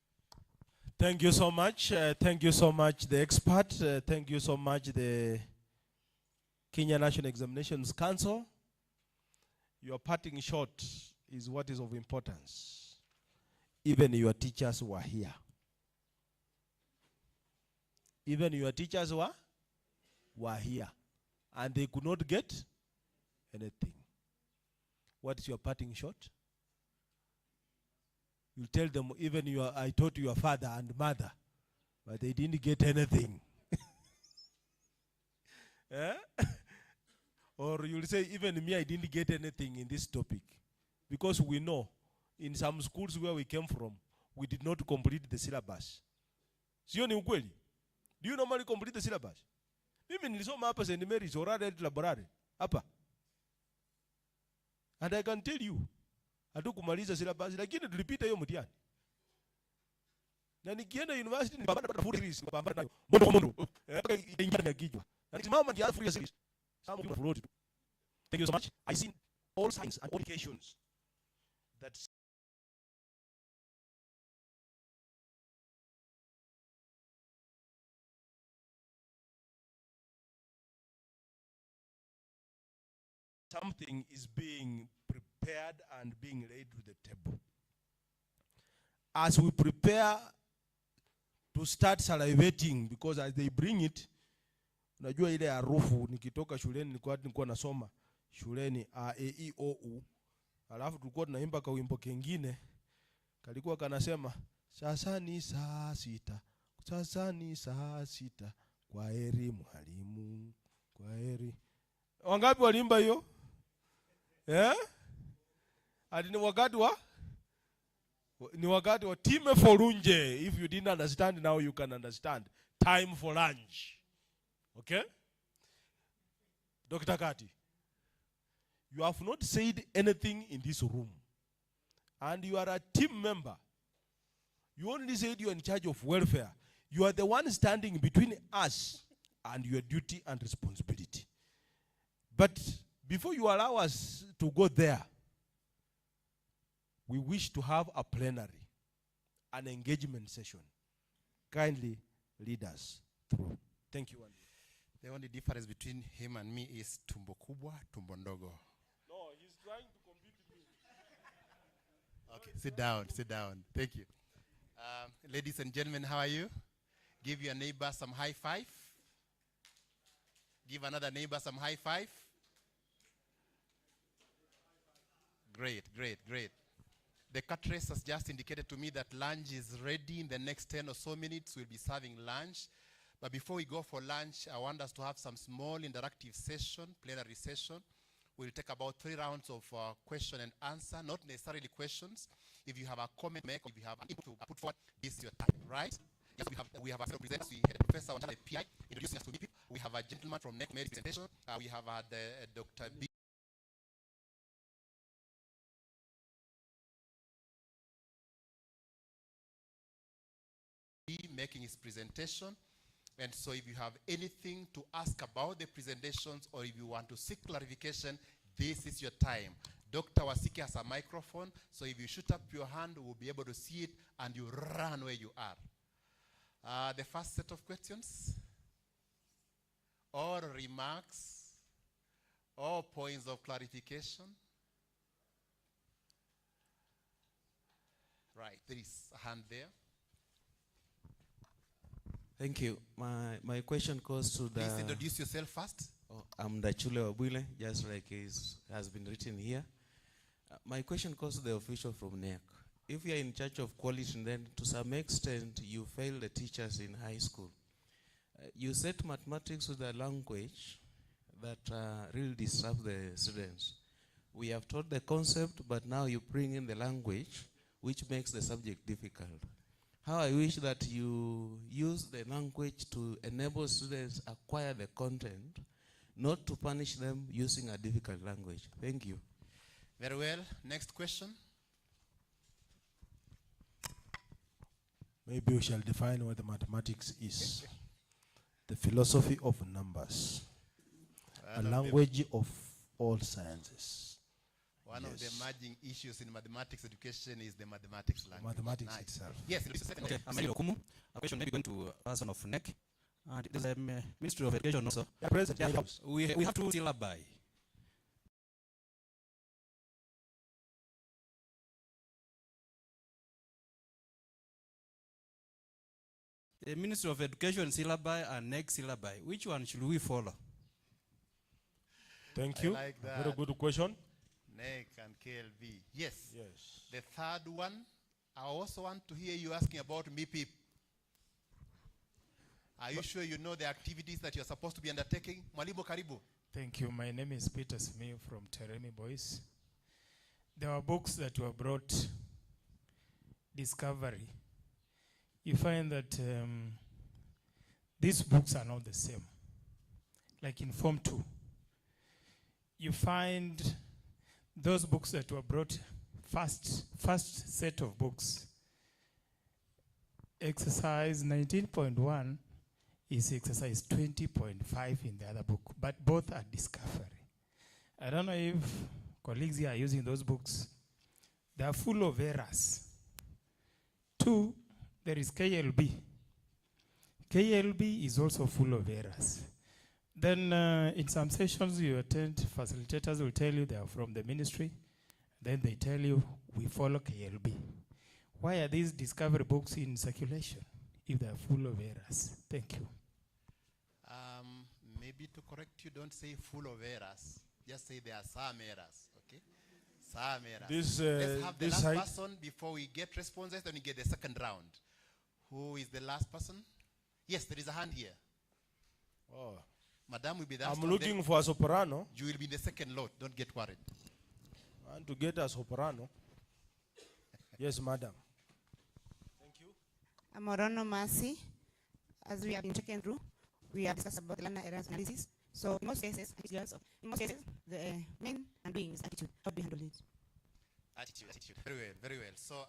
Thank you so much. Thank you so much, the expert. Thank you so much, the Kenya National Examinations Council. your parting shot is what is of importance. Even your teachers were here. Even your teachers were here. And they could not get anything. What is your parting shot? You tell them, even I taught your father and mother, but they didn't get anything. Eh? Or you'll say, even me, I didn't get anything in this topic. Because we know, in some schools where we came from, we did not complete the syllabus. Sio ni ukweli? Do you normally complete the syllabus? Mimi nilisoma hapa St. Mary's Orare Laboratory. Hapa. And I can tell you, hatukumaliza syllabus, lakini tulipita hiyo mtihani. Na nikienda university nipambana na full series, nipambana nayo. Mondo. Ingia na kichwa. Na nisimama ndio full series. Some of you have Thank you so much. I see all signs and indications that something is being prepared and being laid to the table. As we prepare to start salivating, because as they bring it, unajua ile harufu nikitoka shuleni nilikuwa nasoma shuleni a e i o u, alafu tulikuwa tunaimba kwa wimbo kingine kalikuwa kanasema sasa ni saa sita, sasa ni saa sita, kwa heri mwalimu, kwa heri. Wangapi walimba hiyo? Ati ni wakati wa time for lunje. If you didn't understand, now you can understand. Time for lunch. Okay? Dr. Kati, you have not said anything in this room. And you are a team member. You only said you are in charge of welfare. You are the one standing between us and your duty and responsibility. But before you allow us to go there, we wish to have a plenary, an engagement session. Kindly lead us through. Thank you. The only difference between him and me is tumbo kubwa, tumbo ndogo. No, he's trying to compete with me. Okay, sit down, sit down. Thank you. Ladies and gentlemen, how are you? Give your neighbor some high five. Give another neighbor some high five. Great, great, great. The cateress has just indicated to me that lunch is ready. In the next 10 or so minutes, we'll be serving lunch. But before we go for lunch, I want us to have some small interactive session, plenary session. We'll take about 3 rounds of question and answer, not necessarily questions. If you have a comment to make, if you have an input to put forward, this is your time, right? Yes, we have a fellow presenters. We had a professor on the PI introducing us to people. We have a gentleman from NEC made presentation. We have Dr. B. Making his presentation. And so if you have anything to ask about the presentations or if you want to seek clarification, this is your time. Dr. Wasike has a microphone, so if you shoot up your hand, we'll be able to see it and you run where you are. The first set of questions, or remarks, or points of clarification. Right, there is a hand there. Thank you. My question goes to the... Please introduce yourself first. I'm Dachule Wabwile, just like has been written here. My question goes to the official from NEC. If you are in charge of quality, then to some extent you fail the teachers in high school. You set mathematics with a language that really disturbs the students. We have taught the concept, but now you bring in the language, which makes the subject difficult. How I wish that you use the language to enable students acquire the content, not to punish them using a difficult language. Thank you. Very well. Next question. Maybe we shall define what the mathematics is. The philosophy of numbers. A language of all sciences. One of the emerging issues in mathematics education is the mathematics language. Mathematics itself. Yes. Okay, I'm Emilio Kumu. A question maybe going to person of NEC. And there's a Ministry of Education also. Yeah, President, we have 2 syllabi. The Ministry of Education syllabi and next syllabi, which one should we follow? Thank I you. like Very that. good question. NEC and KLB. Yes. Yes. The third one, I also want to hear you asking about MIPIP. Are you sure you know the activities that you're supposed to be undertaking? Mwalimu Karibu. Thank you. My name is Peter Smith from Teremi Boys. There were books that were brought, Discovery. You find that these books are not the same. Like in Form 2, you find those books that were brought, first set of books. Exercise 19.1 is exercise 20.5 in the other book, but both are Discovery. I don't know if colleagues here are using those books. They are full of errors. 2, there is KLB. KLB is also full of errors. Then in some sessions you attend, facilitators will tell you they are from the ministry. Then they tell you, we follow KLB. Why are these Discovery books in circulation if they are full of errors? Thank you. Maybe to correct you, don't say full of errors. Just say there are some errors, okay? Some errors. Let's have the last person before we get responses, then we get the second round. Who is the last person? Yes, there is a hand here. Oh. Madam will be the last. I'm looking for a soprano. You will be the second lot. Don't get worried. I want to get a soprano. Yes, madam. Thank you. I'm Orono Masi. As we have been taken through, we have discussed about the learner errors analysis. So in most cases, the main and being is attitude. How do we handle it? Attitude. Very well, very well. So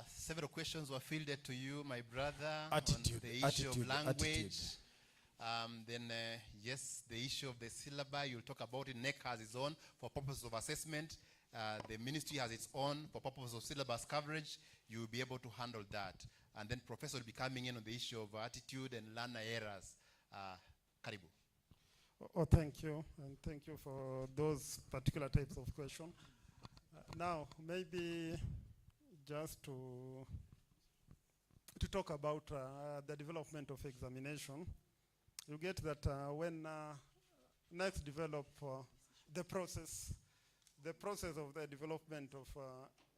several questions were fielded to you, my brother, Attitude, on the issue of language. Attitude. Yes, the issue of the syllabi, you'll talk about it. NEC has its own for purposes of assessment. The ministry has its own for purposes of syllabus coverage. You'll be able to handle that. And then Professor will be coming in on the issue of attitude and learner errors. Karibu. Oh, thank you. And thank you for those particular types of questions. Now, maybe just to talk about the development of examination. You get that when NEC develop the process of the development of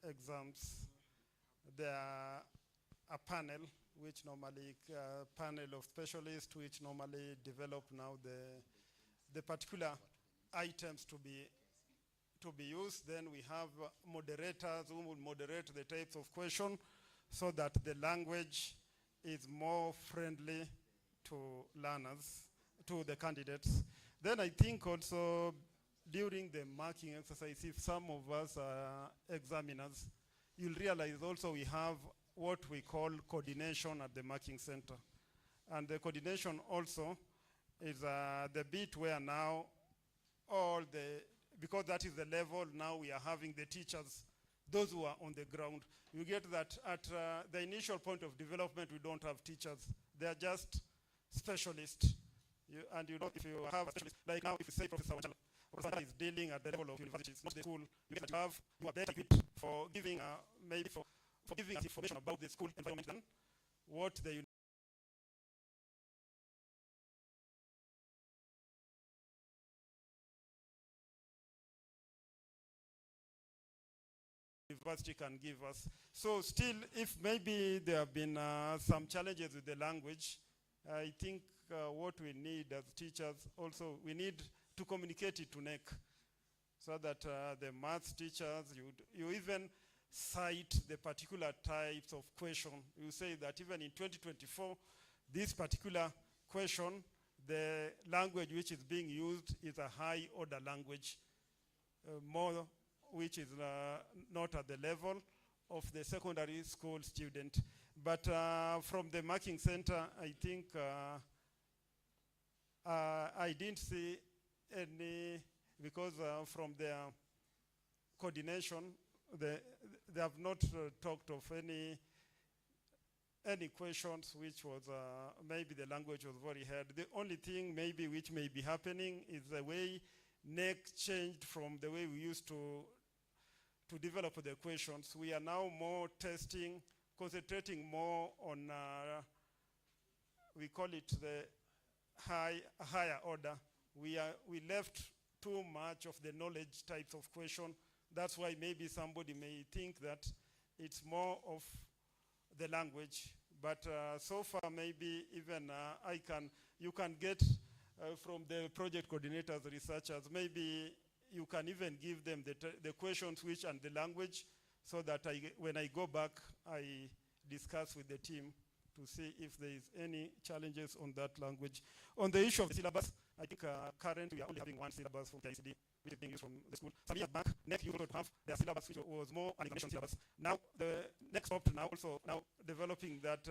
exams, there are a panel, which normally panel of specialists, which normally develop now the particular items to be used. Then we have moderators who will moderate the types of question so that the language is more friendly to learners, to the candidates. Then I think also during the marking exercise, if some of us are examiners, you'll realize also we have what we call coordination at the marking center. And the coordination also is the bit where now because that is the level now we are having the teachers, those who are on the ground. You get that at the initial point of development, we don't have teachers. They are just specialists. And you know, if you have a specialist, like now if you say Professor Wanchala is dealing at the level of universities, not the school, you get that you are better equipped for giving, maybe for giving us information about the school environment than what the university can give us. So still, if maybe there have been some challenges with the language, I think what we need as teachers also, we need to communicate it to NEC so that the maths teachers, you even cite the particular types of question. You say that even in 2024, this particular question, the language which is being used is a high order language, more which is not at the level of the secondary school student. But from the marking center, I think I didn't see any, because from their coordination, they have not talked of any any questions which was maybe the language was very hard. The only thing maybe which may be happening is the way NEC changed from the way we used to develop the questions. We are now more testing, concentrating more on, we call it the higher order. We left too much of the knowledge types of question. That's why maybe somebody may think that it's more of the language. But so far, maybe even you can get from the project coordinators, researchers, maybe you can even give them the questions which and the language, so that when I go back, I discuss with the team to see if there is any challenges on that language. On the issue of the syllabus, I think currently we are only having one syllabus from KICD, which is being used from the school. Some years back, NEC used to have their syllabus, which was more an examination syllabus. Now, the next stop now also now developing that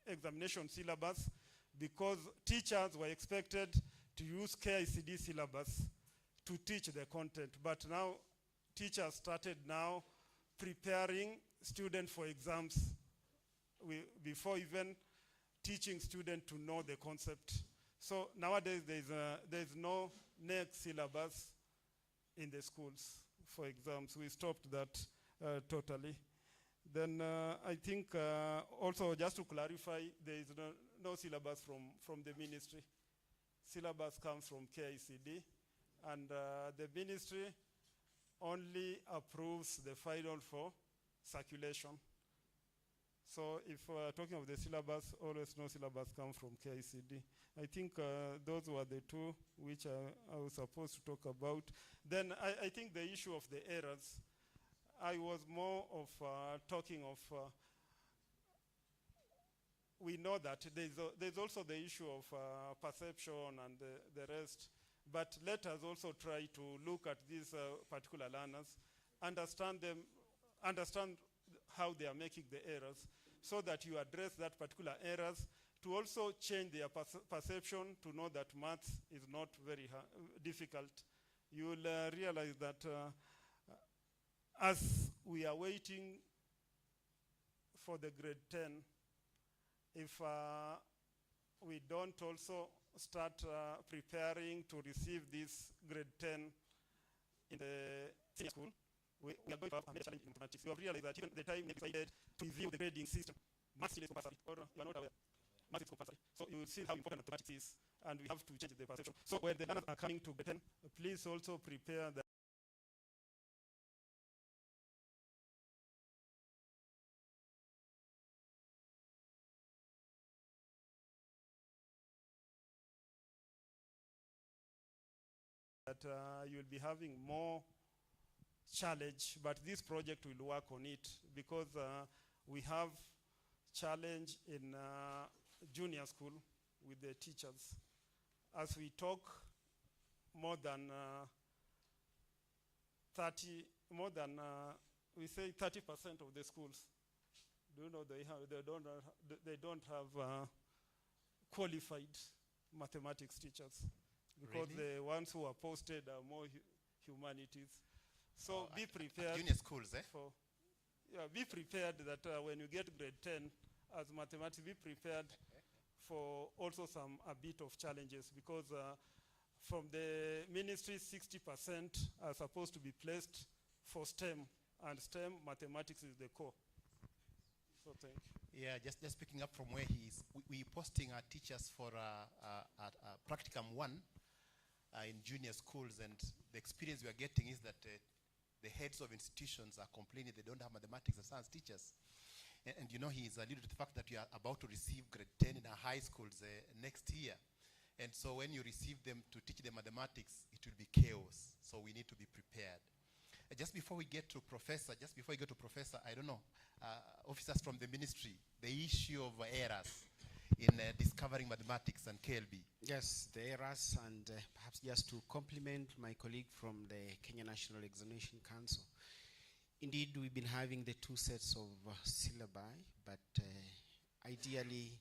examination syllabus, because teachers were expected to use KICD syllabus to teach the content. But now teachers started now preparing students for exams before even teaching students to know the concept. So nowadays there's no next syllabus in the schools for exams. We stopped that totally. Then I think also just to clarify, there is no syllabus from the ministry. Syllabus comes from KICD, and the ministry only approves the final for circulation. So if we're talking of the syllabus, always no syllabus comes from KICD. I think those were the two which I was supposed to talk about. Then I think the issue of the errors, I was more of talking of, we know that there's also the issue of perception and the rest, but let us also try to look at these particular learners, understand them, understand how they are making the errors, so that you address that particular errors, to also change their perception, to know that maths is not very difficult. You will realize that as we are waiting for the grade 10, if we don't also start preparing to receive this grade 10 in the senior school, we are going to have a major challenge in mathematics. You have realized that even the time they decided to review the grading system, maths is compulsory, or you are not aware. Maths is compulsory. So you will see how important mathematics is, and we have to change the perception. So when the learners are coming to grade 10, please also prepare the that you'll be having more challenge, but this project will work on it, because we have challenge in junior school with the teachers. As we talk, more than 30, we say 30% of the schools, do you know they don't have qualified mathematics teachers, because Really? the ones who are posted are more humanities. So be prepared. Junior schools, eh? Be prepared that when you get grade 10 as mathematics, be prepared for also a bit of challenges, because from the ministry, 60% are supposed to be placed for STEM, and STEM mathematics is the core. So thank you. Yeah, just picking up from where he is, we're posting our teachers for Practicum 1 in junior schools, and the experience we are getting is that the heads of institutions are complaining they don't have mathematics and science teachers. And you know, he's alluded to the fact that we are about to receive grade 10 in our high schools next year. And so when you receive them to teach them mathematics, it will be chaos. So we need to be prepared. Just before we get to Professor, I don't know, officers from the ministry, the issue of errors in discovering mathematics and KLB. Yes, the errors, and perhaps just to compliment my colleague from the Kenya National Examination Council. Indeed, we've been having the two sets of syllabi, but ideally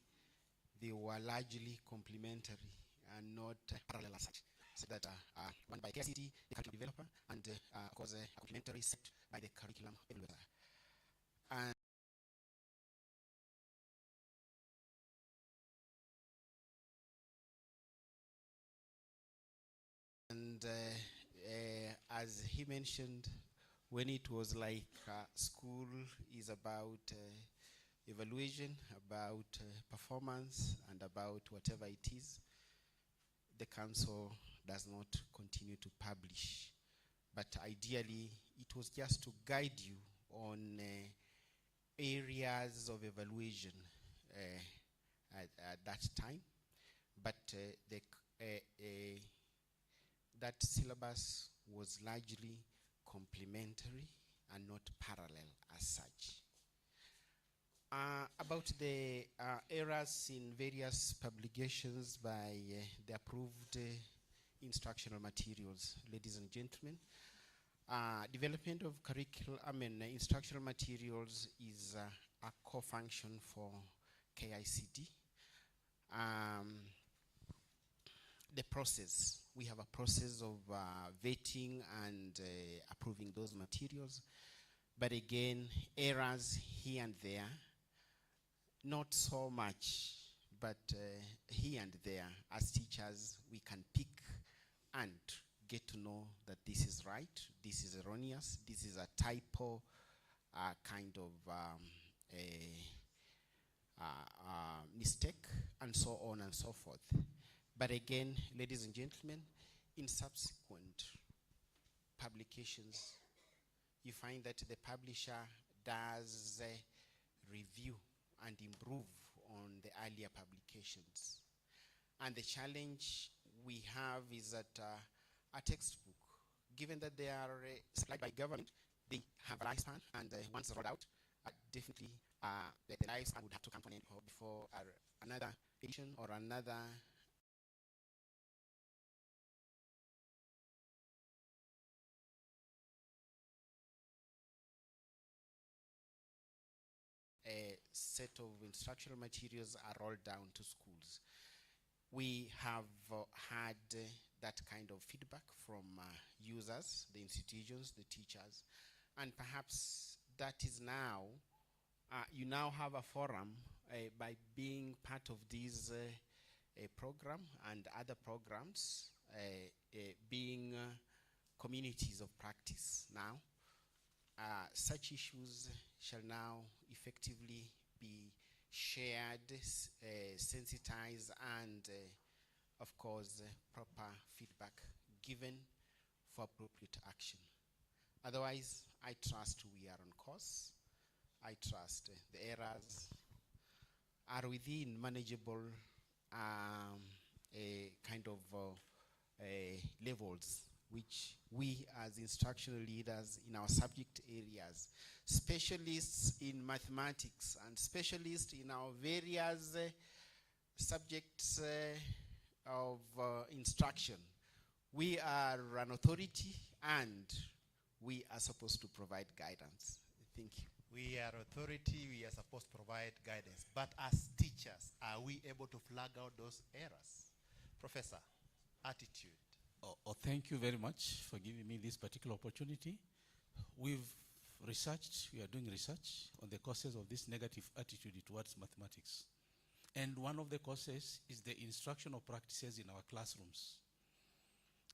they were largely complementary and not parallel as such. So that one by KICT, the curriculum developer, and of course a complementary set by the curriculum evaluator. And as he mentioned, when it was like school is about evaluation, about performance, and about whatever it is, the council does not continue to publish. But ideally, it was just to guide you on areas of evaluation at that time. But that syllabus was largely complementary and not parallel as such. About the errors in various publications by the approved instructional materials, ladies and gentlemen, development of instructional materials is a core function for KICD. The process, we have a process of vetting and approving those materials, but again, errors here and there, not so much, but here and there, as teachers, we can pick and get to know that this is right, this is erroneous, this is a typo, kind of mistake, and so on and so forth. But again, ladies and gentlemen, in subsequent publications, you find that the publisher does review and improve on the earlier publications. And the challenge we have is that a textbook, given that they are supplied by government, they have a lifespan, and once rolled out, definitely the lifespan would have to come to an end before another edition or another set of instructional materials are rolled down to schools. We have had that kind of feedback from users, the institutions, the teachers, and perhaps that is now, you now have a forum by being part of this program and other programs, being communities of practice now. Such issues shall now effectively be shared, sensitized, and of course proper feedback given for appropriate action. Otherwise, I trust we are on course. I trust the errors are within manageable kind of levels, which we as instructional leaders in our subject areas, specialists in mathematics and specialists in our various subjects of instruction, we are an authority and we are supposed to provide guidance. Thank you. We are authority, we are supposed to provide guidance. But as teachers, are we able to flag out those errors? Professor, attitude. Thank you very much for giving me this particular opportunity. We've researched, we are doing research on the causes of this negative attitude towards mathematics. And one of the causes is the instructional practices in our classrooms.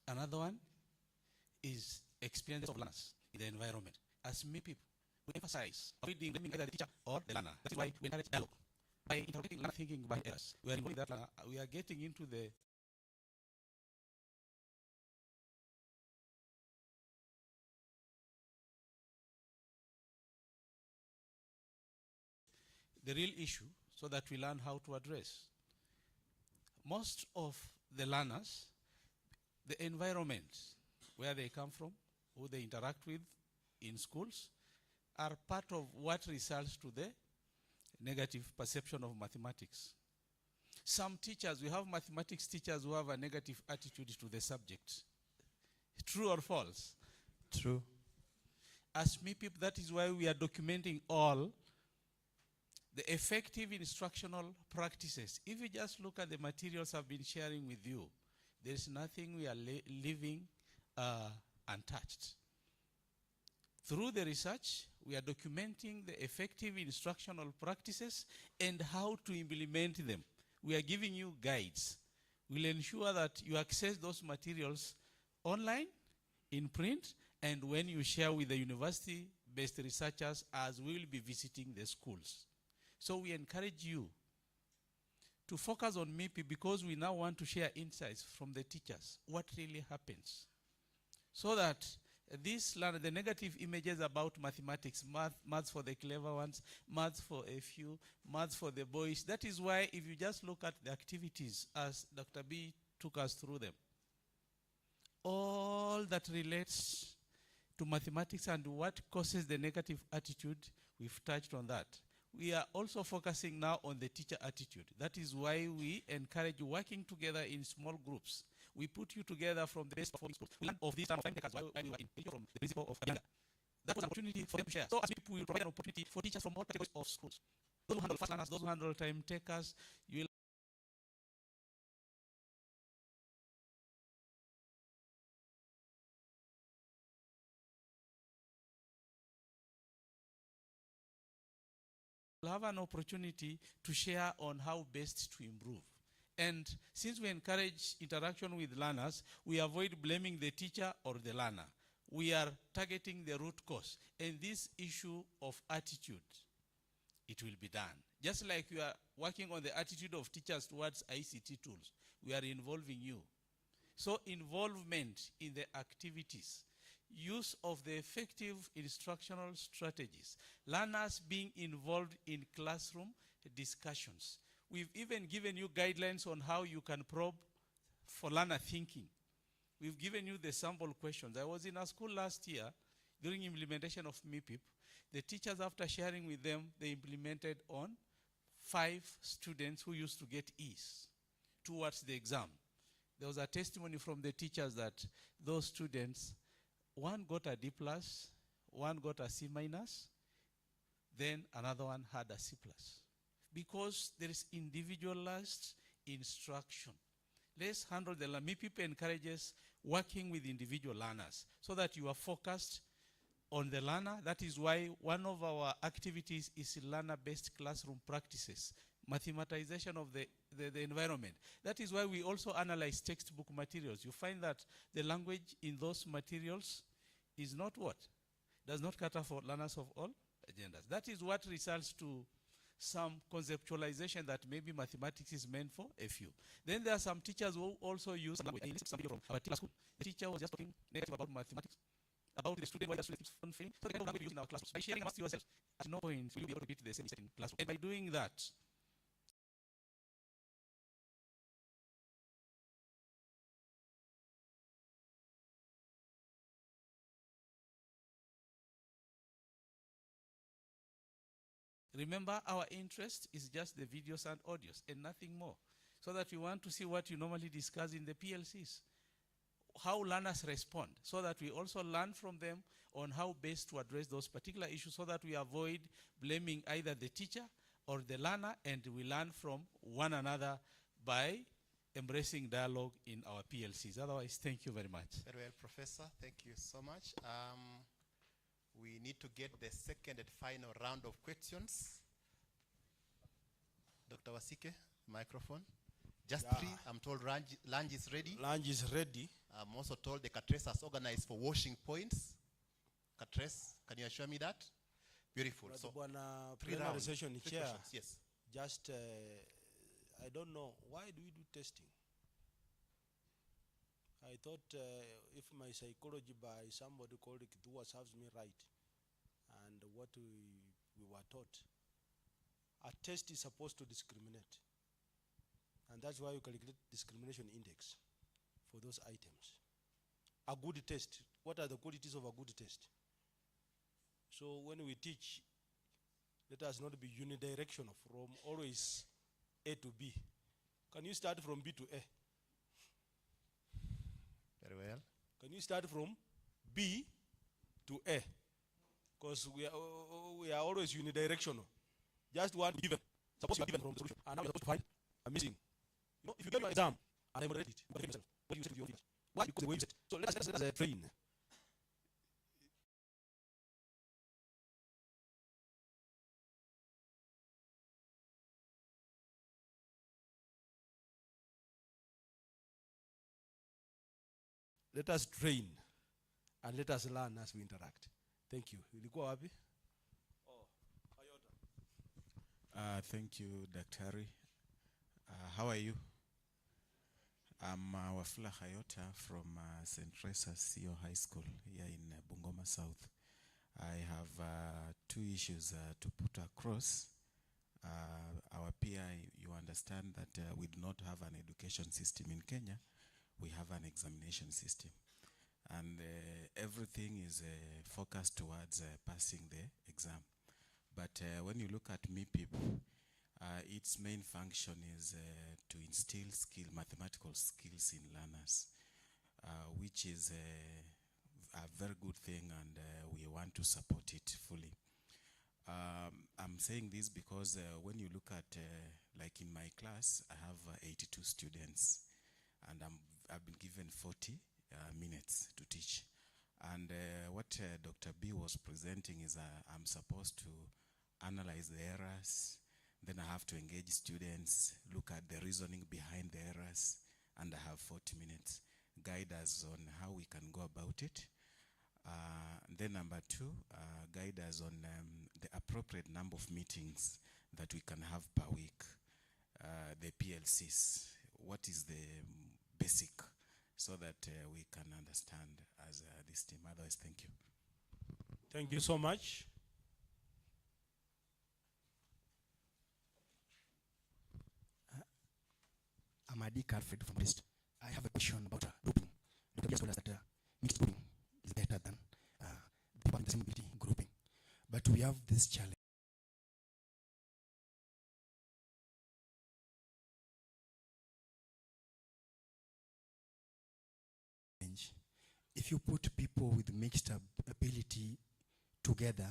Another one is experience of learners in the environment. As many people, we emphasize avoiding blaming either the teacher or the learner. That is why we encourage dialogue. By interrogating learner thinking by errors, we are involving that learner, we are getting into the real issue so that we learn how to address. Most of the learners, the environment where they come from, who they interact with in schools, are part of what results to the negative perception of mathematics. Some teachers, we have mathematics teachers who have a negative attitude to the subject. True or false? True. As me people, that is why we are documenting all the effective instructional practices. If you just look at the materials I've been sharing with you, there is nothing we are leaving untouched. Through the research, we are documenting the effective instructional practices and how to implement them. We are giving you guides. We'll ensure that you access those materials online, in print, and when you share with the university-based researchers, as we will be visiting the schools. So we encourage you to focus on MIPI because we now want to share insights from the teachers, what really happens. So that the negative images about mathematics, maths for the clever ones, maths for a few, maths for the boys. That is why if you just look at the activities as Dr. B took us through them, all that relates to mathematics and what causes the negative attitude, we've touched on that. We are also focusing now on the teacher attitude. That is why we encourage working together in small groups. We put you together from the best of all schools. We learned of this time takers while we were in from the principal of Agenda. That was an opportunity for them to share. So as people will provide an opportunity for teachers from all categories of schools. Those who handle fast learners, those who handle time takers, you will have an opportunity to share on how best to improve. And since we encourage interaction with learners, we avoid blaming the teacher or the learner. We are targeting the root cause. And this issue of attitude, it will be done. Just like we are working on the attitude of teachers towards ICT tools, we are involving you. So involvement in the activities, use of the effective instructional strategies, learners being involved in classroom discussions. We've even given you guidelines on how you can probe for learner thinking. We've given you the sample questions. I was in a school last year during implementation of MIPIP. The teachers, after sharing with them, they implemented on 5 students who used to get E's towards the exam. There was a testimony from the teachers that those students, one got a D+, one got a C-, then another one had a C+. Because there is individualized instruction. Let's handle the learner. MIPIP encourages working with individual learners so that you are focused on the learner. That is why one of our activities is learner-based classroom practices, mathematization of the environment. That is why we also analyze textbook materials. You find that the language in those materials is not what? Does not cater for learners of all agendas. That is what results to some conceptualization that maybe mathematics is meant for a few. Then there are some teachers who also use language. I listened to somebody from our particular school. The teacher was just talking negative about mathematics, about the student, why the student keeps on failing. So the kind of language we use in our classrooms. By sharing amongst yourselves, at no point will you be able to repeat the same mistake in classroom. And by doing that, remember, our interest is just the videos and audios and nothing more. So that we want to see what you normally discuss in the PLCs. How learners respond, so that we also learn from them on how best to address those particular issues so that we avoid blaming either the teacher or the learner, and we learn from one another by embracing dialogue in our PLCs. Otherwise, thank you very much. Very well, Professor. Thank you so much. We need to get the second and final round of questions. Dr. Wasike, microphone. Just 3. I'm told lunch is ready. Lunch is ready. I'm also told the Catres has organized for washing points. Catres, can you assure me that? Beautiful. But So, Bwana 3 plenary rounds. session 3 chair, questions, yes. just, I don't know, why do we do testing? I thought if my psychology by somebody called Kitua serves me right, and what we were taught, a test is supposed to discriminate. And that's why you calculate discrimination index for those items. A good test, what are the qualities of a good test? So when we teach, let us not be unidirectional from always A to B. Can you start from B to A? Very well. Can you start from B to A? Because we are always unidirectional. just want to given. Suppose you are given from the solution, and now you're supposed to find a missing. You know, if you get your exam, and I moderate it, you can yourself. What do you say to your fingers? Why? Because the way you set. So let us train. Let us train and let us learn as we interact. Thank you. Ilikuwa wapi? Thank you, Daktari. How are you? I'm Wafula Hayota from St. Teresa's CEO High School here in Bungoma South. I have two issues to put across. Our PI, you understand that we do not have an education system in Kenya. We have an examination system. And everything is focused towards passing the exam. But when you look at MIPIP, its main function is to instill mathematical skills in learners, which is a very good thing, and we want to support it fully. I'm saying this because when you look at, like in my class, I have 82 students, and I've been given 40 minutes to teach. And what Dr. B was presenting is I'm supposed to analyze the errors, then I have to engage students, look at the reasoning behind the errors, and I have 40 minutes. Guide us on how we can go about it. Then number two, guide us on the appropriate number of meetings that we can have per week. The PLCs, what is the basic, so that we can understand as this team. Otherwise, thank you. Thank you so much. I'm Adi Carfred from List. I have a question about grouping. Dr. Bias told us that mixed grouping is better than people in the same ability grouping. But we have this challenge. If you put people with mixed ability together,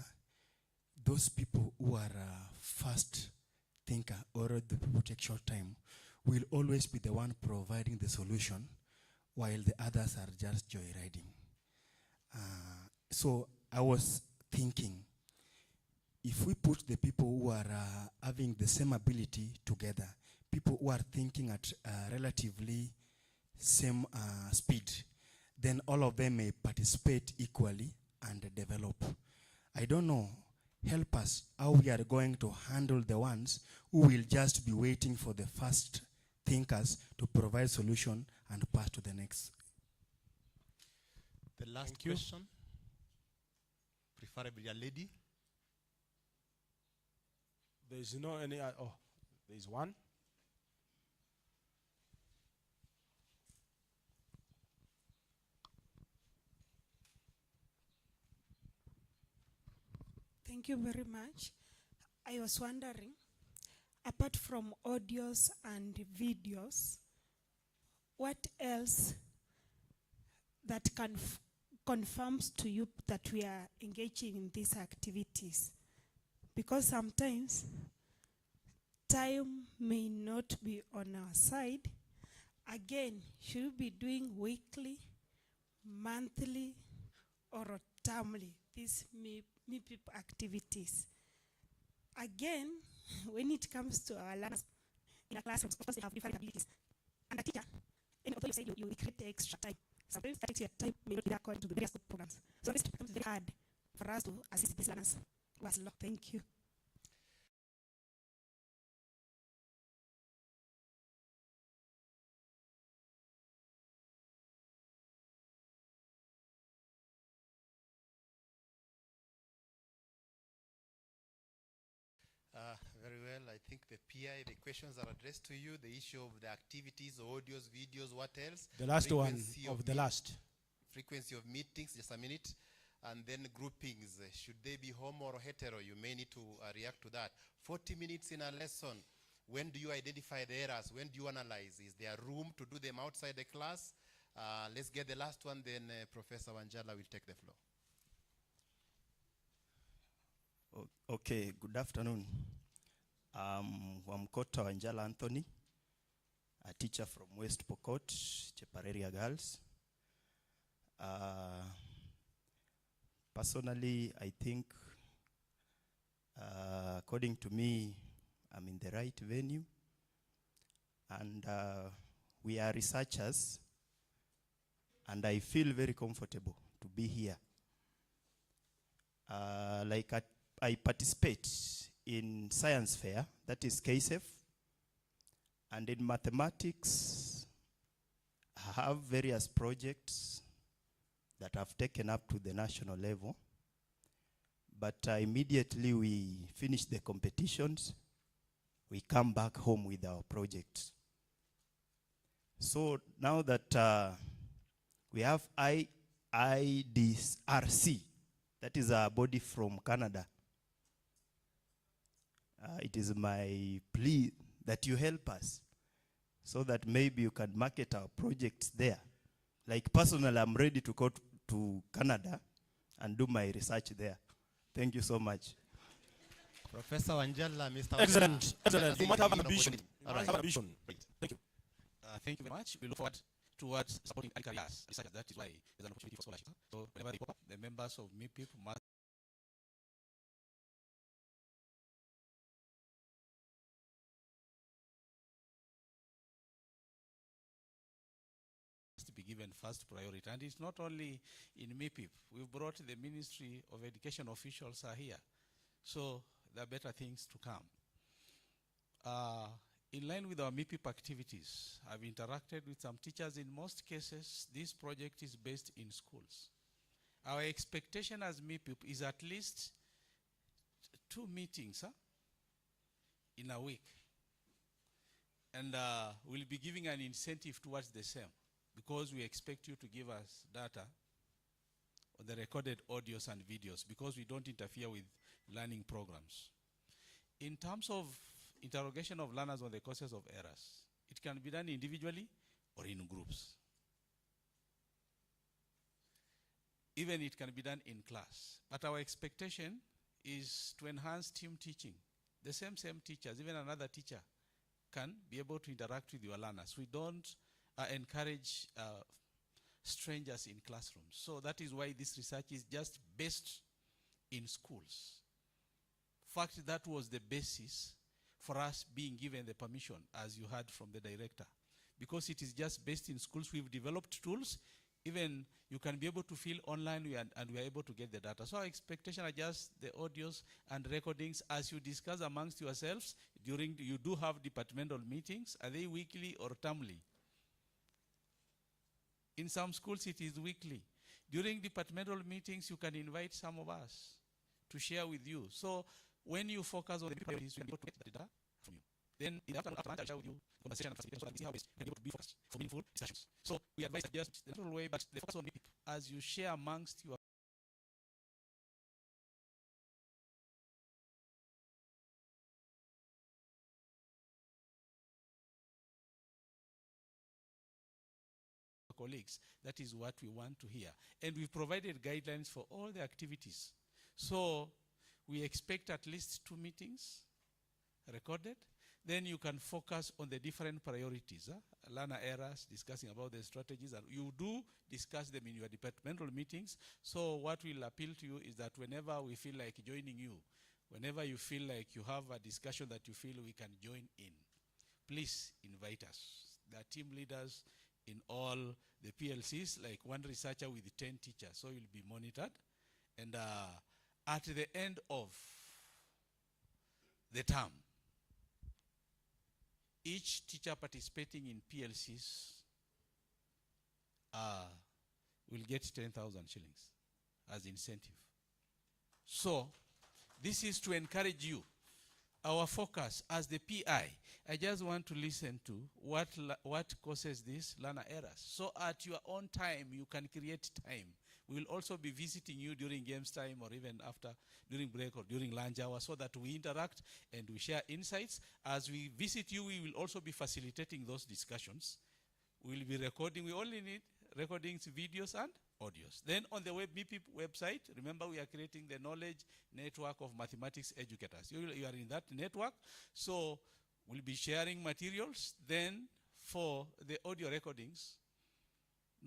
those people who are fast thinker or the people who take short time will always be the one providing the solution, while the others are just joyriding. So I was thinking, if we put the people who are having the same ability together, people who are thinking at relatively same speed, then all of them may participate equally and develop. I don't know, help us how we are going to handle the ones who will just be waiting for the fast thinkers to provide solution and pass to the next. The last question, preferably a lady. There is no any, oh, there is one. Thank you very much. I was wondering, apart from audios and videos, what else that confirms to you that we are engaging in these activities? Because sometimes time may not be on our side. Again, should we be doing weekly, monthly, or termly these MIPIP activities? Again, when it comes to our learners in a classroom, of course they have different abilities. And a teacher, and although you say you create the extra time, sometimes that extra time may not be according to the various programs. So this becomes very hard for us to assist these learners. Thank you. Very well. I think the PI, the questions are addressed to you. The issue of the activities, audios, videos, what else? The last Frequency one of the last. Frequency of meetings, just a minute. And then groupings. Should they be homo or hetero? You may need to react to that. 40 minutes in a lesson. When do you identify the errors? When do you analyze? Is there room to do them outside the class? Let's get the last one, then Professor Wanjala will take the floor. Okay, good afternoon. I'm Wamkota Wanjala Anthony, a teacher from West Pokot, Chepareria Girls. Personally, I think, according to me, I'm in the right venue. And we are researchers, and I feel very comfortable to be here. I participate in science fair, that is KSEF, and in mathematics, I have various projects that have taken up to the national level. But immediately we finish the competitions, we come back home with our projects. So now that we have IDRC, that is a body from Canada, it is my plea that you help us so that maybe you can market our projects there. Like personally, I'm ready to go to Canada and do my research there. Thank you so much. Professor Wanjala, Mr. Excellent. Wanjala. Excellent. You might have an ambition. All right. Have an ambition. Great. Thank you. Thank you very much. We look forward towards supporting early careers researchers. That is why there's an opportunity for scholarships. So whenever they pop up, the members of MIPIP must be given first priority. And it's not only in MIPIP. We've brought the Ministry of Education officials are here. So there are better things to come. In line with our MIPIP activities, I've interacted with some teachers. In most cases, this project is based in schools. Our expectation as MIPIP is at least 2 meetings in a week. And we'll be giving an incentive towards the same, because we expect you to give us data on the recorded audios and videos, because we don't interfere with learning programs. In terms of interrogation of learners on the causes of errors, it can be done individually or in groups. Even it can be done in class. But our expectation is to enhance team teaching. The same teachers, even another teacher, can be able to interact with your learners. We don't encourage strangers in classrooms. So that is why this research is just based in schools. In fact, that was the basis for us being given the permission, as you heard from the director. Because it is just based in schools, we've developed tools. Even you can be able to fill online and we are able to get the data. So our expectation are just the audios and recordings as you discuss amongst yourselves. You do have departmental meetings. Are they weekly or termly? In some schools, it is weekly. During departmental meetings, you can invite some of us to share with you. So when you focus on the priorities, you can be able to get the data from you. Then in the afternoon, I'll share with you conversation and facilitation so that we see how we can be able to be focused for meaningful discussions. So we advise that just the natural way, but the focus on people as you share amongst your colleagues. That is what we want to hear. And we've provided guidelines for all the activities. So we expect at least 2 meetings recorded. Then you can focus on the different priorities. Learner errors, discussing about the strategies. And you do discuss them in your departmental meetings. So what will appeal to you is that whenever we feel like joining you, whenever you feel like you have a discussion that you feel we can join in, please invite us. There are team leaders in all the PLCs, like one researcher with 10 teachers. So you'll be monitored. And at the end of the term, each teacher participating in PLCs will get 10,000 shillings as incentive. So this is to encourage you. Our focus as the PI, I just want to listen to what causes these learner errors. So at your own time, you can create time. We will also be visiting you during games time or even after, during break or during lunch hour, so that we interact and we share insights. As we visit you, we will also be facilitating those discussions. We will be recording. We only need recordings, videos, and audios. Then on the MIPIP website, remember we are creating the knowledge network of mathematics educators. You are in that network, so we'll be sharing materials. Then for the audio recordings,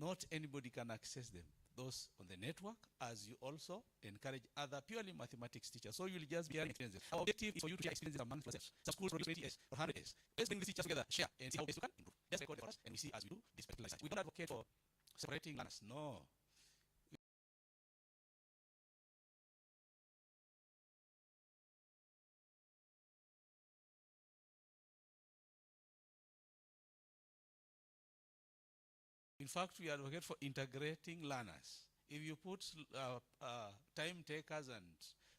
not anybody can access them. Those on the network, as you also encourage other purely mathematics teachers. So you'll just be sharing experiences. Our objective is for you to share experiences amongst yourselves. Some schools produce 20 years or 100 years. Let's bring these teachers together, share, and see how best we can improve. Just record it for us, and we see as we do this particular research. We don't advocate for separating learners. No. In fact, we advocate for integrating learners. If you put time takers and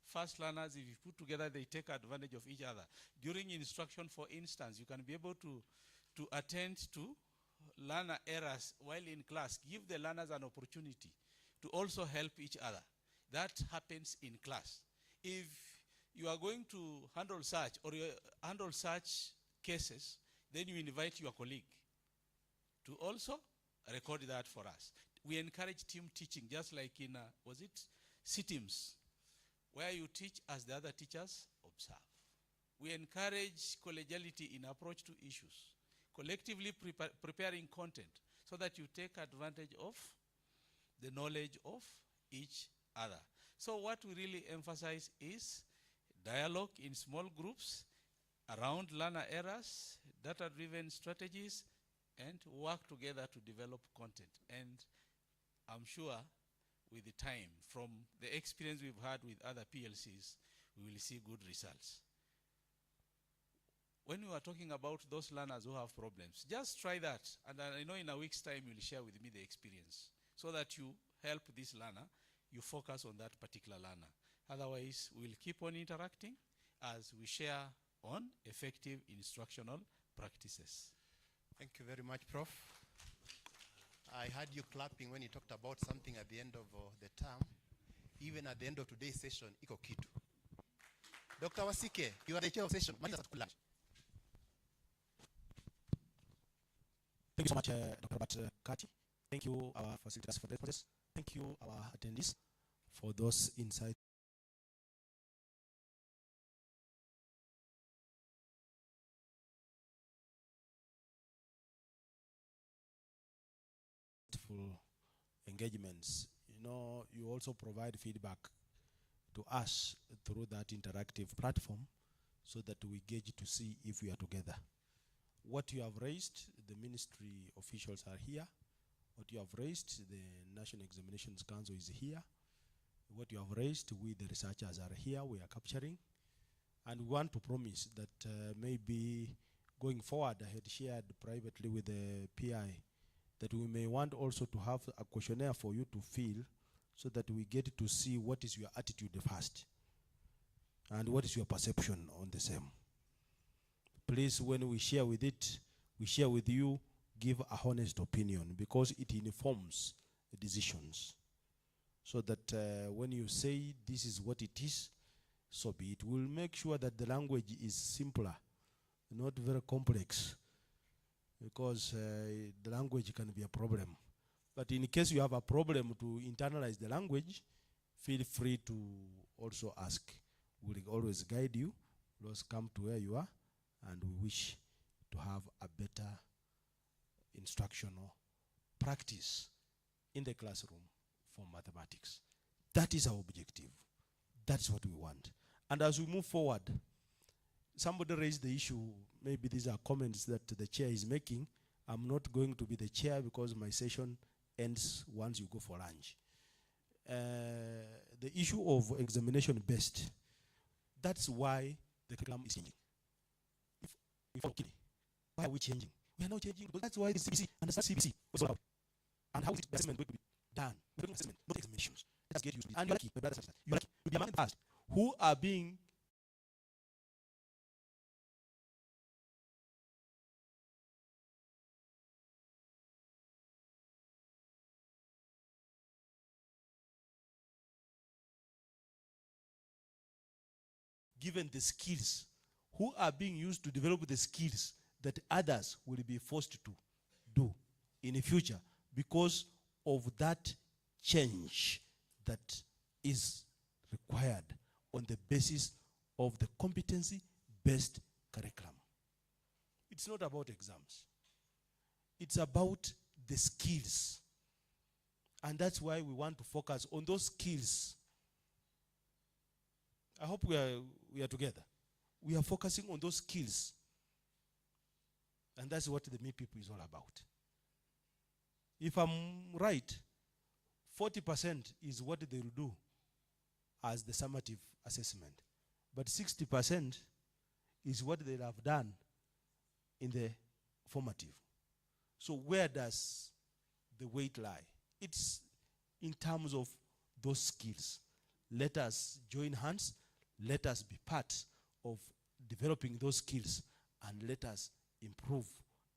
fast learners, if you put together, they take advantage of each other. During instruction, for instance, you can be able to attend to learner errors while in class. Give the learners an opportunity to also help each other. That happens in class. If you are going to handle such cases, then you invite your colleague to also record that for us. We encourage team teaching, just like in, was it CTIMS, where you teach as the other teachers observe. We encourage collegiality in approach to issues, collectively preparing content so that you take advantage of the knowledge of each other. So what we really emphasize is dialogue in small groups around learner errors, data-driven strategies, and work together to develop content. And I'm sure with the time, from the experience we've had with other PLCs, we will see good results. When we are talking about those learners who have problems, just try that. And I know in a week's time you'll share with me the experience so that you help this learner, you focus on that particular learner. Otherwise, we'll keep on interacting as we share on effective instructional practices. Thank you very much, Prof. I heard you clapping when you talked about something at the end of the term. Even at the end of today's session, iko kitu. Dr. Wasike, you are the chair of session. Thank you so much, Dr. Robert Kati. Thank you, our facilitators, for the process. Thank you, our attendees, for those insights. Engagements. You know, you also provide feedback to us through that interactive platform so that we gauge to see if we are together. What you have raised, the ministry officials are here. What you have raised, the National Examinations Council is here. What you have raised, we the researchers are here, we are capturing. And we want to promise that maybe going forward, I had shared privately with the PI that we may want also to have a questionnaire for you to fill so that we get to see what is your attitude first and what is your perception on the same. Please, when we share with it, we share with you, give a honest opinion because it informs decisions. So that when you say this is what it is, so be it. We'll make sure that the language is simpler, not very complex, because the language can be a problem. But in case you have a problem to internalize the language, feel free to also ask. We'll always guide you. Let's come to where you are, and we wish to have a better instructional practice in the classroom for mathematics. That is our objective. That's what we want. And as we move forward, somebody raised the issue, maybe these are comments that the chair is making. I'm not going to be the chair because my session ends once you go for lunch. The issue of examination based, that's why the curriculum is changing. Why are we changing? We are not changing because that's why the CBC and the CBC was all about. And how is the assessment going to be done? We're doing assessment, not examinations. Let's get used to it. And you're lucky, my brothers and sisters. You're lucky. You'll be among the past who are being given the skills, who are being used to develop the skills that others will be forced to do in the future because of that change that is required on the basis of the competency-based curriculum. It's not about exams. It's about the skills. And that's why we want to focus on those skills. I hope we are together. We are focusing on those skills. And that's what the Me People is all about. If I'm right, 40% is what they will do as the summative assessment. But 60% is what they have done in the formative. So where does the weight lie? It's in terms of those skills. Let us join hands. Let us be part of developing those skills, and let us improve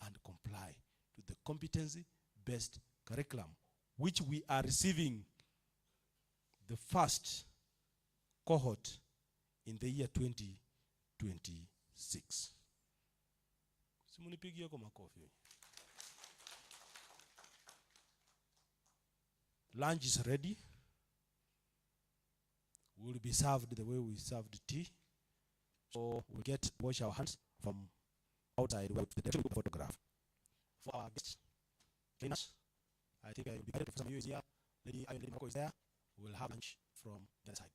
and comply to the competency-based curriculum, which we are receiving the first cohort in the year 2026. Simunipigie kwa makofi. Lunch is ready. We will be served the way we served tea. So we'll wash our hands from outside with the photograph. For our guests, trainers, I think I will be glad if some of you is here. Lady Marco is there. We will have lunch from the side.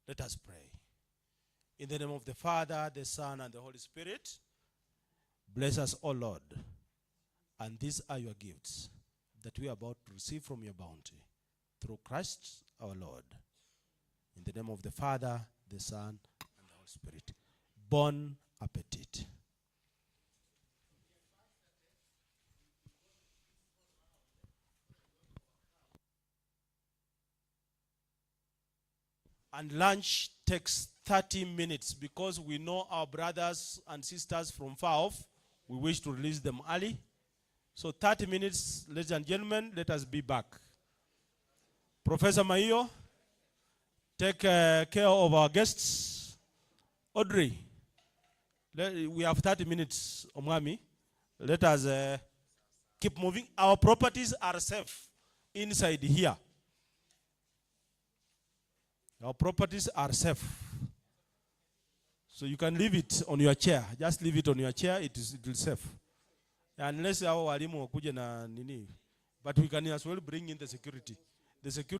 Let us pray. In the name of the Father, the Son, and the Holy Spirit, bless us, O Lord. And these are your gifts that we are about to receive from your bounty through Christ our Lord. In the name of the Father, the Son, and the Holy Spirit. Bon appetit. And lunch takes 30 minutes because we know our brothers and sisters from far off. We wish to release them early. So 30 minutes, ladies and gentlemen, let us be back. Professor Maio, take care of our guests. Audrey, we have 30 minutes, Omwami. Let us keep moving. Our properties are safe inside here. Our properties are safe. So you can leave it on your chair. Just leave it on your chair. It will safe. Unless our walimu wakuje na nini. But we can as well bring in the security. The security